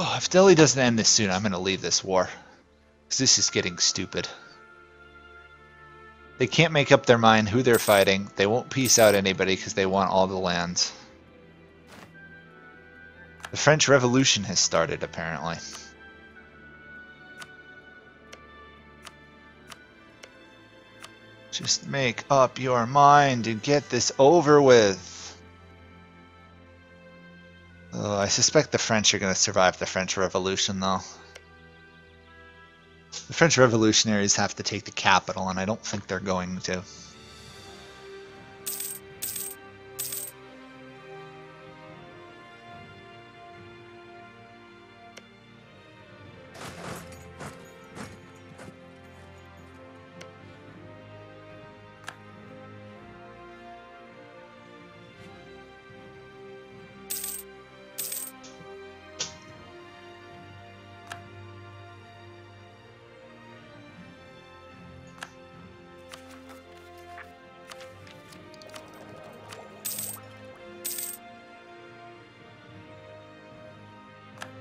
Oh, if Delhi doesn't end this soon, I'm going to leave this war. Because this is getting stupid. They can't make up their mind who they're fighting. They won't peace out anybody because they want all the lands. The French Revolution has started, apparently. Just make up your mind and get this over with. Oh, I suspect the French are going to survive the French Revolution, though. The French revolutionaries have to take the capital, and I don't think they're going to.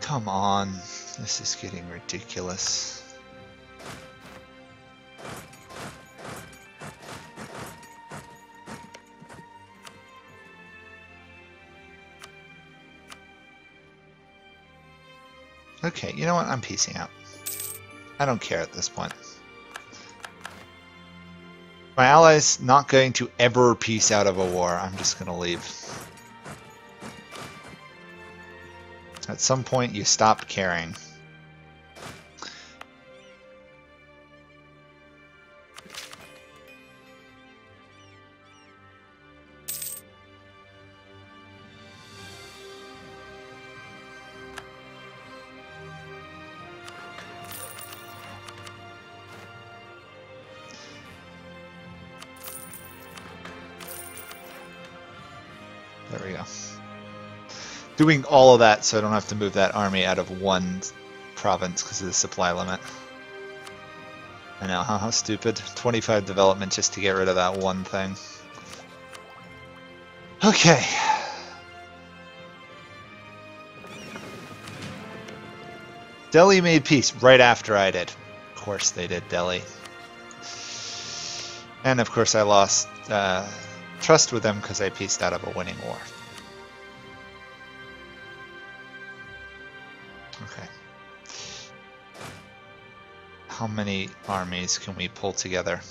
Come on, this is getting ridiculous. Okay, you know what? I'm peacing out. I don't care at this point. My ally's not going to ever peace out of a war. I'm just going to leave. At some point, you stop caring. There we go. Doing all of that so I don't have to move that army out of one province because of the supply limit. I know, huh? How stupid. 25 development just to get rid of that one thing. Okay. Delhi made peace right after I did. Of course they did, Delhi. And of course I lost trust with them because I pieced out of a winning war. Okay. How many armies can we pull together?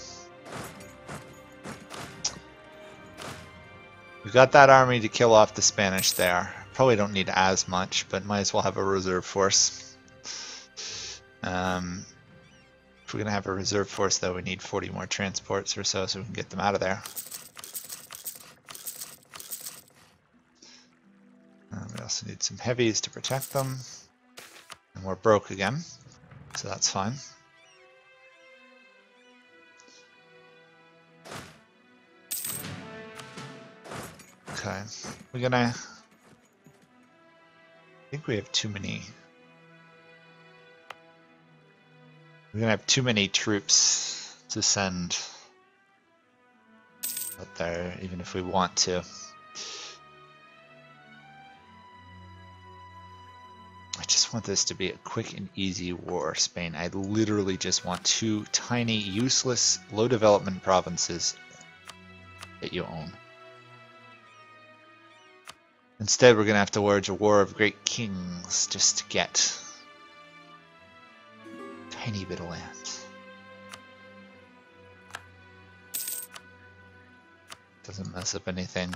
We got that army to kill off the Spanish there. Probably don't need as much, but might as well have a reserve force. If we're going to have a reserve force, though, we need 40 more transports or so we can get them out of there. We also need some heavies to protect them. And we're broke again, so that's fine. Okay, we're gonna... I think we have too many... We're gonna have too many troops to send out there, even if we want to. I just want this to be a quick and easy war, Spain. I literally just want two tiny, useless, low development provinces that you own. Instead, we're going to have to wage a war of great kings just to get a tiny bit of land. doesn't mess up anything.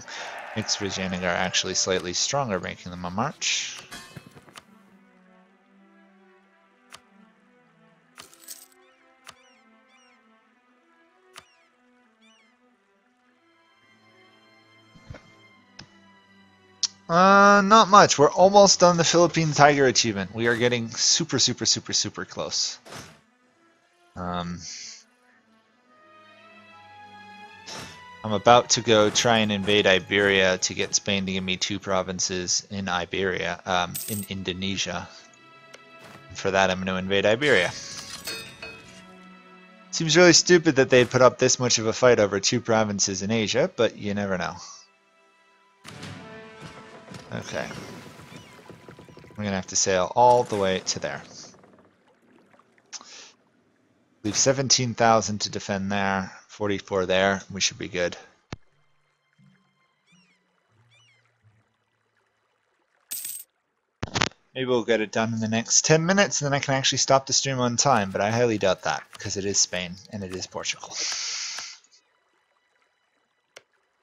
Makes Vijayanagar actually slightly stronger, making them a march. Not much. We're almost done the Philippine Tiger achievement. We are getting super, super, super, super close. I'm about to go try and invade Iberia to get Spain to give me 2 provinces in Iberia, in Indonesia. And for that, I'm going to invade Iberia. Seems really stupid that they'd put up this much of a fight over 2 provinces in Asia, but you never know. Okay. We're going to have to sail all the way to there. Leave 17,000 to defend there, 44 there. We should be good. Maybe we'll get it done in the next 10 minutes, and then I can actually stop the stream on time, but I highly doubt that, because it is Spain, and it is Portugal.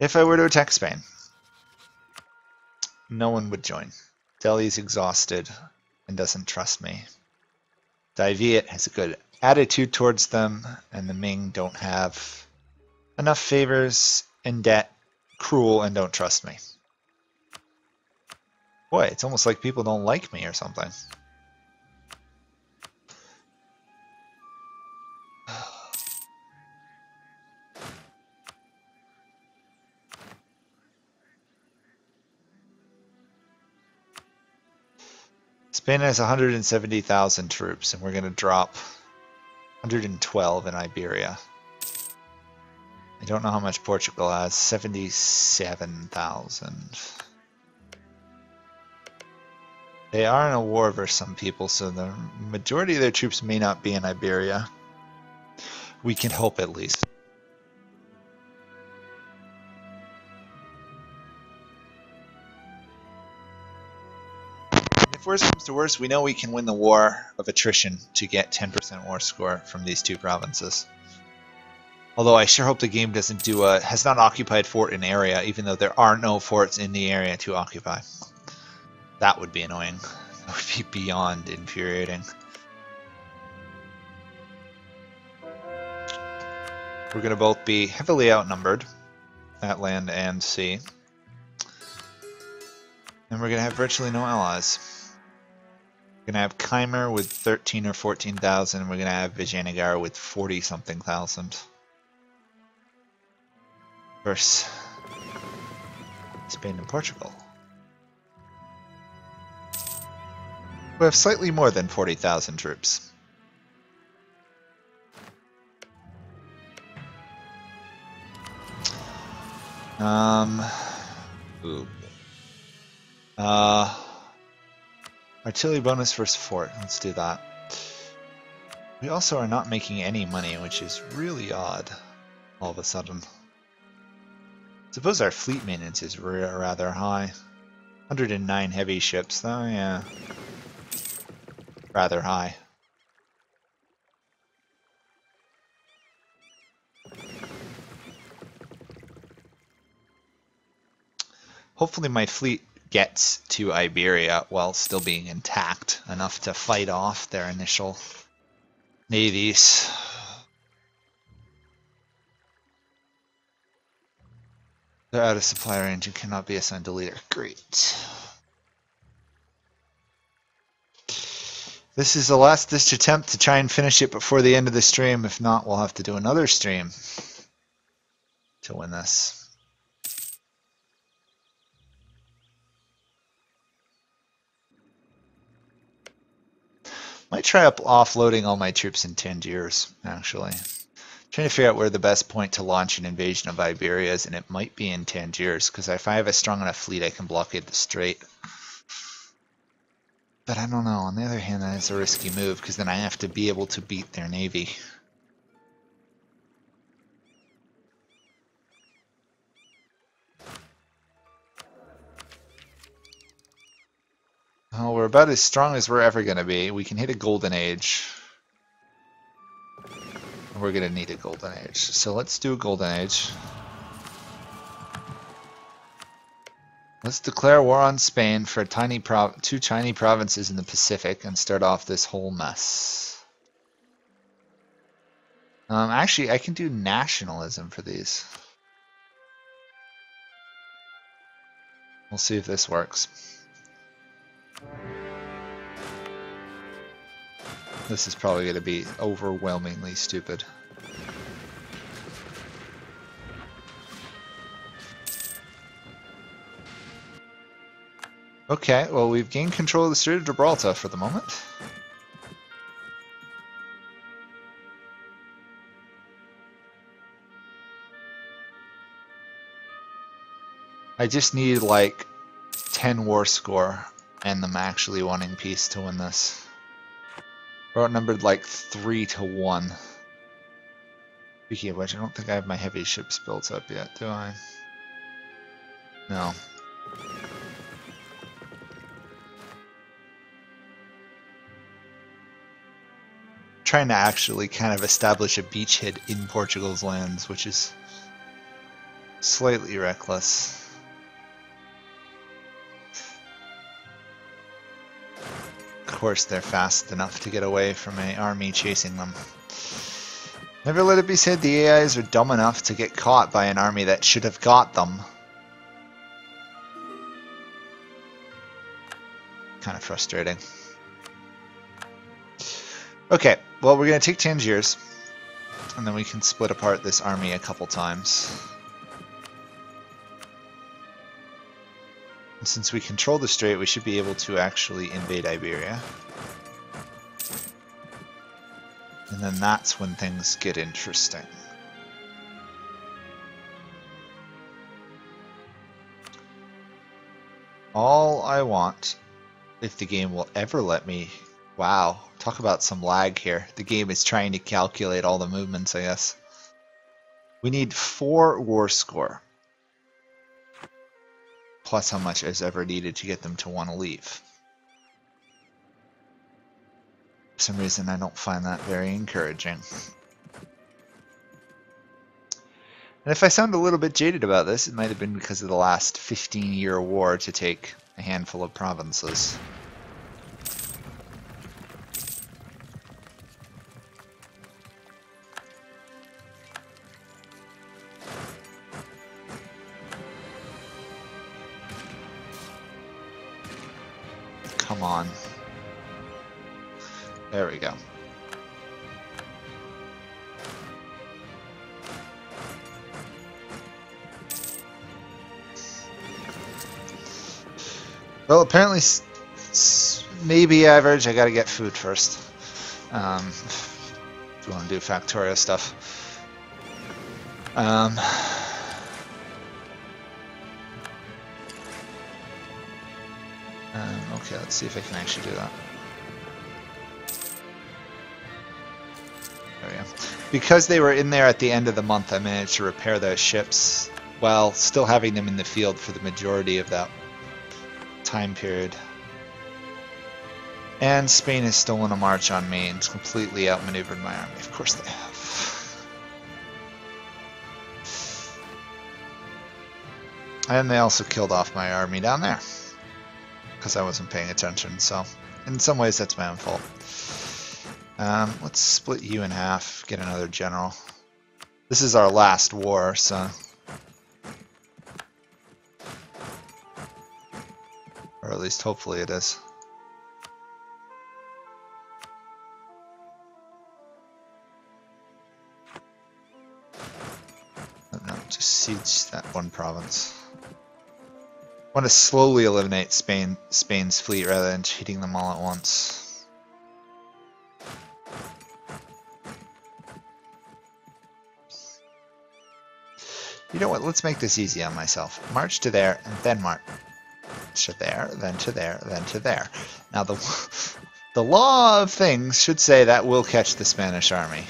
If I were to attack Spain, no one would join. Delhi's exhausted and doesn't trust me. Dai Viet has a good attitude towards them, and the Ming don't have enough favors and debt, cruel, and don't trust me. Boy, it's almost like people don't like me or something. Spain has 170,000 troops, and we're going to drop 112 in Iberia. I don't know how much Portugal has. 77,000. They are in a war versus some people, so the majority of their troops may not be in Iberia. We can hope at least. If worse comes to worse, we know we can win the war of attrition to get 10% war score from these 2 provinces. Although I sure hope the game doesn't do a has not occupied fort in area, even though there are no forts in the area to occupy. That would be annoying. That would be beyond infuriating. We're going to both be heavily outnumbered at land and sea. And we're going to have virtually no allies. We're going to have Khmer with 13 or 14,000, and we're going to have Vijayanagar with 40-something thousand. Versus Spain and Portugal. We have slightly more than 40,000 troops. Ooh. Artillery bonus versus fort. Let's do that. We also are not making any money, which is really odd all of a sudden. Suppose our fleet maintenance is rather high. 109 heavy ships, though, yeah. Rather high. Hopefully my fleet gets to Iberia while still being intact, enough to fight off their initial navies. They're out of supply range and cannot be assigned a leader. Great. This is the last-ditch attempt to try and finish it before the end of the stream. If not, we'll have to do another stream to win this. Might try offloading all my troops in Tangiers, actually. Trying to figure out where the best point to launch an invasion of Iberia is, and it might be in Tangiers, because if I have a strong enough fleet, I can blockade the strait. But I don't know. On the other hand, that is a risky move, because then I have to be able to beat their navy. Oh, we're about as strong as we're ever going to be. We can hit a golden age. We're going to need a golden age. So let's do a golden age. Let's declare war on Spain for two tiny provinces in the Pacific and start off this whole mess. Actually, I can do nationalism for these. We'll see if this works. This is probably going to be overwhelmingly stupid. Okay, well, we've gained control of the Strait of Gibraltar for the moment. I just need like 10 war score and them actually wanting peace to win this. We're outnumbered like 3-1. Speaking of which, I don't think I have my heavy ships built up yet, do I? No. Trying to actually kind of establish a beachhead in Portugal's lands, which is slightly reckless. Of course, they're fast enough to get away from an army chasing them. Never let it be said the AIs are dumb enough to get caught by an army that should have got them. Kind of frustrating. Okay, well, we're going to take Tangiers, and then we can split apart this army a couple times. And since we control the strait, we should be able to actually invade Iberia. And then that's when things get interesting. All I want, if the game will ever let me... Wow, talk about some lag here. The game is trying to calculate all the movements, I guess. We need 4 war score. Plus how much is ever needed to get them to want to leave. For some reason, I don't find that very encouraging. And if I sound a little bit jaded about this, it might have been because of the last 15-year war to take a handful of provinces. Come on. There we go. Well, apparently, maybe average. I gotta get food first. If you want to do Factorio stuff. Okay, let's see if I can actually do that. There we go. Because they were in there at the end of the month, I managed to repair those ships while still having them in the field for the majority of that time period. And Spain has stolen a march on me and completely outmaneuvered my army. Of course they have. And they also killed off my army down there. Because I wasn't paying attention, so in some ways that's my own fault. Let's split you in half, get another general. This is our last war, so... Or at least hopefully it is. No, just siege that one province. I want to slowly eliminate Spain's fleet rather than hitting them all at once. You know what? Let's make this easy on myself. March to there, and then march to there, then to there, then to there. Now the law of things should say that will catch the Spanish army.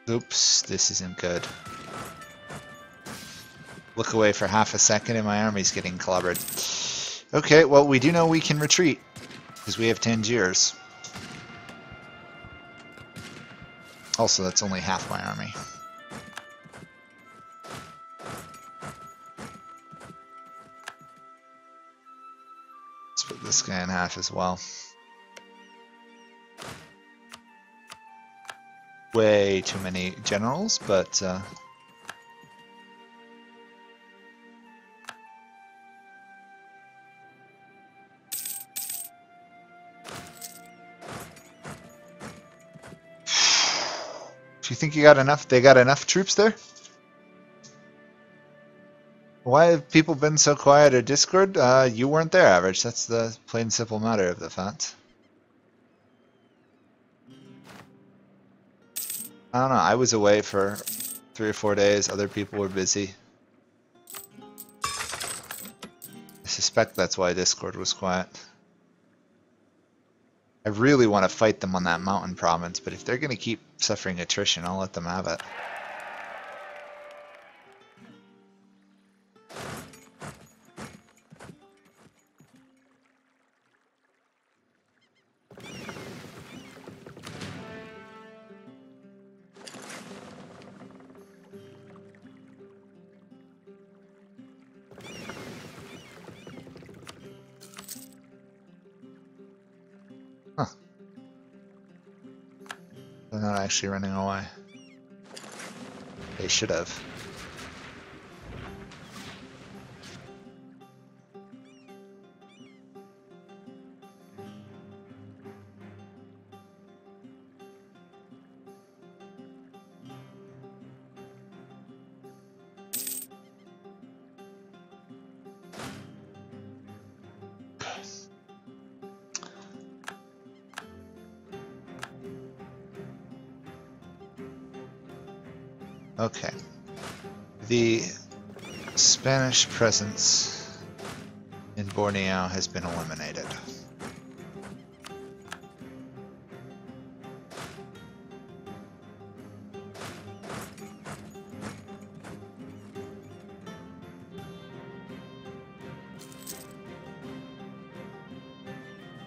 Oops, this isn't good. Look away for half a second and my army's getting clobbered. Okay, well, we do know we can retreat, because we have Tangiers. Also, that's only half my army. Let's put this guy in half as well. Way too many generals, but do you think you got enough? They got enough troops there? Why have people been so quiet at Discord? You weren't there, Average. That's the plain and simple matter of the fact. I don't know. I was away for 3 or 4 days. Other people were busy. I suspect that's why Discord was quiet. I really want to fight them on that mountain province, but if they're going to keep suffering attrition, I'll let them have it. Huh. They're not actually running away. They should have. Okay. The Spanish presence in Borneo has been eliminated.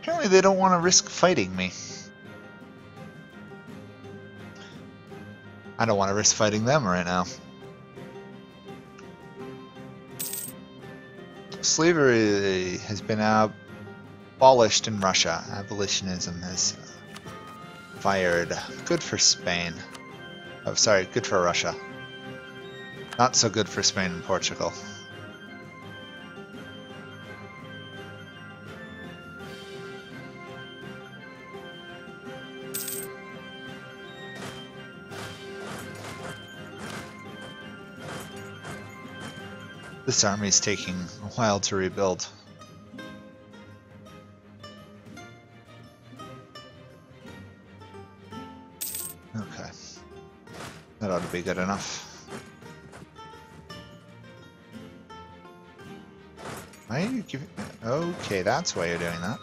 Apparently they don't want to risk fighting me. I don't want to risk fighting them right now. Slavery has been abolished in Russia. Abolitionism has fired. Good for Spain. Oh, sorry, good for Russia. Not so good for Spain and Portugal. This army is taking a while to rebuild. Okay. That ought to be good enough. Why are you giving... Okay, that's why you're doing that.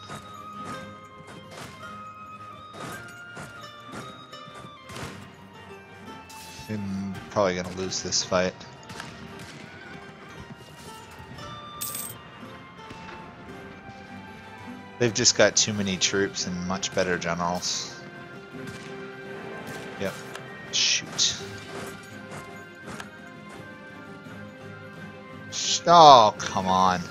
I'm probably gonna lose this fight. They've just got too many troops and much better generals. Yep. Shoot. Oh, come on.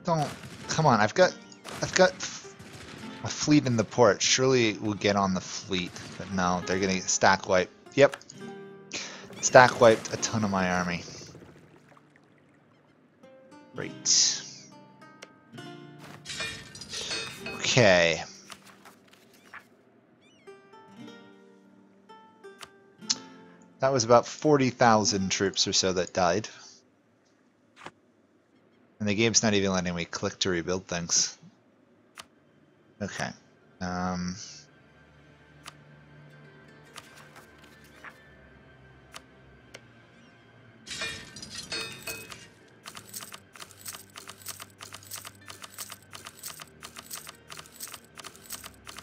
Don't. Come on, I've got a fleet in the port. Surely we'll get on the fleet. But no, they're gonna stack wipe. Yep. Stack wiped a ton of my army. Great. Okay. That was about 40,000 troops or so that died. And the game's not even letting me click to rebuild things. Okay.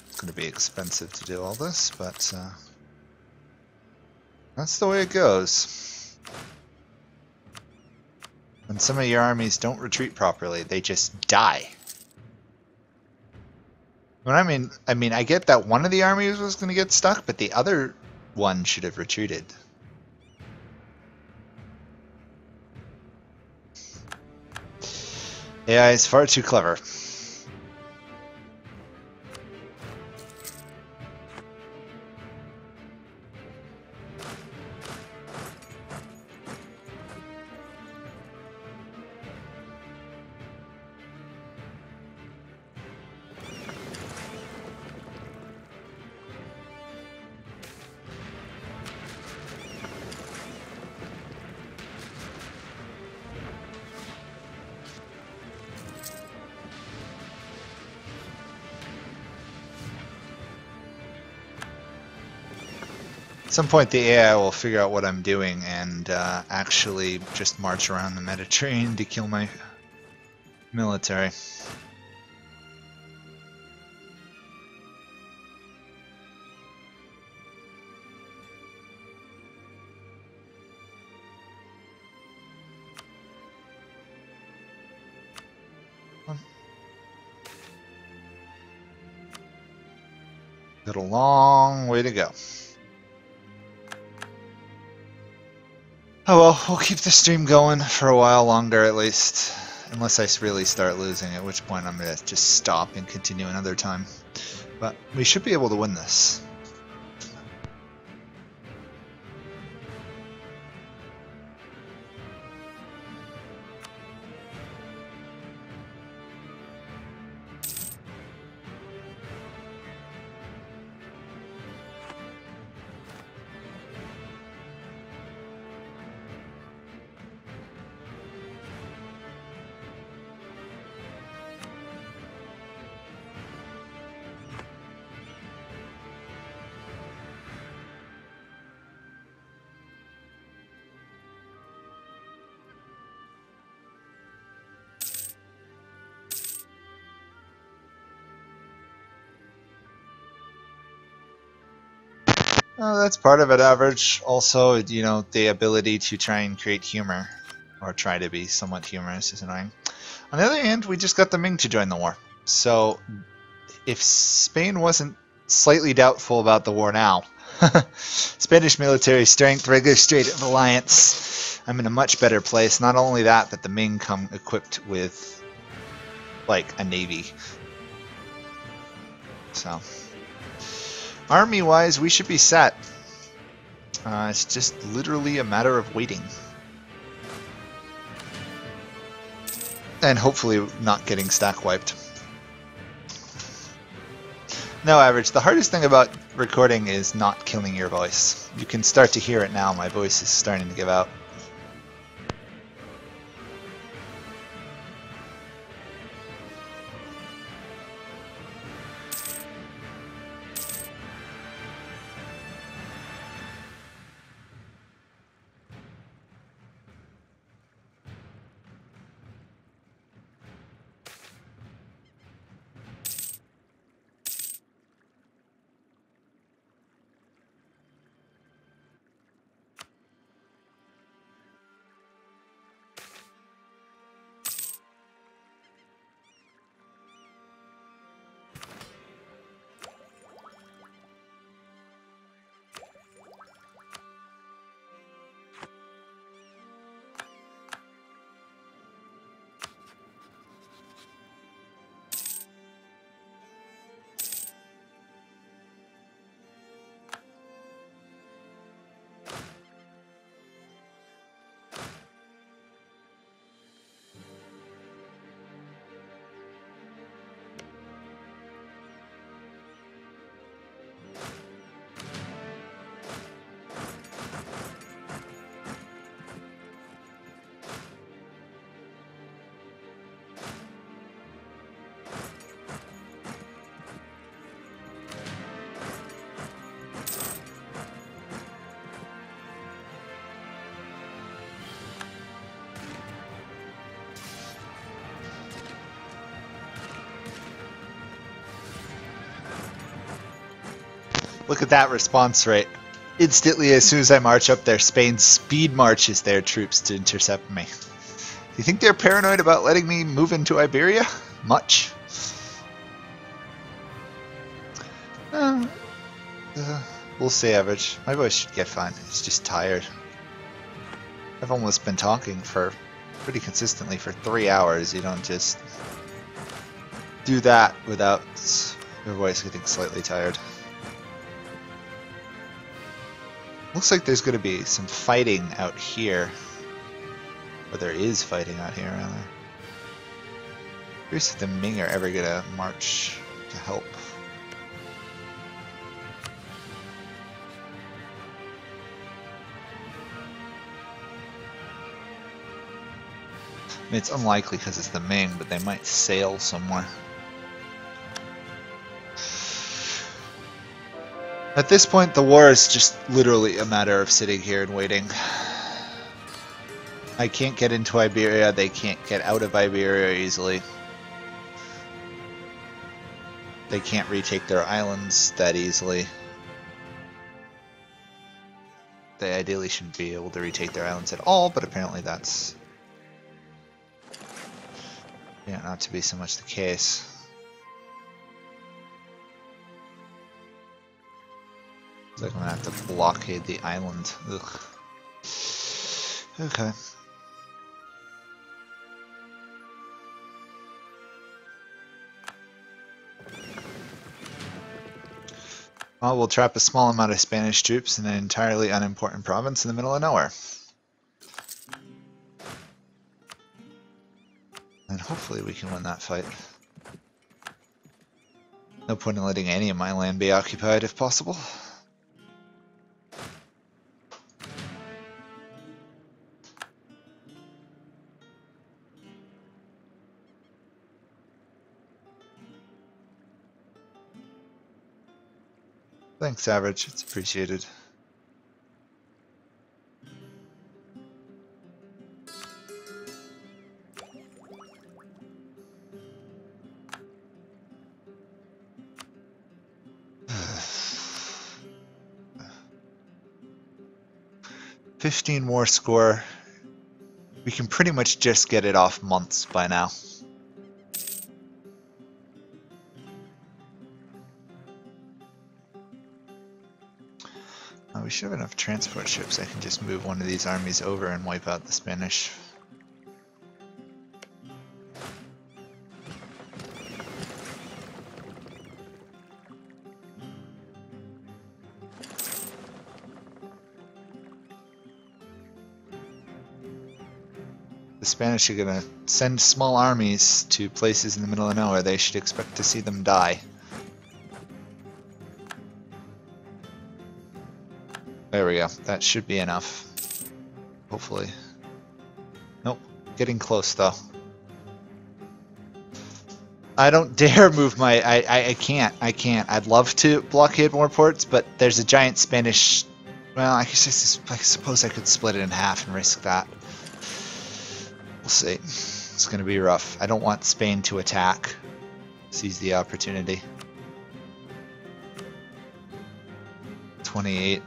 It's going to be expensive to do all this, but that's the way it goes. When some of your armies don't retreat properly, they just die. When I mean, I get that one of the armies was going to get stuck, but the other one should have retreated. AI is far too clever. At some point the AI will figure out what I'm doing and actually just march around the Mediterranean to kill my military. Got a long way to go. Oh well, we'll keep the stream going for a while longer at least. Unless I really start losing, at which point I'm going to just stop and continue another time. But we should be able to win this. That's part of it, Average. Also, you know, the ability to try and create humor, or try to be somewhat humorous, is annoying. On the other hand, we just got the Ming to join the war. So, if Spain wasn't slightly doubtful about the war now, Spanish military strength, regular state of alliance, I'm in a much better place. Not only that, but the Ming come equipped with, like, a navy. So... Army-wise, we should be set. It's just literally a matter of waiting. And hopefully not getting stack wiped. No, Average, the hardest thing about recording is not killing your voice. You can start to hear it now, my voice is starting to give out. Look at that response rate. Instantly, as soon as I march up there, Spain speed marches their troops to intercept me. you think they're paranoid about letting me move into Iberia? Much? Uh, we'll say average. My voice should get fine. It's just tired. I've almost been talking for pretty consistently for 3 hours. You don't just do that without your voice getting slightly tired. Looks like there's going to be some fighting out here. Or there is fighting out here, rather. Curious if the Ming are ever going to march to help. I mean, it's unlikely because it's the Ming, but they might sail somewhere. At this point, the war is just literally a matter of sitting here and waiting. I can't get into Iberia, they can't get out of Iberia easily. They can't retake their islands that easily. They ideally shouldn't be able to retake their islands at all, but apparently that's not to be so much the case. Looks like I'm gonna have to blockade the island. Ugh. Okay. Well, we'll trap a small amount of Spanish troops in an entirely unimportant province in the middle of nowhere. And hopefully we can win that fight. No point in letting any of my land be occupied if possible. Thanks, Average. It's appreciated. $15 more score. We can pretty much just get it off months by now. We should have enough transport ships. I can just move one of these armies over and wipe out the Spanish. The Spanish are going to send small armies to places in the middle of nowhere. They should expect to see them die. There we go. That should be enough. Hopefully. Nope. Getting close, though. I don't dare move my... I can't. I can't. I'd love to blockade more ports, but there's a giant Spanish... Well, I suppose I could split it in half and risk that. We'll see. It's going to be rough. I don't want Spain to attack. Seize the opportunity. 28.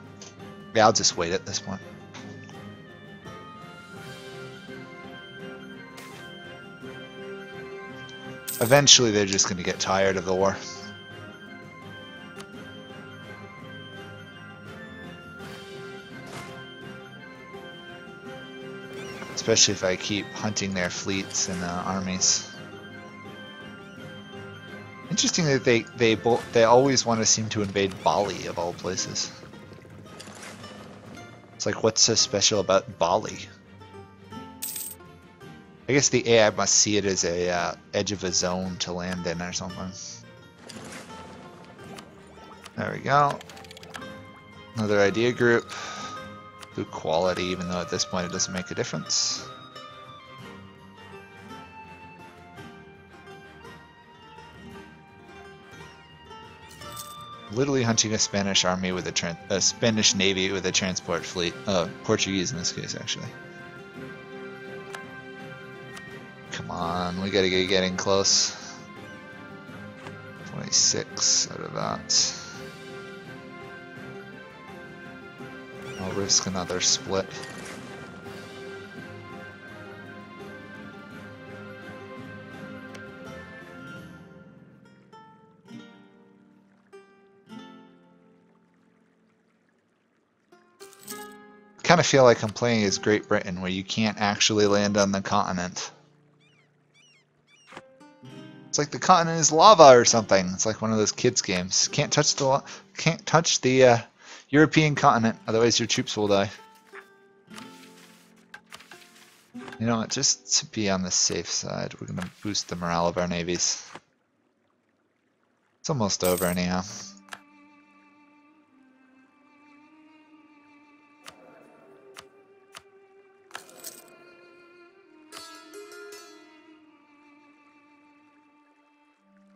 Yeah, I'll just wait at this point. Eventually, they're just going to get tired of the war. Especially if I keep hunting their fleets and armies. Interesting that they always want to seem to invade Bali of all places. It's like, what's so special about Bali? I guess the AI must see it as a edge of a zone to land in or something. There we go. Another idea group. Good quality, even though at this point it doesn't make a difference. Literally hunting a Spanish army with a Spanish navy with a transport fleet. Portuguese in this case, actually. Come on, we gotta get getting close. 26 out of that. I'll risk another split. kind of feel like I'm playing as Great Britain, where you can't actually land on the continent. It's like the continent is lava or something. It's like one of those kids games. Can't touch the European continent, otherwise your troops will die. You know what? Just to be on the safe side, we're gonna boost the morale of our navies. It's almost over anyhow.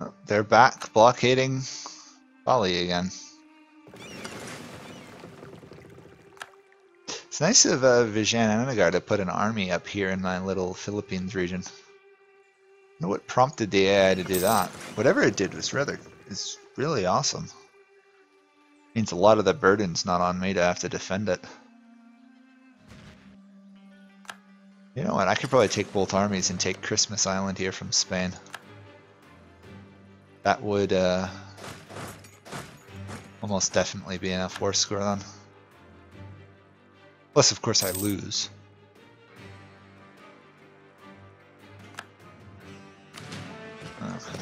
Oh, they're back blockading Bali again. It's nice of Vijan Anagar to put an army up here in my little Philippines region. I wonder what prompted the AI to do that. Whatever it did was really awesome. Means a lot of the burden's not on me to have to defend it. You know what? I could probably take both armies and take Christmas Island here from Spain. That would almost definitely be enough war score then. Plus, of course, I lose. Okay.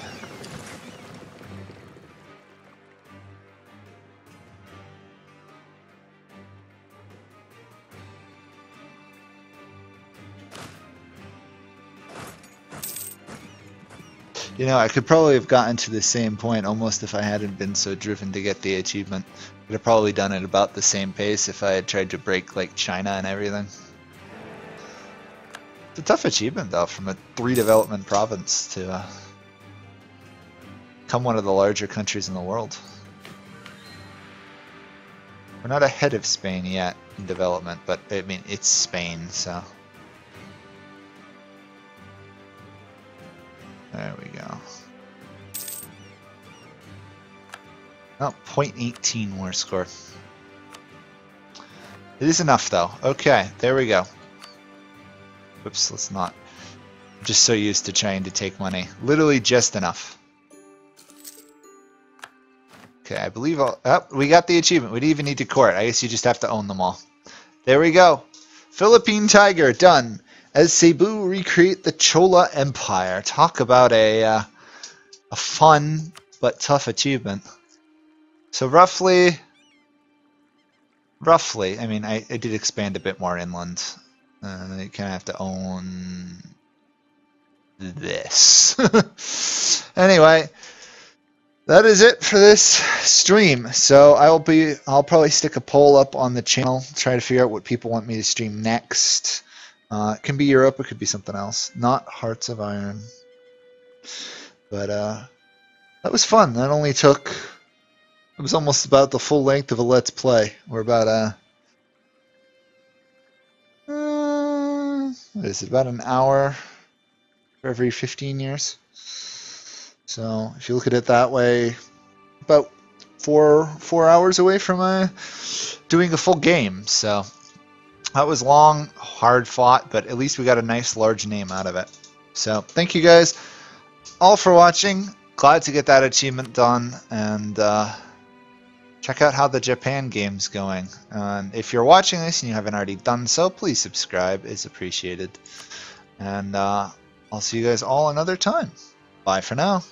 You know, I could probably have gotten to the same point almost if I hadn't been so driven to get the achievement. Could have probably done it about the same pace if I had tried to break like China and everything. It's a tough achievement though, from a 3 development province to become one of the larger countries in the world. We're not ahead of Spain yet in development, but I mean it's Spain, so. There we go. Oh, 0.18 war score. It is enough though. Okay, there we go. Whoops, let's not. I'm just so used to trying to take money. Literally just enough. Okay, I believe we got the achievement. We didn't even need to court. I guess you just have to own them all. There we go. Philippine Tiger, done. As Cebu recreate the Chola Empire. Talk about a fun but tough achievement. So roughly, I mean, I did expand a bit more inland. You kind of have to own this. Anyway, that is it for this stream. So I'll probably stick a poll up on the channel, try to figure out what people want me to stream next. It can be Europe, it could be something else. Not Hearts of Iron. But that was fun. That only took, it was almost about the full length of a Let's Play. We're about what is it, about an hour for every 15 years. So if you look at it that way, about four hours away from doing a full game. So that was long, hard fought, but at least we got a nice large name out of it. So thank you guys all for watching. Glad to get that achievement done, and check out how the Japan game's going. If you're watching this and you haven't already done so, please subscribe. It's appreciated. And I'll see you guys all another time. Bye for now.